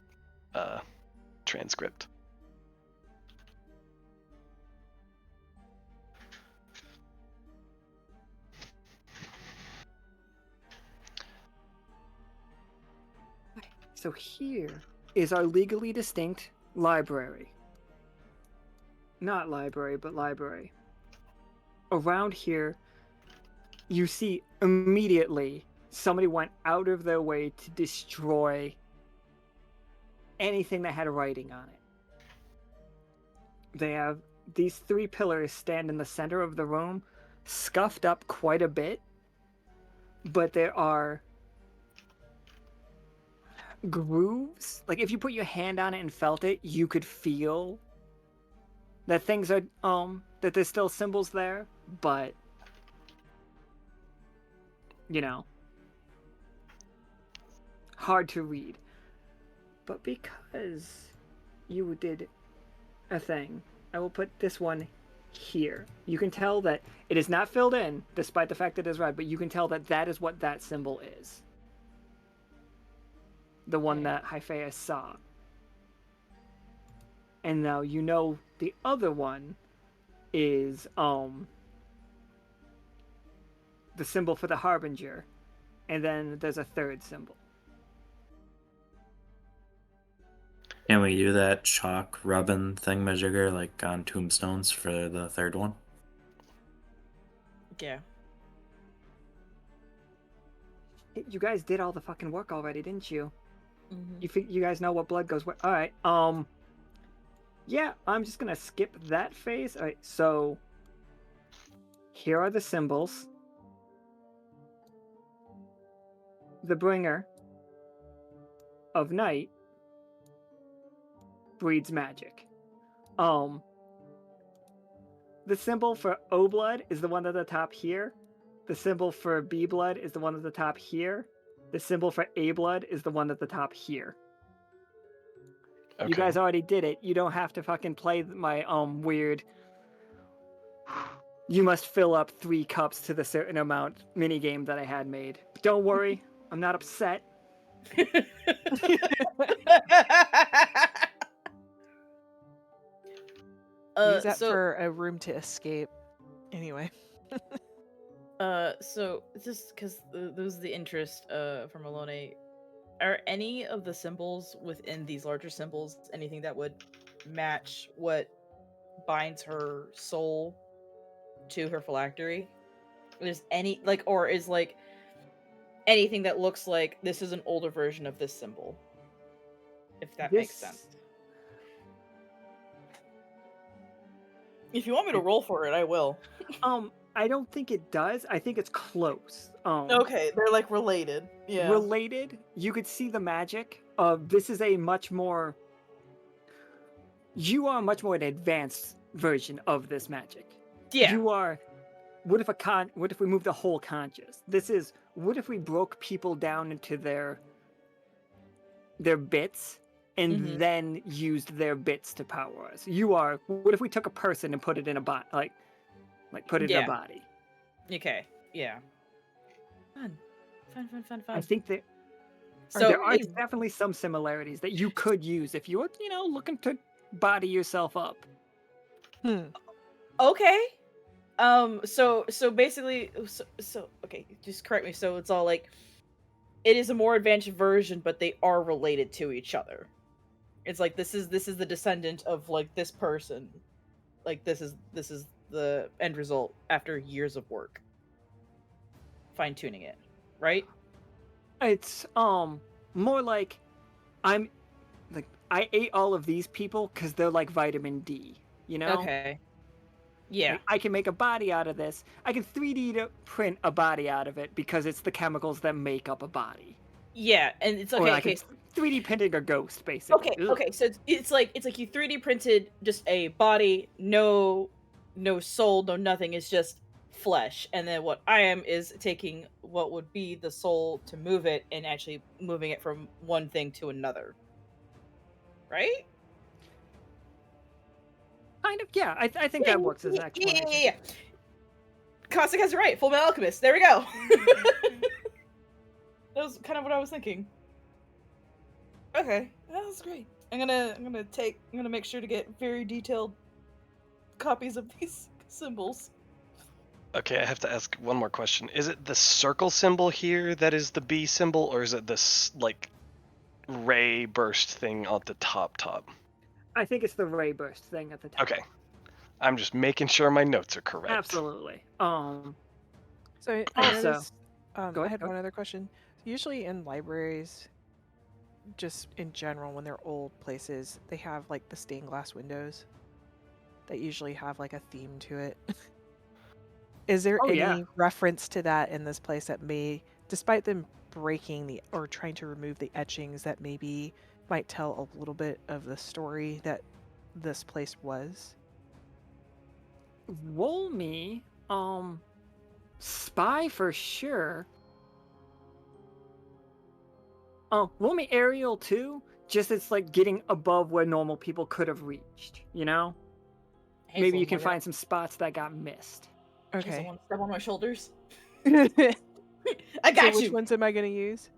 transcript. So here is our legally distinct library. Not library, but library. Around here, you see immediately somebody went out of their way to destroy anything that had writing on it. They have these 3 pillars stand in the center of the room, scuffed up quite a bit, but there are grooves. Like if you put your hand on it and felt it, you could feel that things are that there's still symbols there, but you know, hard to read. But because you did a thing, I will put this one here. You can tell that it is not filled in, despite the fact that it is red, but you can tell that that is what that symbol is. The one that Hyphaeus saw. And now you know the other one is the symbol for the Harbinger, and then there's a third symbol. Can we do that chalk rubbing thingamajigger like on tombstones for the third one? Yeah. You guys did all the fucking work already, didn't you? Mm-hmm. You guys know what blood goes where. All right. Yeah, I'm just gonna skip that phase. All right. So here are the symbols. The bringer of night breeds magic. The symbol for O blood is the one at the top here. The symbol for B blood is the one at the top here. The symbol for A blood is the one at the top here. Okay. You guys already did it. You don't have to fucking play my weird. You must fill up 3 cups to the certain amount mini game that I had made. But don't worry, I'm not upset. Use that so for a room to escape. Anyway. so just because those the interest from Melinoë, are any of the symbols within these larger symbols anything that would match what binds her soul to her phylactery? There's any or is anything that looks like this is an older version of this symbol, if that makes sense. If you want me to roll for it, I will. I don't think it does. I think it's close. Okay, they're related. Yeah. Related. You could see the magic. This is a much more. You are much more an advanced version of this magic. Yeah. You are. What if we move the whole conscious? This is. What if we broke people down into their bits and then used their bits to power us? You are. What if we took a person and put it in a bot, put it in a body? Okay. Yeah. Fun. I think that So there are definitely some similarities that you could use if you were, looking to body yourself up. Okay. So basically, so okay, just correct me. So it's all it is a more advanced version, but they are related to each other. It's this is the descendant of this person. This is the end result after years of work. Fine tuning it, right? It's more like I ate all of these people because they're like vitamin D, Okay. Yeah. I can make a body out of this. I can 3D print a body out of it because it's the chemicals that make up a body. Yeah, and it's Or okay. I can 3D printing a ghost, basically. Okay. So it's like you 3D printed just a body, no soul, no nothing. It's just flesh, and then what I am is taking what would be the soul to move it and actually moving it from one thing to another. Right? Kind of, yeah. I think that works as explanation. Yeah. Caustic has it right. Full Metal Alchemist. There we go. That was kind of what I was thinking. Okay, that was great. I'm gonna make sure to get very detailed copies of these symbols. Okay, I have to ask one more question. Is it the circle symbol here that is the B symbol, or is it this ray burst thing on the top? I think it's the ray burst thing at the top. Okay. I'm just making sure my notes are correct. Absolutely. So I Also, noticed, go I ahead. had one other question. Usually in libraries, just in general, when they're old places, they have the stained glass windows that usually have a theme to it. Is there any reference to that in this place that may, despite them breaking or trying to remove the etchings, that maybe might tell a little bit of the story that this place was? Roll me, spy for sure. Roll me aerial too. Just it's getting above where normal people could have reached. Hazel, Maybe you can find some spots that got missed. Okay. Hazel, want to step on my shoulders? I I got Which you. ones am I going to use?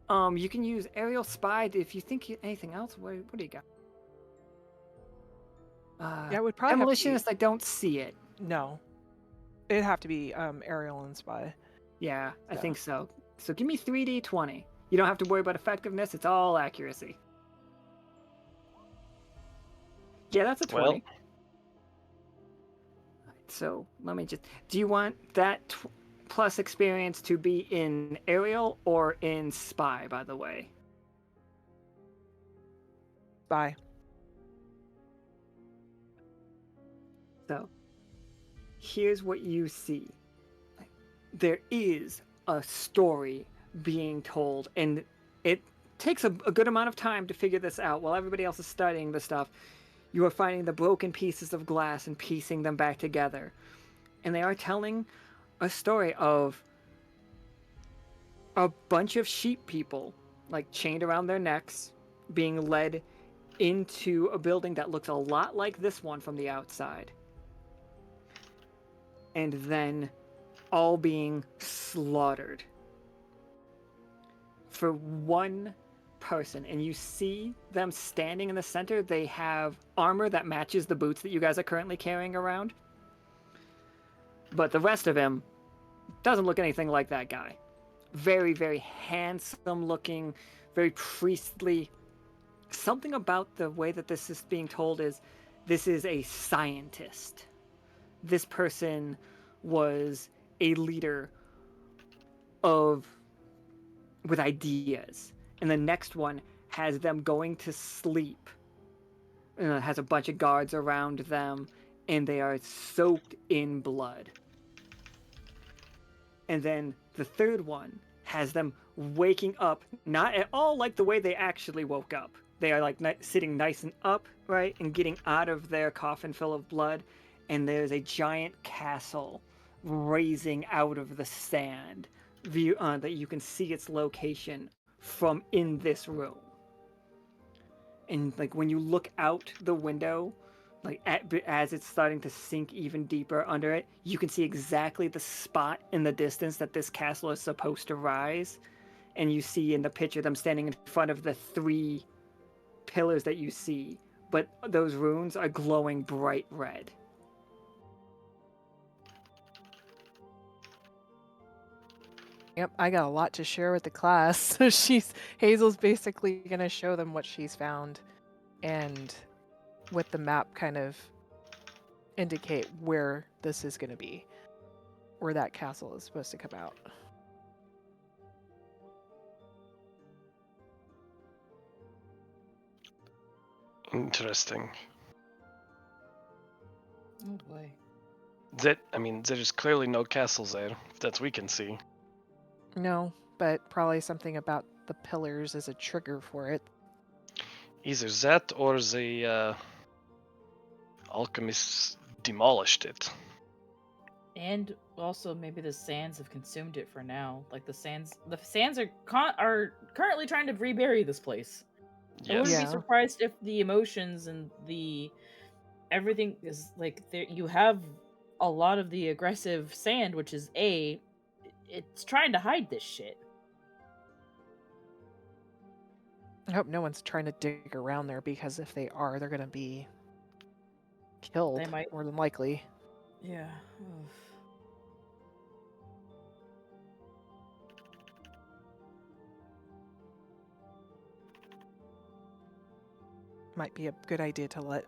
You can use aerial spy if you think anything else. What do you got? Yeah, it would probably have to be- Demolitionist. I don't see it. No. It'd have to be Ariel and Spy. Yeah, I So. think so. So give me 3d20. You don't have to worry about effectiveness. It's all accuracy. Yeah, that's a 20. Well. So let me just. Do you want that plus experience to be in aerial or in spy? By the way. Spy. So here's what you see. There is a story being told, and it takes a good amount of time to figure this out while everybody else is studying the stuff. You are finding the broken pieces of glass and piecing them back together. And they are telling a story of a bunch of sheep people, like chained around their necks, being led into a building that looks a lot like this one from the outside. And then all being slaughtered. For one person, and you see them standing in the center. They have armor that matches the boots that you guys are currently carrying around. But the rest of him doesn't look anything like that guy. Very, very handsome looking, very priestly. Something about the way that this is being told is this is a scientist. This person was a leader with ideas. And the next one has them going to sleep. And it has a bunch of guards around them, and they are soaked in blood. And then the third one has them waking up, not at all like the way they actually woke up. They are like sitting nice and upright and getting out of their coffin full of blood. And there's a giant castle raising out of the sand that you can see its location from in this room. And like when you look out the window, like as it's starting to sink even deeper under it, you can see exactly the spot in the distance that this castle is supposed to rise. And you see in the picture them standing in front of the 3 pillars that you see, but those runes are glowing bright red. Yep, I got a lot to share with the class. So Hazel's basically going to show them what she's found, and with the map kind of indicate where this is going to be, where that castle is supposed to come out. Interesting. Oh boy. There's clearly no castles there that we can see. No, but probably something about the pillars is a trigger for it. Either that or the alchemists demolished it. And also maybe the sands have consumed it for now. Like the sands are currently trying to rebury this place. I wouldn't Yes. be surprised if the emotions and the everything is like there. You have a lot of the aggressive sand, which is it's trying to hide this shit. I hope no one's trying to dig around there, because if they are, they're going to be killed, They might. more than likely. Yeah. Might be a good idea to let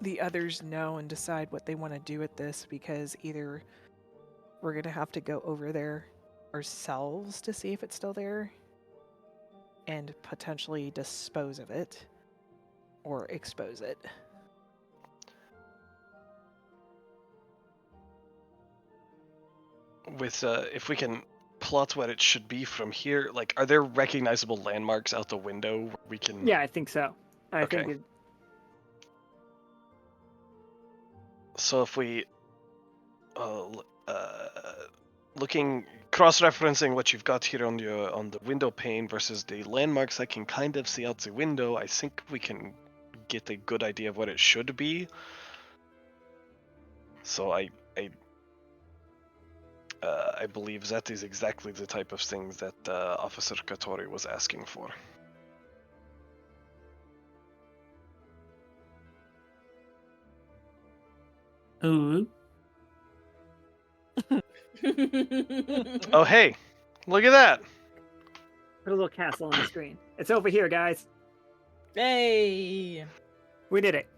the others know and decide what they want to do with this, because either we're going to have to go over there ourselves to see if it's still there and potentially dispose of it, or expose it. With if we can plot where it should be from here, like, are there recognizable landmarks out the window where we can? Yeah, I think so. I Okay. think So if we, looking cross-referencing what you've got here on the window pane versus the landmarks I can kind of see out the window, I think we can get a good idea of what it should be. So I believe that is exactly the type of things that Officer Katori was asking for. Ooh. Oh, hey, look at that! put a little castle on the screen. It's over here, guys. Hey. We did it.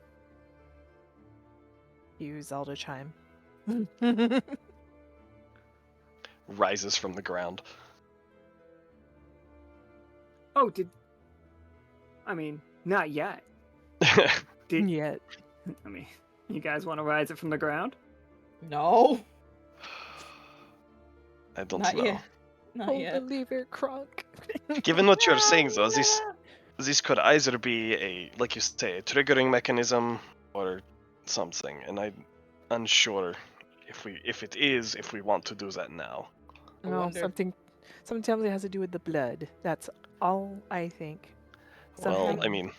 Use Zelda chime. Rises from the ground. Oh, not yet. Yet. You guys want to rise it from the ground? No. I don't Not know. yet. Not Hold yet. the lever, Kronk. Given what you're saying, though, this could either be a, like you say, a triggering mechanism or something, and I'm unsure if we want to do that now. I No, wonder- something tells me it has to do with the blood. That's all I think. Well, Something- I mean,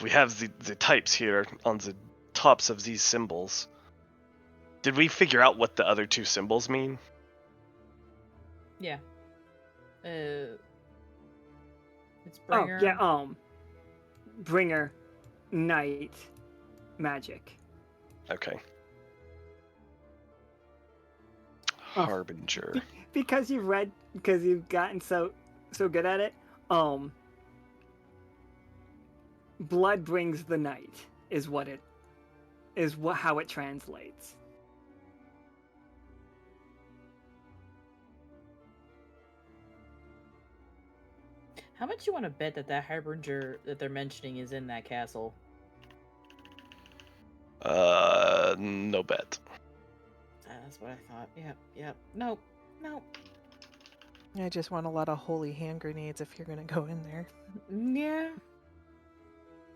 we have the types here on the tops of these symbols. Did we figure out what the other two symbols mean? Yeah. It's Oh, bringer. yeah, bringer, knight, magic. Okay. Oh. Harbinger. Because you've gotten so good at it, blood brings the night how it translates. How much you want to bet that harbinger that they're mentioning is in that castle? No bet. That's what I thought. Yep. Nope. I just want a lot of holy hand grenades if you're gonna go in there. Yeah.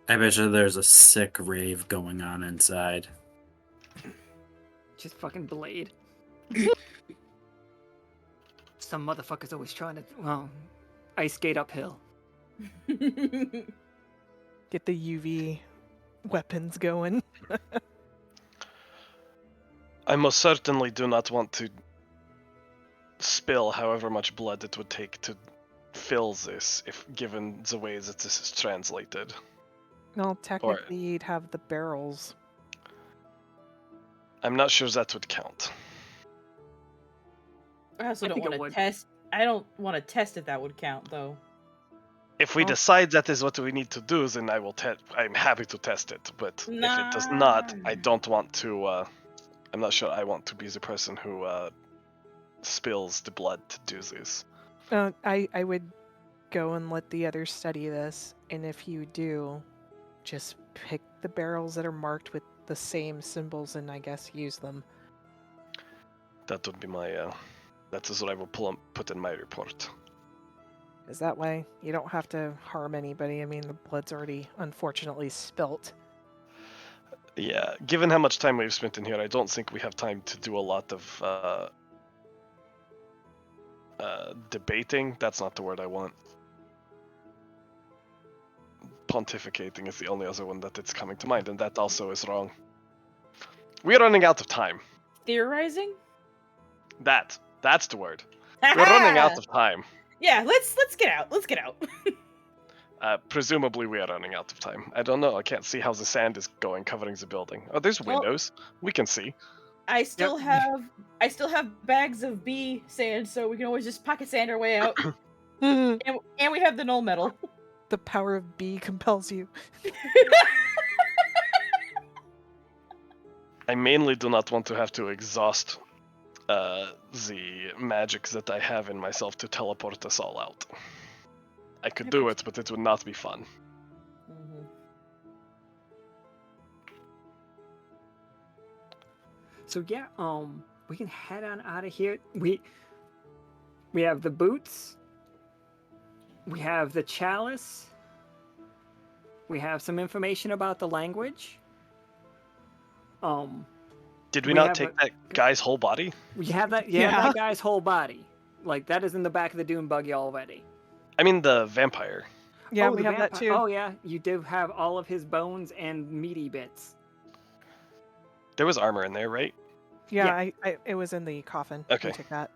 I bet you there's a sick rave going on inside. Just fucking blade. Some motherfucker's always trying to, ice skate uphill. Get the UV weapons going. I most certainly do not want to spill however much blood it would take to fill this, if given the way that this is translated. No, technically you'd have the barrels. I'm not sure that would count. I also I don't think it want to would. test. I don't want to test if that would count, though. If we Oh. decide that is what we need to do, then I will I'm happy to test it. But if it does not, I don't want to. I'm not sure I want to be the person who spills the blood to do this. I would go and let the others study this, and if you do, just pick the barrels that are marked with the same symbols and I guess use them. That would be my. That is what I will put in my report. Because that way you don't have to harm anybody. I mean, the blood's already unfortunately spilt. Yeah, given how much time we've spent in here, I don't think we have time to do a lot of debating. That's not the word I want. Pontificating is the only other one that it's coming to mind, and that also is wrong. We are running out of time. Theorizing? That's the word. We're running out of time. Yeah, let's get out. Let's get out. Presumably we are running out of time. I don't know. I can't see how the sand is going, covering the building. Oh, there's Well- windows. We can see. I still have bags of bee sand, so we can always just pocket sand our way out. The and we have the null metal. power of B compels you. I mainly do not want to have to exhaust the magic that I have in myself to teleport us all out. I could do it, but it would not be fun. Mhm. So yeah, we can head on out of here. We have the boots. We have the chalice. We have some information about the language. Did we We not have take that guy's whole body? We have that Yeah. that guy's whole body. Like that is in the back of the dune buggy already. I mean the vampire. Yeah, Oh, we the have that vampire- too. Oh yeah, you do have all of his bones and meaty bits. There was armor in there, right? Yeah, it was in the coffin. Okay. We took that.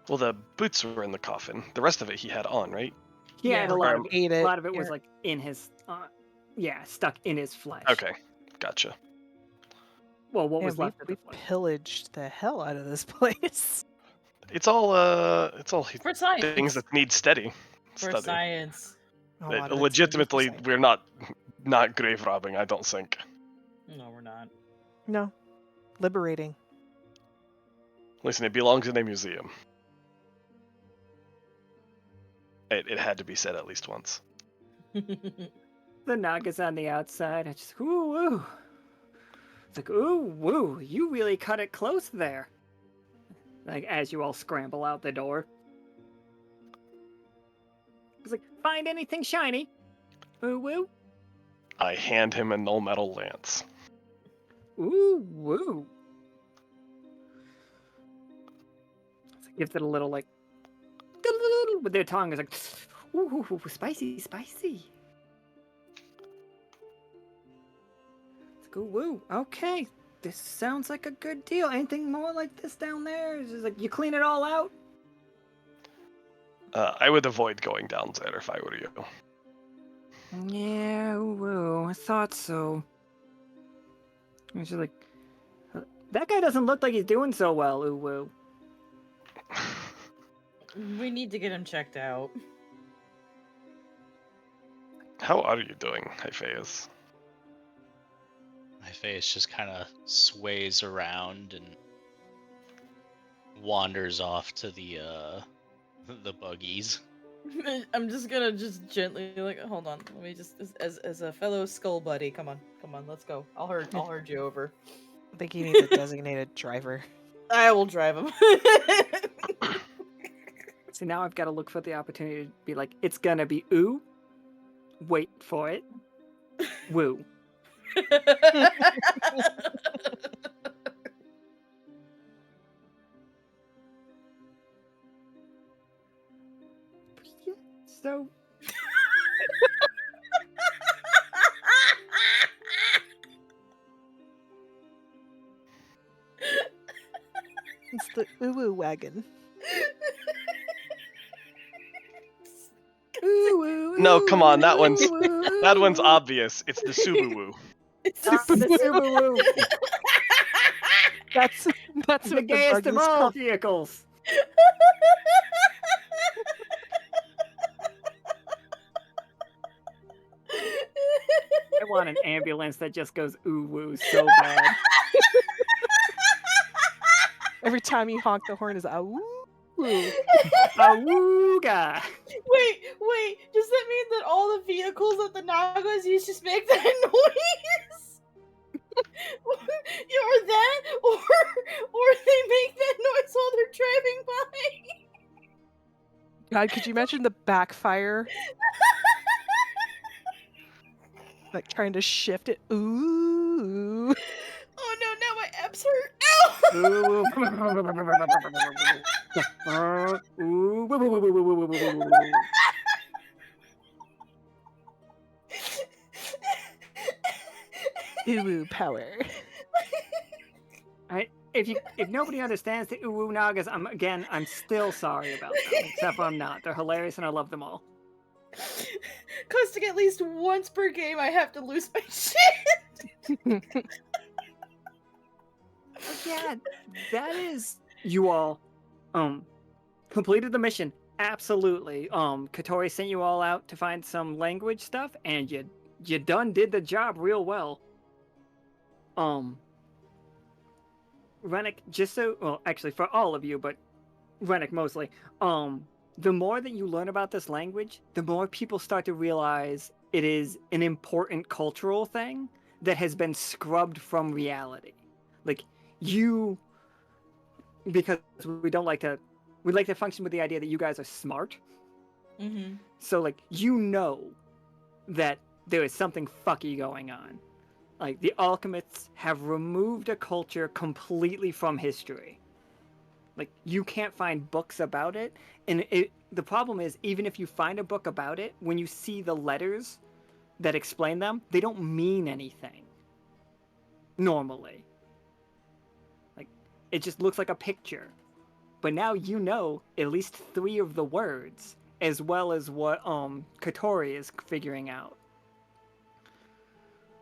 Well, the boots were in the coffin. The rest of it he had on, right? He Yeah, had a or lot Graham of ate a it. lot of it was Here. like in his stuck in his flesh. Okay, gotcha. Well, what Man, was left of we the flesh. pillaged the hell out of this place. It's all For science. things that need steady For study. science. A lot of it's Legitimately, recycled. we're not grave robbing. I don't think. No, we're not. No. Liberating. Listen, it belongs in a museum. It had to be said at least once. The Naga's on the outside. I just ooh woo. It's like ooh woo. You really cut it close there. Like as you all scramble out the door. He's like, find anything shiny. Ooh woo. I hand him a null metal lance. Ooh woo. So gives it a little like with their tongue. Is like, ooh, spicy, spicy. It's like, ooh woo. Okay, this sounds like a good deal. Anything more like this down there? It's just like you clean it all out. I would avoid going down there if I were you. Yeah, ooh woo. I thought so. It's just like that guy doesn't look like he's doing so well. Ooh woo. We need to get him checked out. How are you doing, Hyphaeus? Hyphaeus just kind of sways around and wanders off to the buggies. I'm just gonna gently like hold on. Let me just as a fellow skull buddy, come on, let's go. I'll herd you over. I think he needs a designated driver. I will drive him. See, now I've got to look for the opportunity to be like, it's gonna be ooh. Wait for it. Woo. Yeah, so It's the uwu wagon. ooh, woo, No, come on, that one's woo, that one's woo. obvious. It's the Subaru. It's Ah, the Subaru, That's the what the gayest bug of is all called. vehicles. I want an ambulance that just goes ooh woo so bad. Every time you honk the horn is awoo. Awooga. Wait, does that mean that all the vehicles that the Nagas use just make that noise? Or that, or they make that noise while they're driving by? God, could you imagine the backfire? Like trying to shift it. Ooh. Oh no, now my abs hurt. Ow! Ooh. Ooh. Woo, woo, woo, woo, woo, woo, woo, woo, woo. Uwu power. If nobody understands the Uwu Nagas, I'm still sorry about them. Except for I'm not. They're hilarious and I love them all. Costing at least once per game, I have to lose my shit. Yeah, that is you all completed the mission. Absolutely. Katori sent you all out to find some language stuff, and you done did the job real well. Renic, actually for all of you, but Renic mostly, the more that you learn about this language, the more people start to realize it is an important cultural thing that has been scrubbed from reality. Like, because we like to function with the idea that you guys are smart. Mm-hmm. So, like, you know that there is something fucky going on. Like, the alchemists have removed a culture completely from history. Like, you can't find books about it. And the problem is, even if you find a book about it, when you see the letters that explain them, they don't mean anything. Normally. Like, it just looks like a picture. But now you know at least 3 of the words, as well as what Katori is figuring out.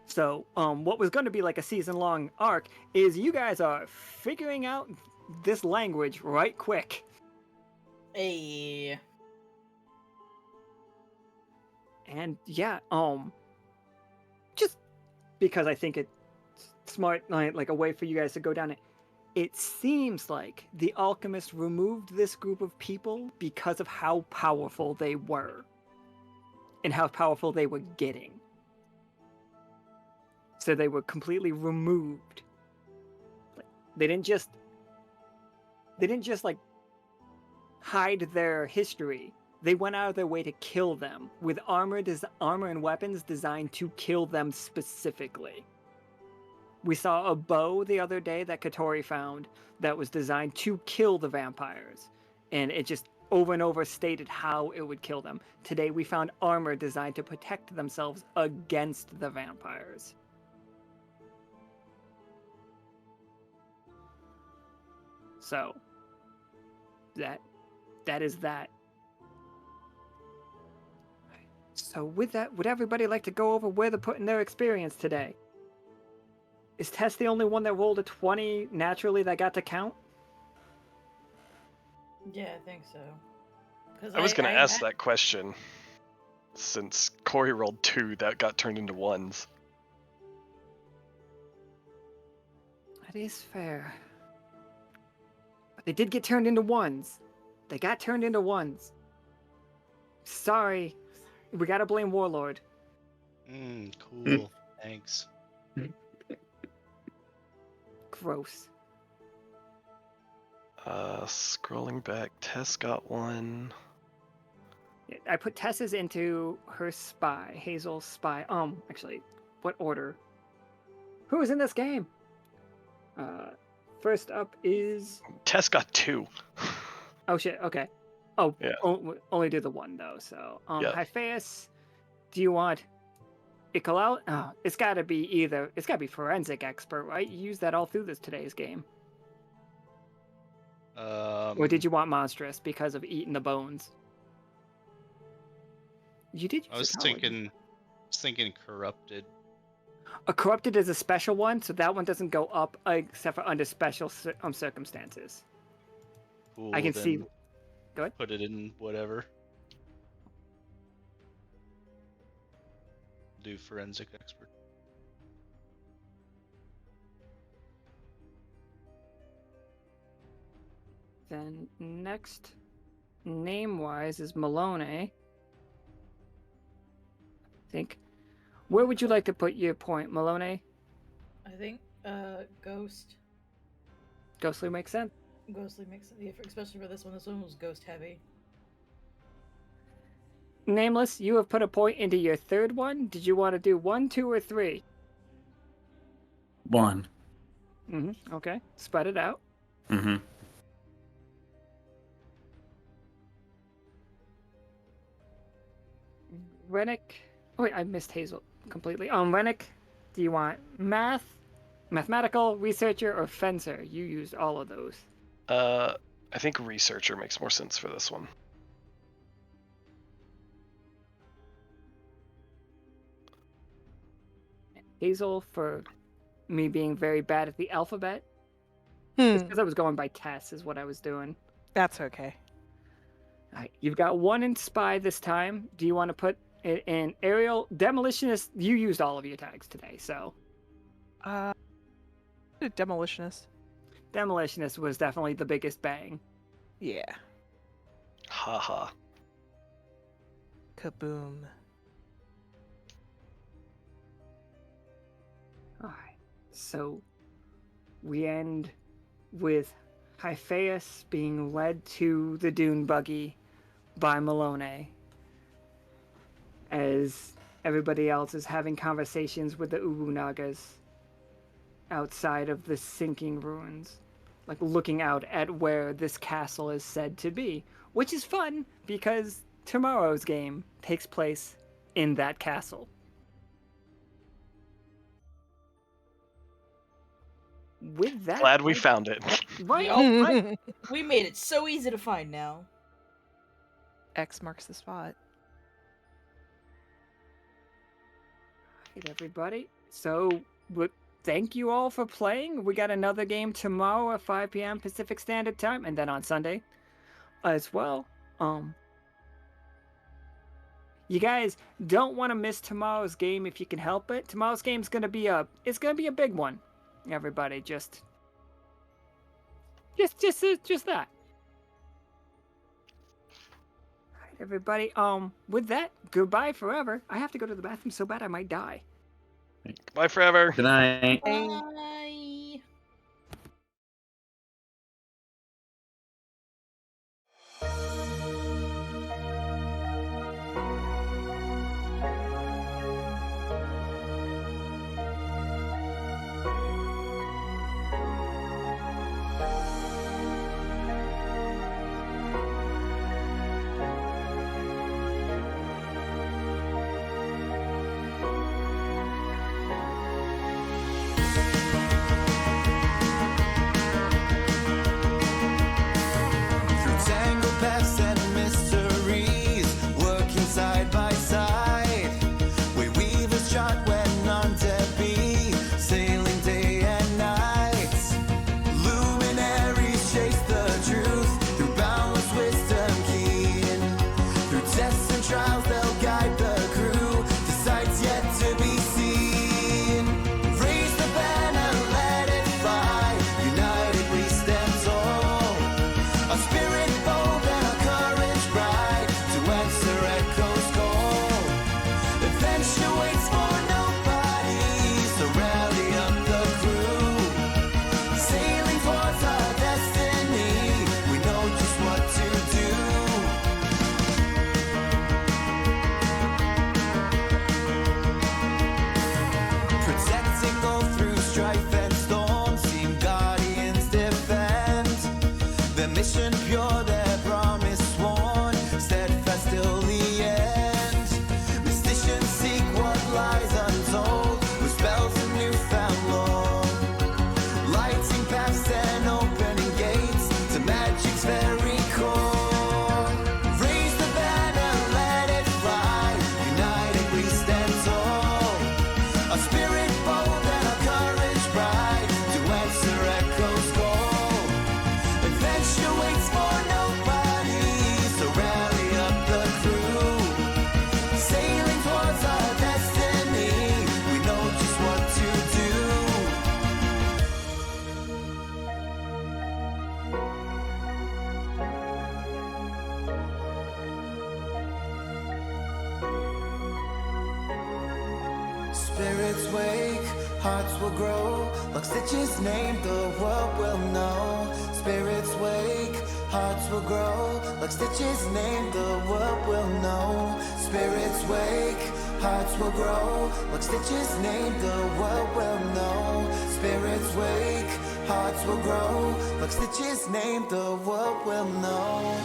So, what was going to be like a season-long arc is you guys are figuring out this language right quick. Hey. And yeah, just because I think it's smart, like a way for you guys to go down it. It seems like the alchemists removed this group of people because of how powerful they were. And how powerful they were getting. So they were completely removed. They didn't just like hide their history. they went out of their way to kill them with armor and weapons designed to kill them specifically. We saw a bow the other day that Katori found that was designed to kill the vampires, and it just over and over stated how it would kill them. Today we found armor designed to protect themselves against the vampires. So, that is that. So with that, would everybody like to go over where they're putting their experience today? Is Tess the only one that rolled a 20 naturally that got to count? Yeah, I think so. I was going to ask that question, since Corey rolled 2 that got turned into 1s. That is fair. But they did get turned into 1s. They got turned into 1s. Sorry. We gotta blame Warlord. Cool. Thanks. Gross. Scrolling back, Tess got 1. I put Tess's into her spy, Hazel's spy. Actually, what order? Who is in this game? First up is... Tess got 2. Oh shit, okay. Oh, yeah. Only do the 1 though, so... Yeah. Hyphaeus, do you want... Icolau? Oh, it's gotta be forensic expert, right? You used that all through today's game. Or did you want monstrous because of eating the bones? You did use I was thinking corrupted. A corrupted is a special one, so that one doesn't go up except for under special circumstances. Cool, I can then see. Go ahead. Put it in whatever. Do forensic expert. Then next, name-wise, is Melinoë. I think. Where would you like to put your point, Melinoë? I think ghost. Ghostly makes sense. Ghostly makes sense, especially for this one. This one was ghost heavy. Nameless, you have put a point into your third one. Did you want to do 1, 2, or 3? 1. Okay. Spread it out. Renic. Oh wait, I missed Hazel completely. Renic, do you want mathematical, researcher, or fencer? You used all of those. I think researcher makes more sense for this one. Hazel, for me being very bad at the alphabet. It's because I was going by Tess is what I was doing. That's okay. All right, you've got 1 in spy this time. Do you want to put it in aerial demolitionist? You used all of your tags today, so. Demolitionist. Demolitionist was definitely the biggest bang. Yeah. Haha. Kaboom. Alright, so we end with Hyphaeus being led to the dune buggy by Melinoë as everybody else is having conversations with the Ubu Nagas outside of the sinking ruins, like looking out at where this castle is said to be, which is fun because tomorrow's game takes place in that castle. With that, Glad we found it. Right? We made it so easy to find now. X marks the spot. Right, everybody. So, thank you all for playing. We got another game tomorrow at 5 p.m. Pacific Standard Time, and then on Sunday as well. You guys don't want to miss tomorrow's game if you can help it. Tomorrow's game's gonna be a big one. Everybody, just that. All right, everybody. With that, goodbye forever. I have to go to the bathroom so bad I might die. Bye forever. Good night. Bye. mission pure, their promise sworn, steadfast till the end. Mysticians seek what lies untold, with spells and newfound lore, lighting paths and opening gates to magic's very core. Raise the banner, let it fly, united we stand tall. A spirit bold and a courage bright to answer echo's call. Adventure waits for nobody, so rally up the crew. Sailing towards our destiny, we know just what to do. Spirits wake, hearts will grow. Lockstitch's name, the world will know. Spirits wake, hearts will grow. Lockstitch's name, the world will know. Spirits wake, hearts will grow. Lockstitch's name, the world will know. Spirits wake, hearts will grow. Lockstitch's name, the world will know.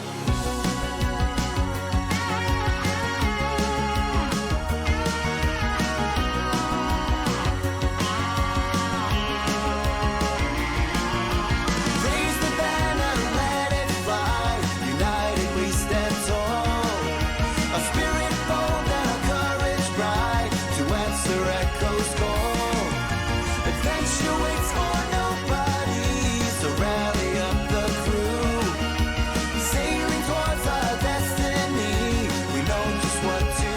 Raise the banner, let it fly, united we stand tall. A spirit bold and a courage bright to answer echo's call. Adventure waits for nobody, so rally up the crew. Sailing towards our destiny, we know just what to